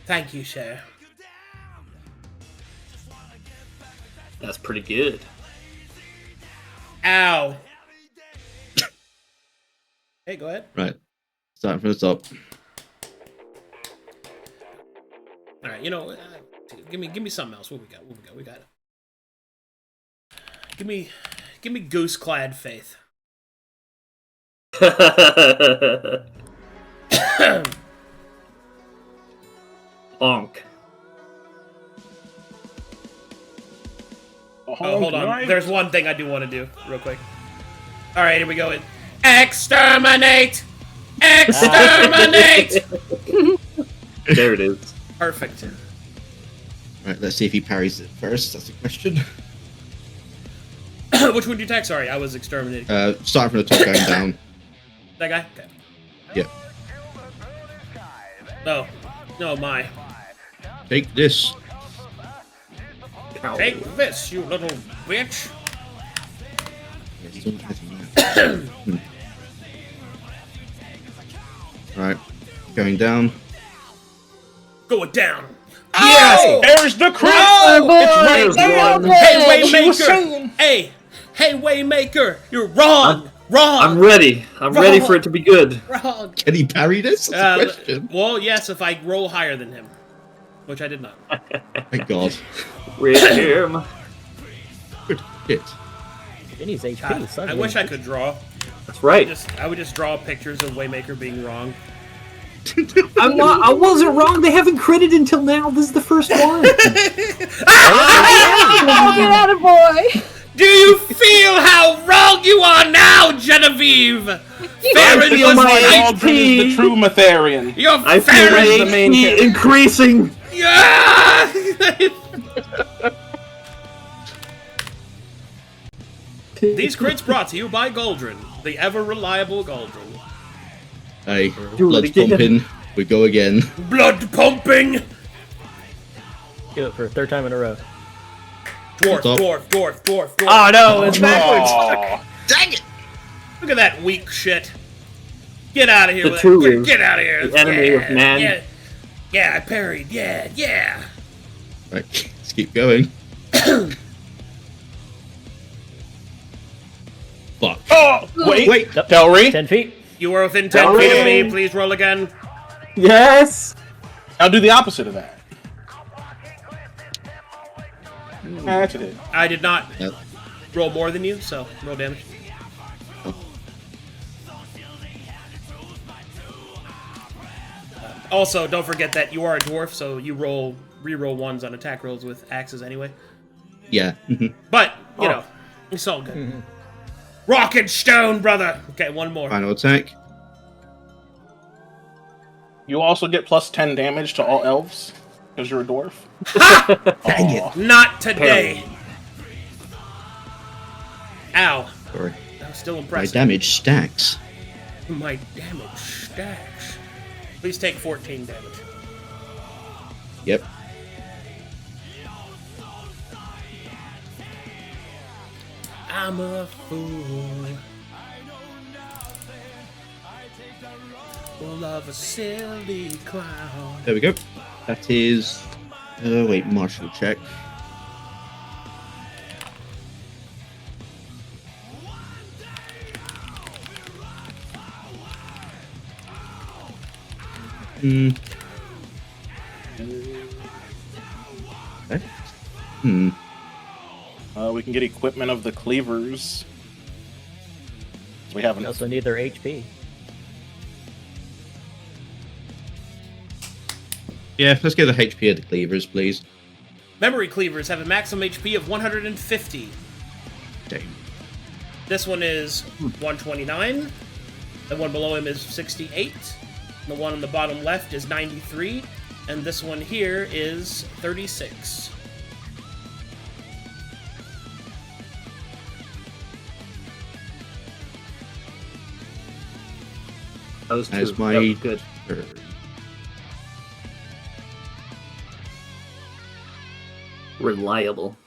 Thank you, sir. That's pretty good. Ow. Hey, go ahead. Right. Starting from the top. All right, you know, give me something else. What we got? We got. Give me goose-clad faith. Bonk. Oh, hold on. There's one thing I do want to do, real quick. All right, here we go. Exterminate! Exterminate! There it is. Perfect. Right, let's see if he parries it first. That's the question. Which one do you attack? Sorry, I was exterminating. Starting from the top, going down. That guy? Okay. Yep. Oh. No, my. Take this. Take this, you little bitch. Right, going down. Going down. Yes! There's the crit! There's It's right one. there! Hey, What you was Waymaker! saying. Hey, Waymaker! You're wrong! Wrong! I'm ready. I'm ready for it to be good. Wrong! Can he parry this? That's the question. Well, yes, if I roll higher than him. Which I did not. Thank God. Rip him. Good hit. Ginny's HP. God, son I of wish a- I could draw. That's right. I would just draw pictures of Waymaker being wrong. I'm not. I wasn't wrong. They haven't critted until now. This is the first one. Oh, get out of boy! Do you feel how wrong you are now, Genevieve? Farryn feel was my right. Galdren is the true Mytharian. You're I feel my Farryn's the main HP character. increasing. Yeah! These crits brought to you by Galdren, the ever-reliable Galdren. Hey, Do it blood's again. pumping. We go again. Blood pumping! Do it for a third time in a row. Dwarf, Stop. dwarf. Oh no, it's backwards. Aw. Dang it! Look at that weak shit. Get out of here The with two that. is Get out of here. the enemy of man. Yeah. Yeah, I parried. Yeah. Right, let's keep going. Fuck. Oh, wait. Yep. Thirain, 10 feet. You were within 10 feet of me. Please roll again. Yes. I'll do the opposite of that. That's it. I did not Yep. roll more than you, so roll damage. Also, don't forget that you are a dwarf, so you re-roll ones on attack rolls with axes anyway. Yeah. But, you know, it's all good. Rock and stone, brother! Okay, one more. Final attack. You also get plus 10 damage to all elves, because you're a dwarf. Dang it. Not today! Ow. Sorry. That was still My impressive. damage stacks. My damage stacks. Please take 14 damage. Yep. I'm a fool. Full of a silly clown. There we go. That is... wait, martial check. Hmm. Okay. Hmm. We can get equipment of the cleavers. We haven't. We also need their HP. Yeah, let's get the HP of the cleavers, please. Memory cleavers have a maximum HP of 150. Dang. This one is 129. The one below him is 68. The one on the bottom left is 93. And this one here is 36. Those two. As my That was good. turn. Reliable.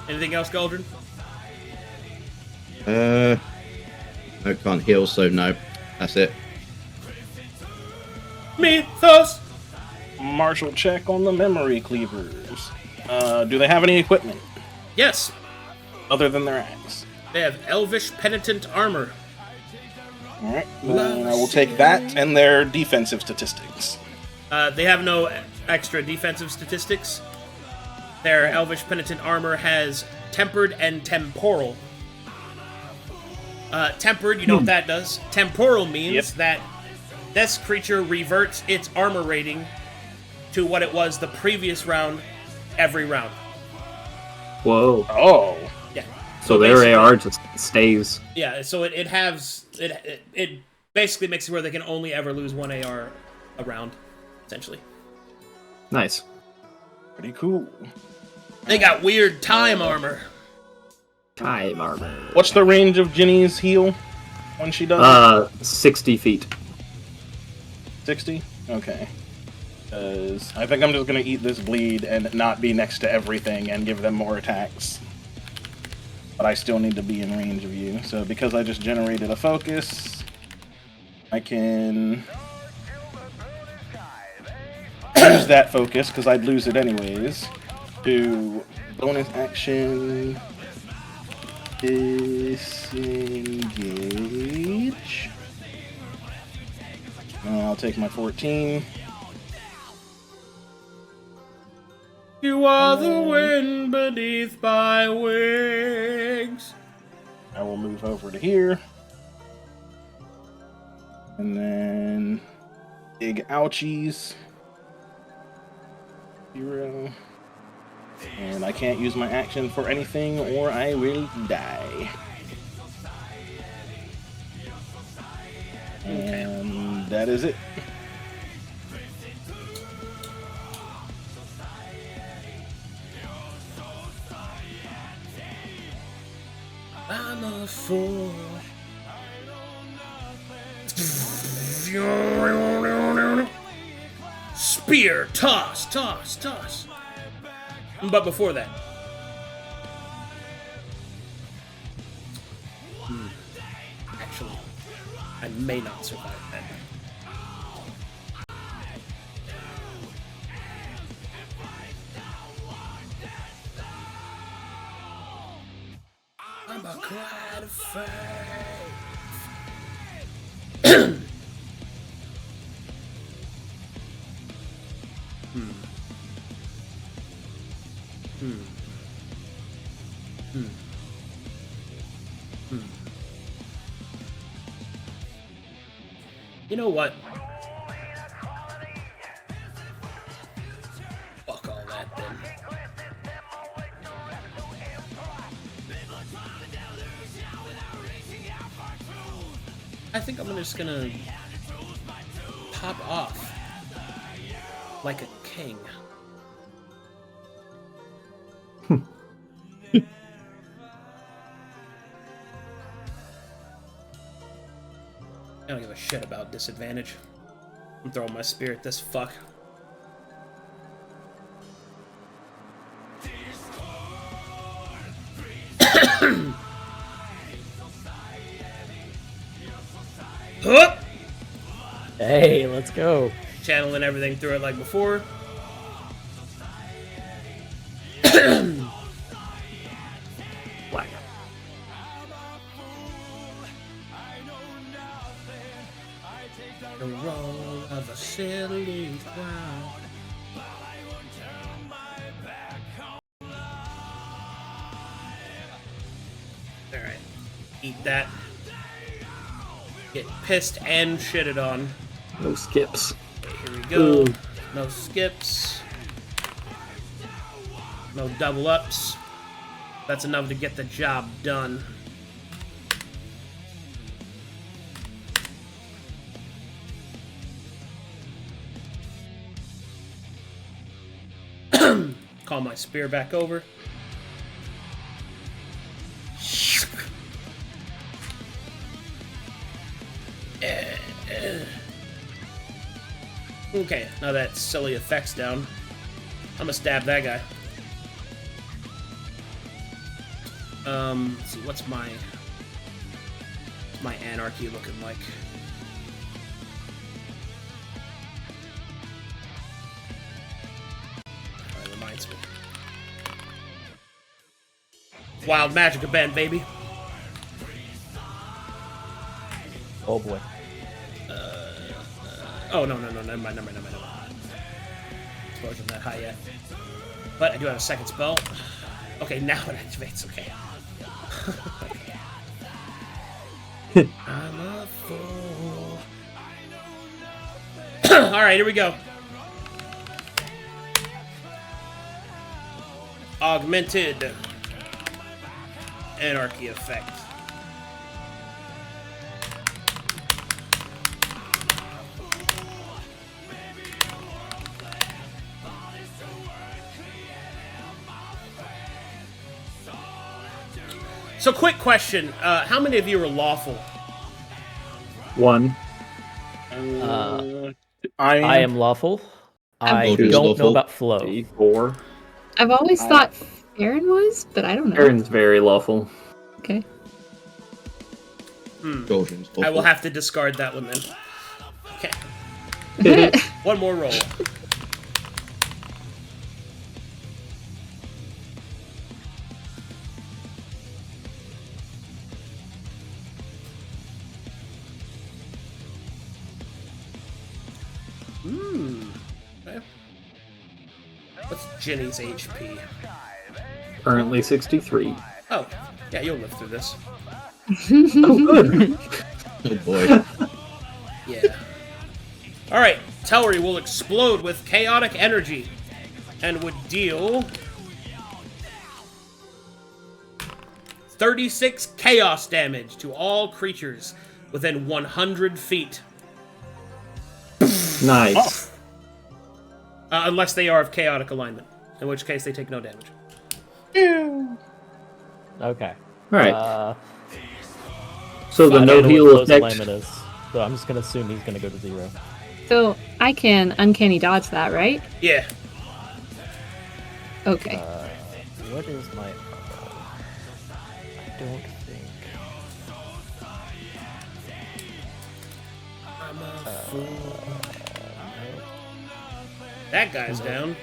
Anything else, Galdren? I can't heal, so no. That's it. Mythos! Martial check on the memory cleavers. Do they have any equipment Yes, other than their axe? they have Elvish Penitent Armor. Alright, then I will take that and their defensive statistics. They have no extra defensive statistics. Their Elvish Penitent Armor has Tempered and Temporal. Tempered, you know what that does. Temporal means that this creature reverts its armor rating to what it was the previous round every round. Whoa. Oh. Yeah. So their AR just stays. Yeah, so it basically makes it where they can only ever lose one AR a round, essentially. Nice. Pretty cool. They got weird time armor. Time armor. What's the range of Ginny's heal when she does it? 60 feet. 60? Okay. Because I think I'm just going to eat this bleed and not be next to everything and give them more attacks. But I still need to be in range of you. So because I just generated a focus, I can use that focus, because I'd lose it anyways, to bonus action disengage. I'll take my 14. You are the wind beneath my wings. I will move over to here. And then big ouchies. 0. And I can't use my action for anything or I will die. And that is it. I'm a fool. Spear, toss, toss, toss. But before that, actually, I may not survive that. I'm a cloud of fire. You know what? Fuck all that then. I think I'm just gonna pop off like a king. I don't give a shit about disadvantage. I'm throwing my spear at this fuck. Hup! Hey, let's go. Channeling everything through it like before. Whack. The roll of a silly clown. Alright. Eat that. Get pissed and shitted on. No skips. Okay, here we go. Ooh. No skips. No double ups. That's enough to get the job done. Call my spear back over. Okay, now that silly effect's down. I'm gonna stab that guy. Let's see, what's my anarchy looking like? That reminds me. Wild magic event, baby. Oh boy. Oh, no, never mind. Exposure not that high yet. But I do have a second spell. Okay, now it activates, okay. I'm a fool. Alright, here we go. Augmented Anarchy effect. So, quick question: how many of you are lawful? 1. I am lawful. I Galdren's don't lawful. know about flow. 4. I've always thought Farryn was, but I don't know. Aaron's very lawful. Okay. Galdren's I will awful. have to discard that one then. Okay. One more roll. Okay. What's Ginny's HP? Currently 63. Oh, yeah, you'll live through this. Oh, good. Oh boy. Yeah. Alright, Tellery will explode with chaotic energy and would deal 36 chaos damage to all creatures within 100 feet. Nice. Unless they are of chaotic alignment, in which case they take no damage. Okay. Alright. So the I no don't know heal what close effect. alignment is, so I'm just gonna assume he's gonna go to 0. So I can uncanny dodge that, right? Yeah. Okay. What is my... I don't think... I'm a fool. That guy's down.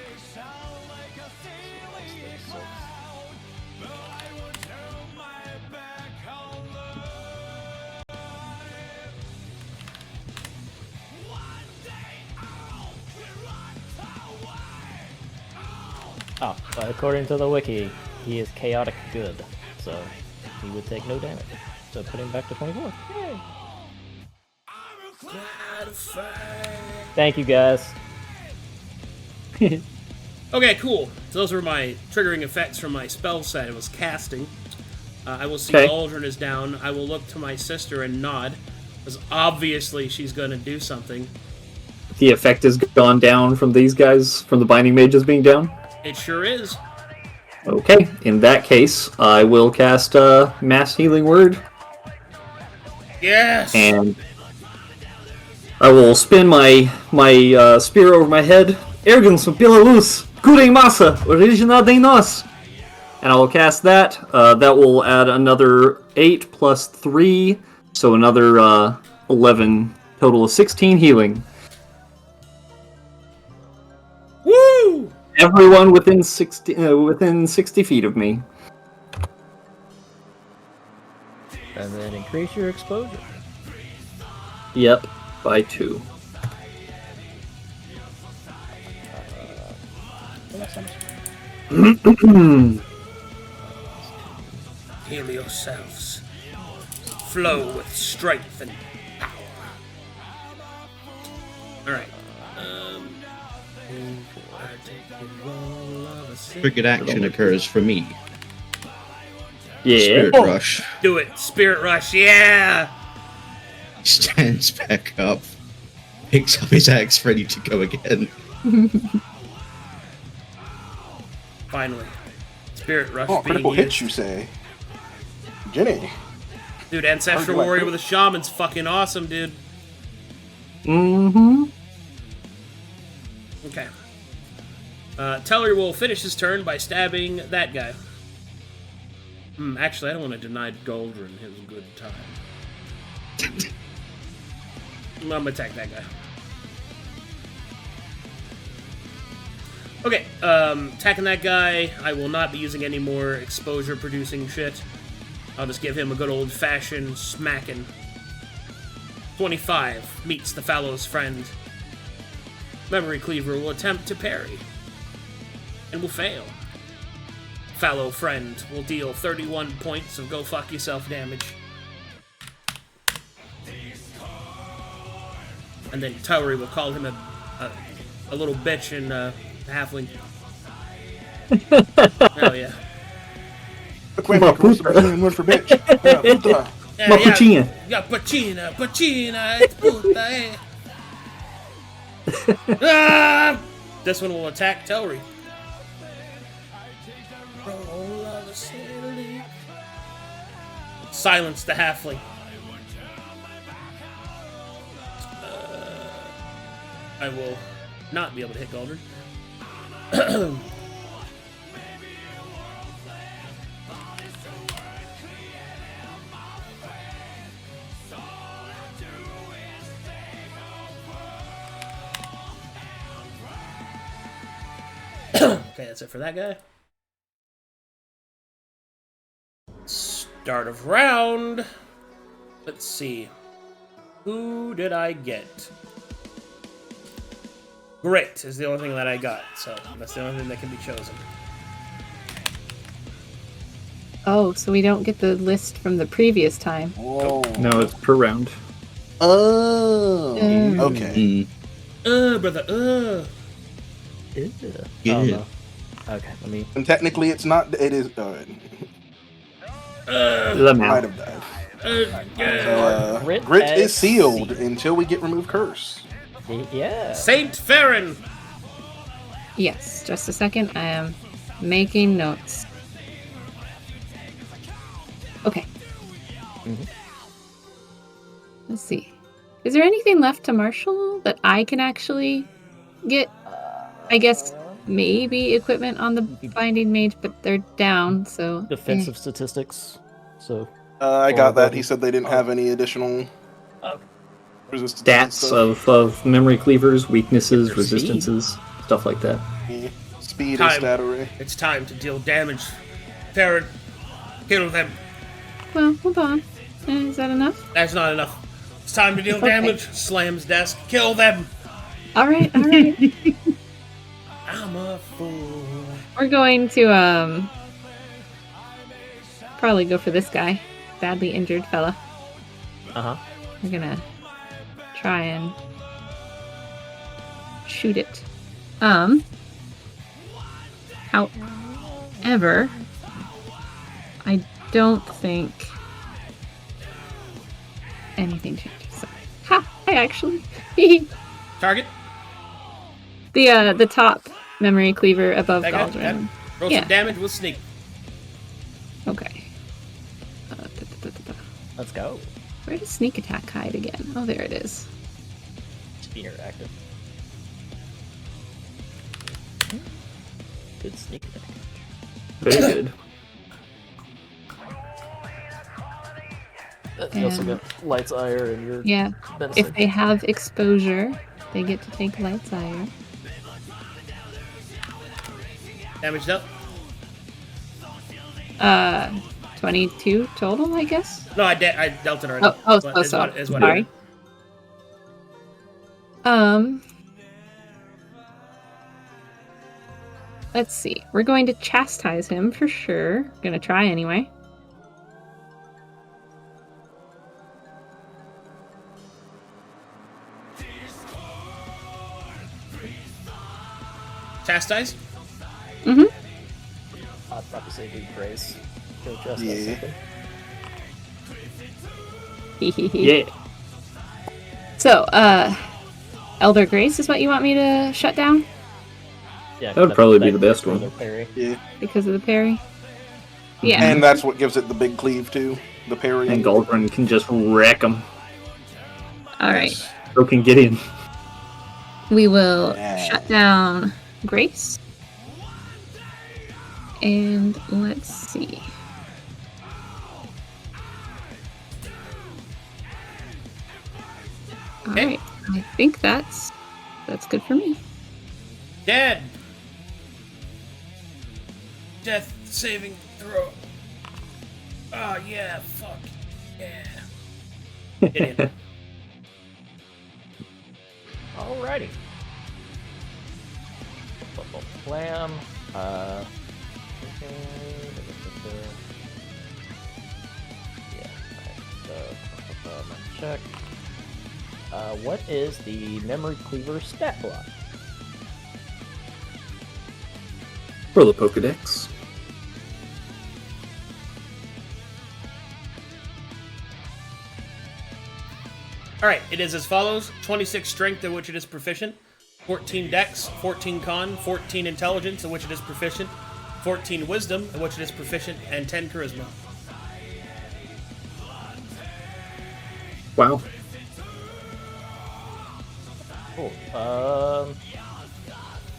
Oh, but according to the wiki, he is chaotic good, so he would take no damage. So put him back to 24. Yay! Thank you, guys. Okay, cool. So those were my triggering effects from my spell set. It was casting. I will see Okay. Galdren is down. I will look to my sister and nod, because obviously she's going to do something. The effect has gone down from these guys, from the Binding Mages being down. It sure is. Okay, in that case, I will cast Mass Healing Word, Yes! and I will spin my spear over my head. Ergens pela luz, curem massa, origina de nós. And I will cast that. That will add another 8 plus 3, so another 11, total of 16 healing. Woo! Everyone within 60 feet of me. And then increase your exposure. Yep, by 2. Heal yourselves. Flow with strength and power. Alright. Triggered action occurs for me. Yeah. Spirit Rush. Do it. Spirit Rush, yeah! He stands back up, picks up his axe, ready to go again. Finally. Spirit Rush Oh, being critical hits, used. you say? Ginny. Dude, Ancestral Like Warrior who? with a Shaman's fucking awesome, dude. Mm-hmm. Okay. Teller will finish his turn by stabbing that guy. Actually, I don't want to deny Galdren his good time. I'm gonna attack that guy. Okay, attacking that guy. I will not be using any more exposure-producing shit. I'll just give him a good old-fashioned smacking. 25 meets the fallow's friend. Memory Cleaver will attempt to parry, and will fail. Fallow friend will deal 31 points of go fuck yourself damage. And then Towery will call him a little bitch and halfling. Hell yeah. Waymaker, what's the Brazilian word for bitch? Puta. Mapuchinha. Yeah, pachina, it's puta, eh. Ah! This one will attack Towery. Silence the halfling. I will not be able to hit Galdren. Okay, that's it for that guy. Start of round. Let's see. Who did I get? Grit is the only thing that I got, so that's the only thing that can be chosen. Oh, so we don't get the list from the previous time. Whoa. No, it's per round. Oh. Okay. Brother, Yeah. Oh, no. Okay, let me. And technically, it's not. It is. Doesn't Might matter. have died. yeah. So, Grit Grit as is sealed sealed. until we get remove curse. Yeah. Saint Farryn. Yes, just a second. I am making notes. Okay. Let's see. Is there anything left to Marshall that I can actually get? I guess maybe equipment on the binding mage, but they're down, so. Defensive statistics. So. I Or got that. ability. He said they didn't have any additional resistance and Stats stuff. of memory cleavers, weaknesses, Their speed. resistances, stuff like that. Yeah. Speed Time. and stat array. It's time to deal damage. Farryn, kill them. Well, hold on. Is that enough? That's not enough. It's time to deal Okay. damage. Slams desk. Kill them. All right, all right. I'm a fool. We're going to probably go for this guy, badly injured fella. Uh huh. We're gonna try and shoot it. However, I don't think anything changes. Sorry. Ha! I actually Target. the top memory cleaver above That guy. Galdren. Roll Yeah. some damage with sneak. Okay. Let's go. Where does sneak attack hide again? Oh, there it is. Spear active. Good sneak attack. Very good. You also And- got Light's Ire and your Yeah. medicine. If they have exposure, they get to take Light's Ire. Damaged up. 22 total, I guess. No, I dealt it already. Oh, But so is sorry. what- is what I Sorry. did. Let's see. We're going to chastise him for sure. Gonna try anyway. Chastise. Mm-hmm. I'd probably say do praise. Kill just Yeah. Yeah. So, Elder Grace is what you want me to shut down? Yeah, That would probably be the best one. Parry. Yeah. Because of the parry? Yeah. And that's what gives it the big cleave too. The parry. And Galdren can just wreck them. Alright. So can Gideon. We will Yeah. shut down Grace. And let's see. Alright. I think that's good for me. Dead. Death saving throw. Oh yeah, fuck. Yeah. Gideon. Alrighty. Blam. Yeah. Right, check. What is the memory cleaver stat block? For the Pokedex. Alright, it is as follows: 26 strength, at which it is proficient, 14 dex, 14 con, 14 intelligence, at which it is proficient, 14 wisdom, at which it is proficient, and 10 charisma. Wow. Cool.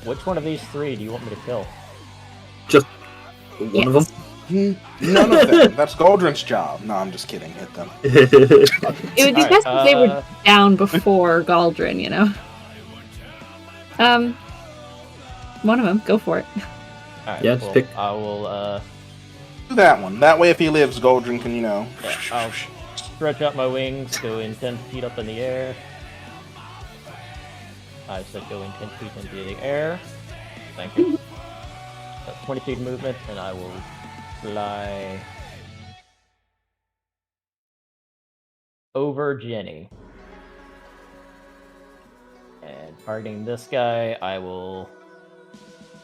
Which one of these three do you want me to kill? Just one of them. None of them. That's Galdren's job. No, I'm just kidding. Hit them. It would be Alright, best if they were down before Galdren, you know? One of them. Go for it. Alright, Yeah, just pick. I will, Do that one. That way, if he lives, Galdren can, yeah, I'll stretch out my wings, going 10 feet up in the air. I said going 10 feet into the air. Thank you. 20 feet movement, and I will fly over Ginny. And targeting this guy, I will,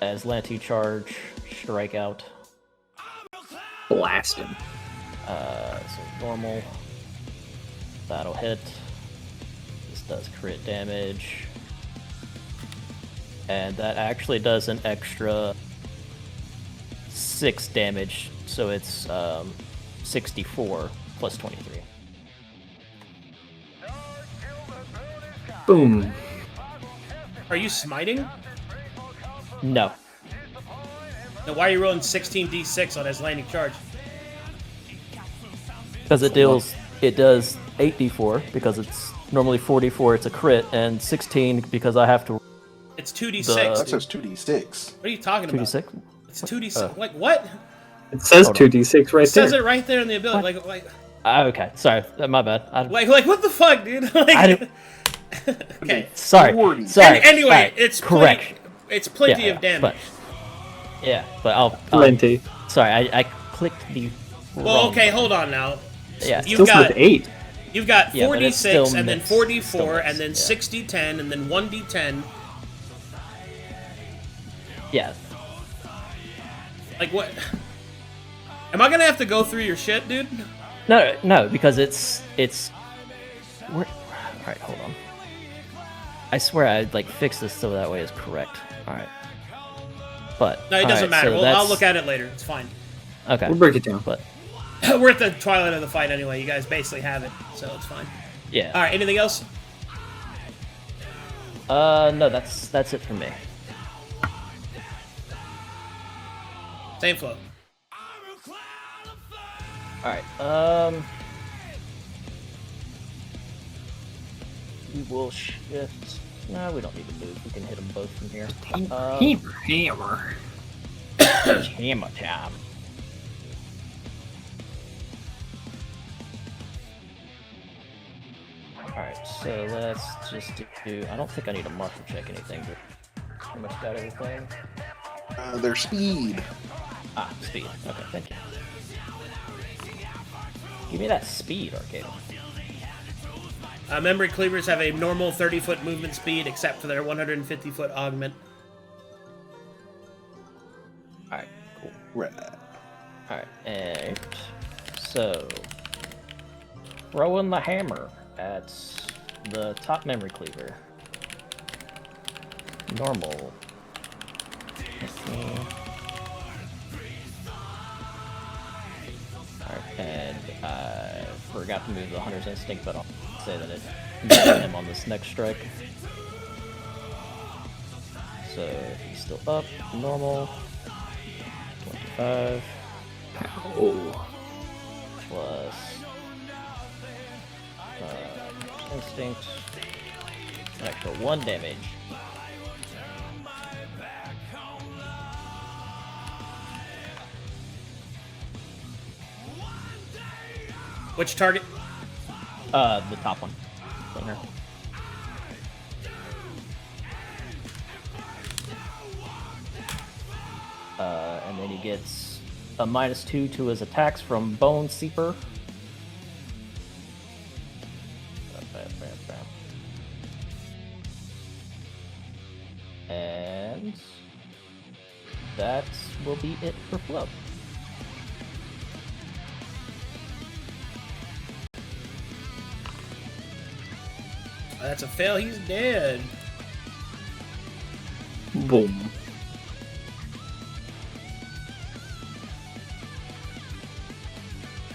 as Lanty charge, strike out. Blast him. So normal. That'll hit. This does crit damage. And that actually does an extra 6 damage, so it's 64 plus 23. Boom. Are you smiting? No. Now why are you rolling 16d6 on his landing charge? Because it does 8d4, because it's normally 44, it's a crit, and 16 because I have to... It's 2d6. That dude. says 2d6. What are you talking about? 2d6? It's 2d6. Like what? It says Hold on. 2d6 right It says there. it right there in the ability. Like Okay, sorry, my bad. like what the fuck, dude? Like, I don't- okay. Sorry. 40. Anyway, alright, it's correct. It's plenty Yeah, of damage. But I'll Plenty. sorry, I clicked the. Well, wrong okay, button. hold on now. Yeah, You've Still got with 8. you've got Yeah, but it's 46 still and then mixed. 44 Still and then mixed, 60-10 and then 1d10. yeah. Like what? Am I gonna have to go through your shit, dude? No, because it's. All right, hold on. I swear I fixed this so that way is correct. All right. But No, it doesn't alright, matter. so Well, I'll that's- look at it later. It's fine. Okay. We'll break it down. But We're at the twilight of the fight anyway. You guys basically have it, so it's fine. yeah. All right. Anything else? No, that's it for me. Same flow. All right. We will shift. No, we don't need to move. We can hit them both from here. Hammer. Hammer time. Alright, so let's just do... I don't think I need to marker check anything, but pretty much got everything. Their speed. Ah, speed. Okay, thank you. Give me that speed, Arcadum. Memory cleavers have a normal 30-foot movement speed, except for their 150-foot augment. Alright, cool. Right. Alright, and... So... Throwing the hammer at the top memory cleaver. Normal. Alright, and I forgot to move the Hunter's Instinct, but I'll say that it moved him on this next strike. So he's still up, normal. 25. Oh. Plus Instinct. Extra 1 damage. Which target? The top one. Winger. And then he gets a -2 to his attacks from Bone Seeper. And that will be it for Flow. That's a fail. He's dead. Boom.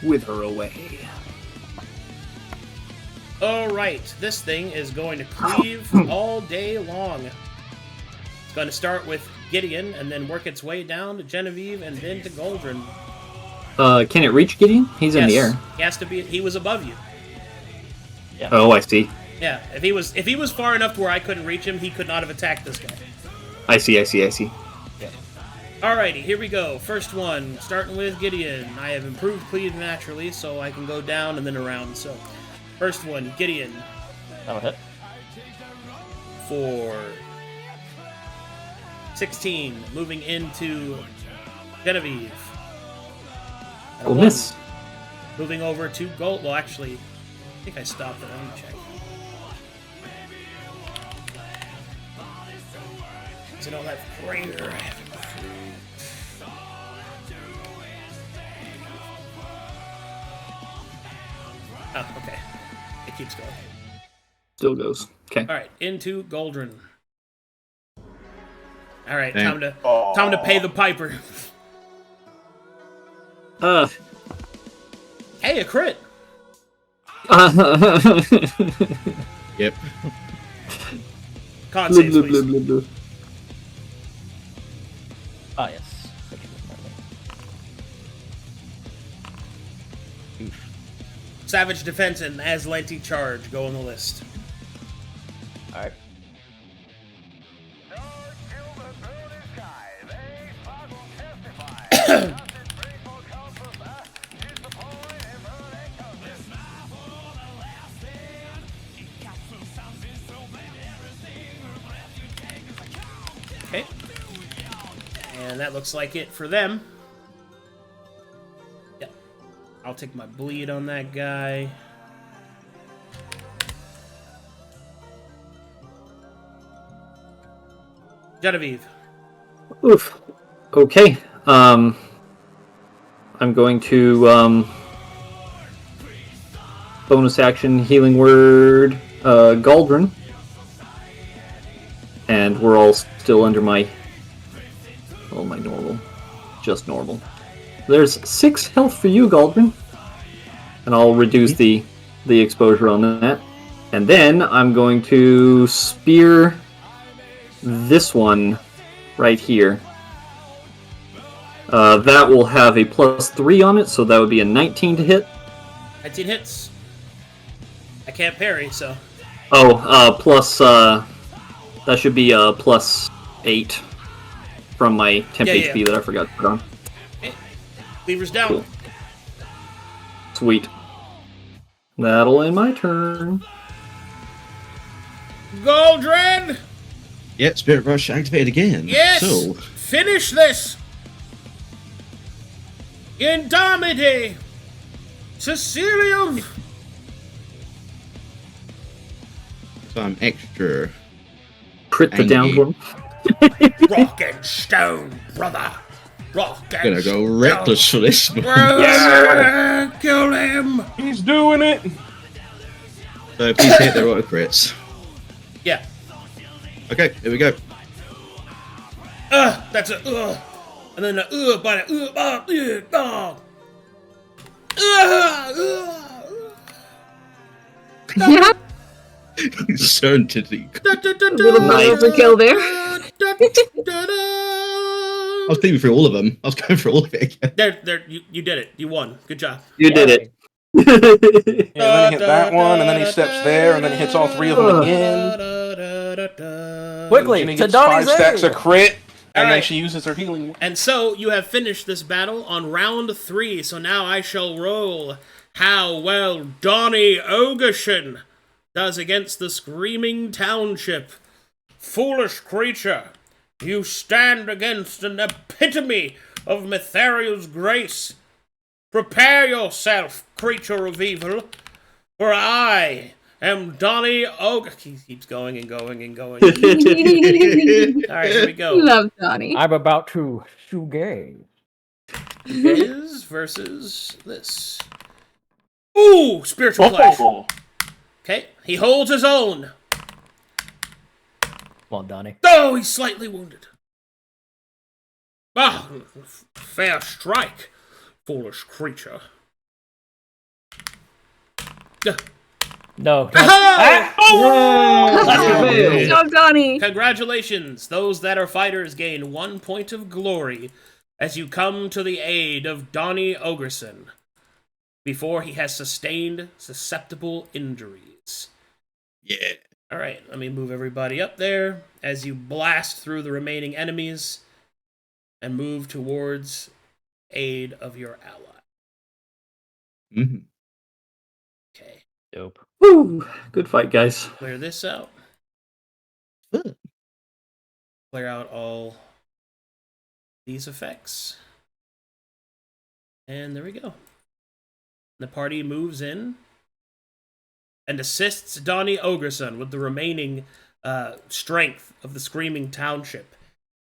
Wither away. Alright, this thing is going to cleave all day long. It's going to start with Gideon and then work its way down to Genevieve and then to Galdren. Can it reach Gideon? He's in the air. He has to be. He was above you. Yeah. Oh, I see. Yeah, if he was far enough to where I couldn't reach him, he could not have attacked this guy. I see. Yeah. Alrighty, here we go. First one, starting with Gideon. I have improved cleave naturally, so I can go down and then around. So, first one, Gideon. That'll hit. For 16, moving into Genevieve. Oh, miss. Moving over to Gold. Well, actually, I think I stopped it. Let me check. Is it all that greater? I have Oh, okay. It keeps going. Still goes. Okay. All right, into Galdren. All right, Dang. time to pay the piper. Hey, a crit. Yep. Con saves, please. Ah, yes. Savage Defense and Aslanti Charge go on the list. Alright. Okay. And that looks like it for them. Yep. I'll take my bleed on that guy. Genevieve. Oof. Okay. I'm going to bonus action healing word Galdren. And we're all still under my normal. Just normal. There's 6 health for you, Galdren. And I'll reduce the exposure on that. And then I'm going to spear this one right here. That will have a +3 on it, so that would be a 19 to hit. 19 hits. I can't parry, so. Oh, plus, that should be a +8 from my temp HP that I forgot to put on. Okay. Cleaver's down. Cool. Sweet. That'll end my turn. Galdren! Yeah, Spirit Rush activated again. Yes! So, Finish this! Indomide! Cecilium! so I'm extra. Crit the Angry. downed one. Rock and stone, brother! Rock and Gonna go reckless for this one. Yeah! Kill him! He's doing it! So please hit their auto crits. Yeah. Okay, here we go. That's a and then a by the Yeah, Certainty. little knives are killed there. I was thinking through all of them. I was going through all of it again. There, you did it. You won. Good job. You did it. Yeah, and then he hit that one, and then he steps there, and then he hits all three of them again. Quickly, Ginny to gets 5 Donnie's stacks aid. of crit, and then Alright. she uses her healing. And so you have finished this battle on round 3. So now I shall roll how well Donnie Ogerson does against the Screaming Township. Foolish creature, you stand against an epitome of Mytharia's grace. Prepare yourself, creature of evil, for I am Donnie He keeps going and going and going. All right, here we go. Love Donnie. I'm about to shoegay. His versus this. Ooh, spiritual clash. Oh, Okay, he holds his own. Come on, Donnie. Oh, he's slightly wounded. Ah, fair strike, foolish creature. No. Ah! Oh! Good job, Donnie. Congratulations! Those that are fighters gain 1 point of glory as you come to the aid of Donnie Ogerson before he has sustained susceptible injuries. Yeah. Alright, let me move everybody up there as you blast through the remaining enemies and move towards aid of your ally. Mm-hmm. Okay, Dope. Woo! Good fight, guys. clear this out. Clear out all these effects. And there we go. The party moves in and assists Donnie Ogerson with the remaining strength of the Screaming Township.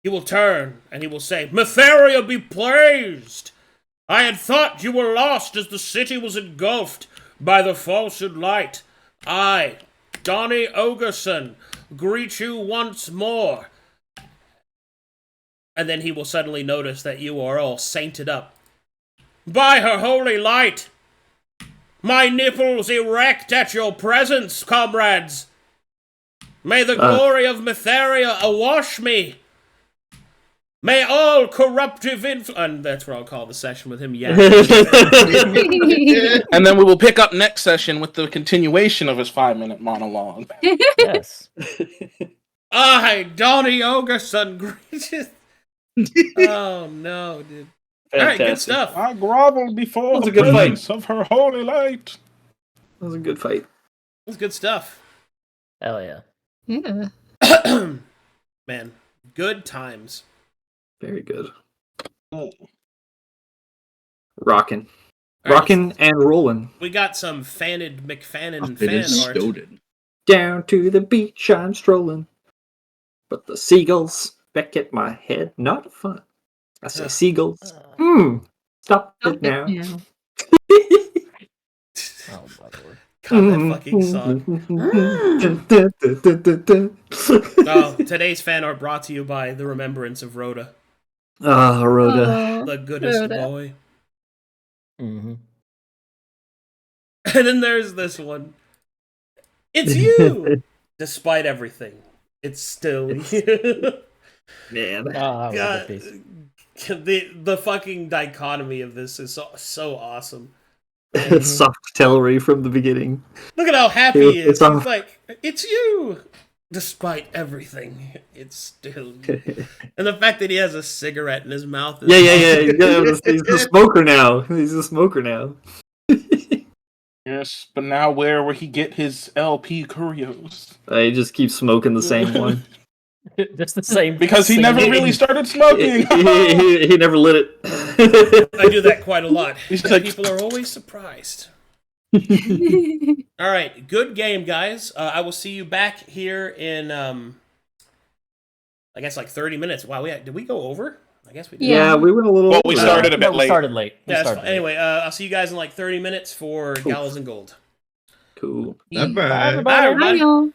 He will turn and he will say, Mytharia be praised! I had thought you were lost as the city was engulfed by the falsehood light. I, Donnie Ogerson, greet you once more. And then he will suddenly notice that you are all sainted up. By her holy light! My nipples erect at your presence, comrades! May the glory of Mytharia awash me! May all corruptive and that's where I'll call the session with him, yeah. and then we will pick up next session with the continuation of his 5-minute monologue. Yes. I, Donnie Ogerson, greet you. Oh no, dude. Alright, good stuff. I grovel before That was the a good fight. presence of her holy light. That was a good fight. That's good stuff. Hell yeah. Yeah. Man, good times. Very good. Oh. Rockin'. All right, Rockin' and rollin'. we got some Fanid McFannin It fan is art. stolen. Down to the beach I'm strolling. But the seagulls peck at my head. Not fun. I say seagulls. Stop it now. Oh my lord. God, that fucking song. Oh, today's fan art brought to you by the remembrance of Rhoda. Ah, Rhoda. Oh, The goodest Rhoda. boy. Mm-hmm. And then there's this one. It's you! Despite everything, it's still you. Man. Oh, God, piece. the fucking dichotomy of this is so awesome. Soft telery from the beginning. Look at how happy he is. It's on- He's like, it's you! Despite everything, it's still you. And the fact that he has a cigarette in his mouth is He's a smoker now. He's a smoker now. Yes, but now where will he get his LP Curios? He just keeps smoking the same one. Just the same. Because he never really started smoking. he never lit it. I do that quite a lot. He's And like- people are always surprised. All right, good game, guys. I will see you back here in, I guess, like 30 minutes. Wow, did we go over? I guess we did. Yeah, we went a little. Well, we started a bit We late. started late. We Yeah, that's started fine. late. Anyway, I'll see you guys in like 30 minutes for Cool. Gallows and Gold. Cool. Bye-bye. Bye, everybody. Bye, everybody. Bye, y'all.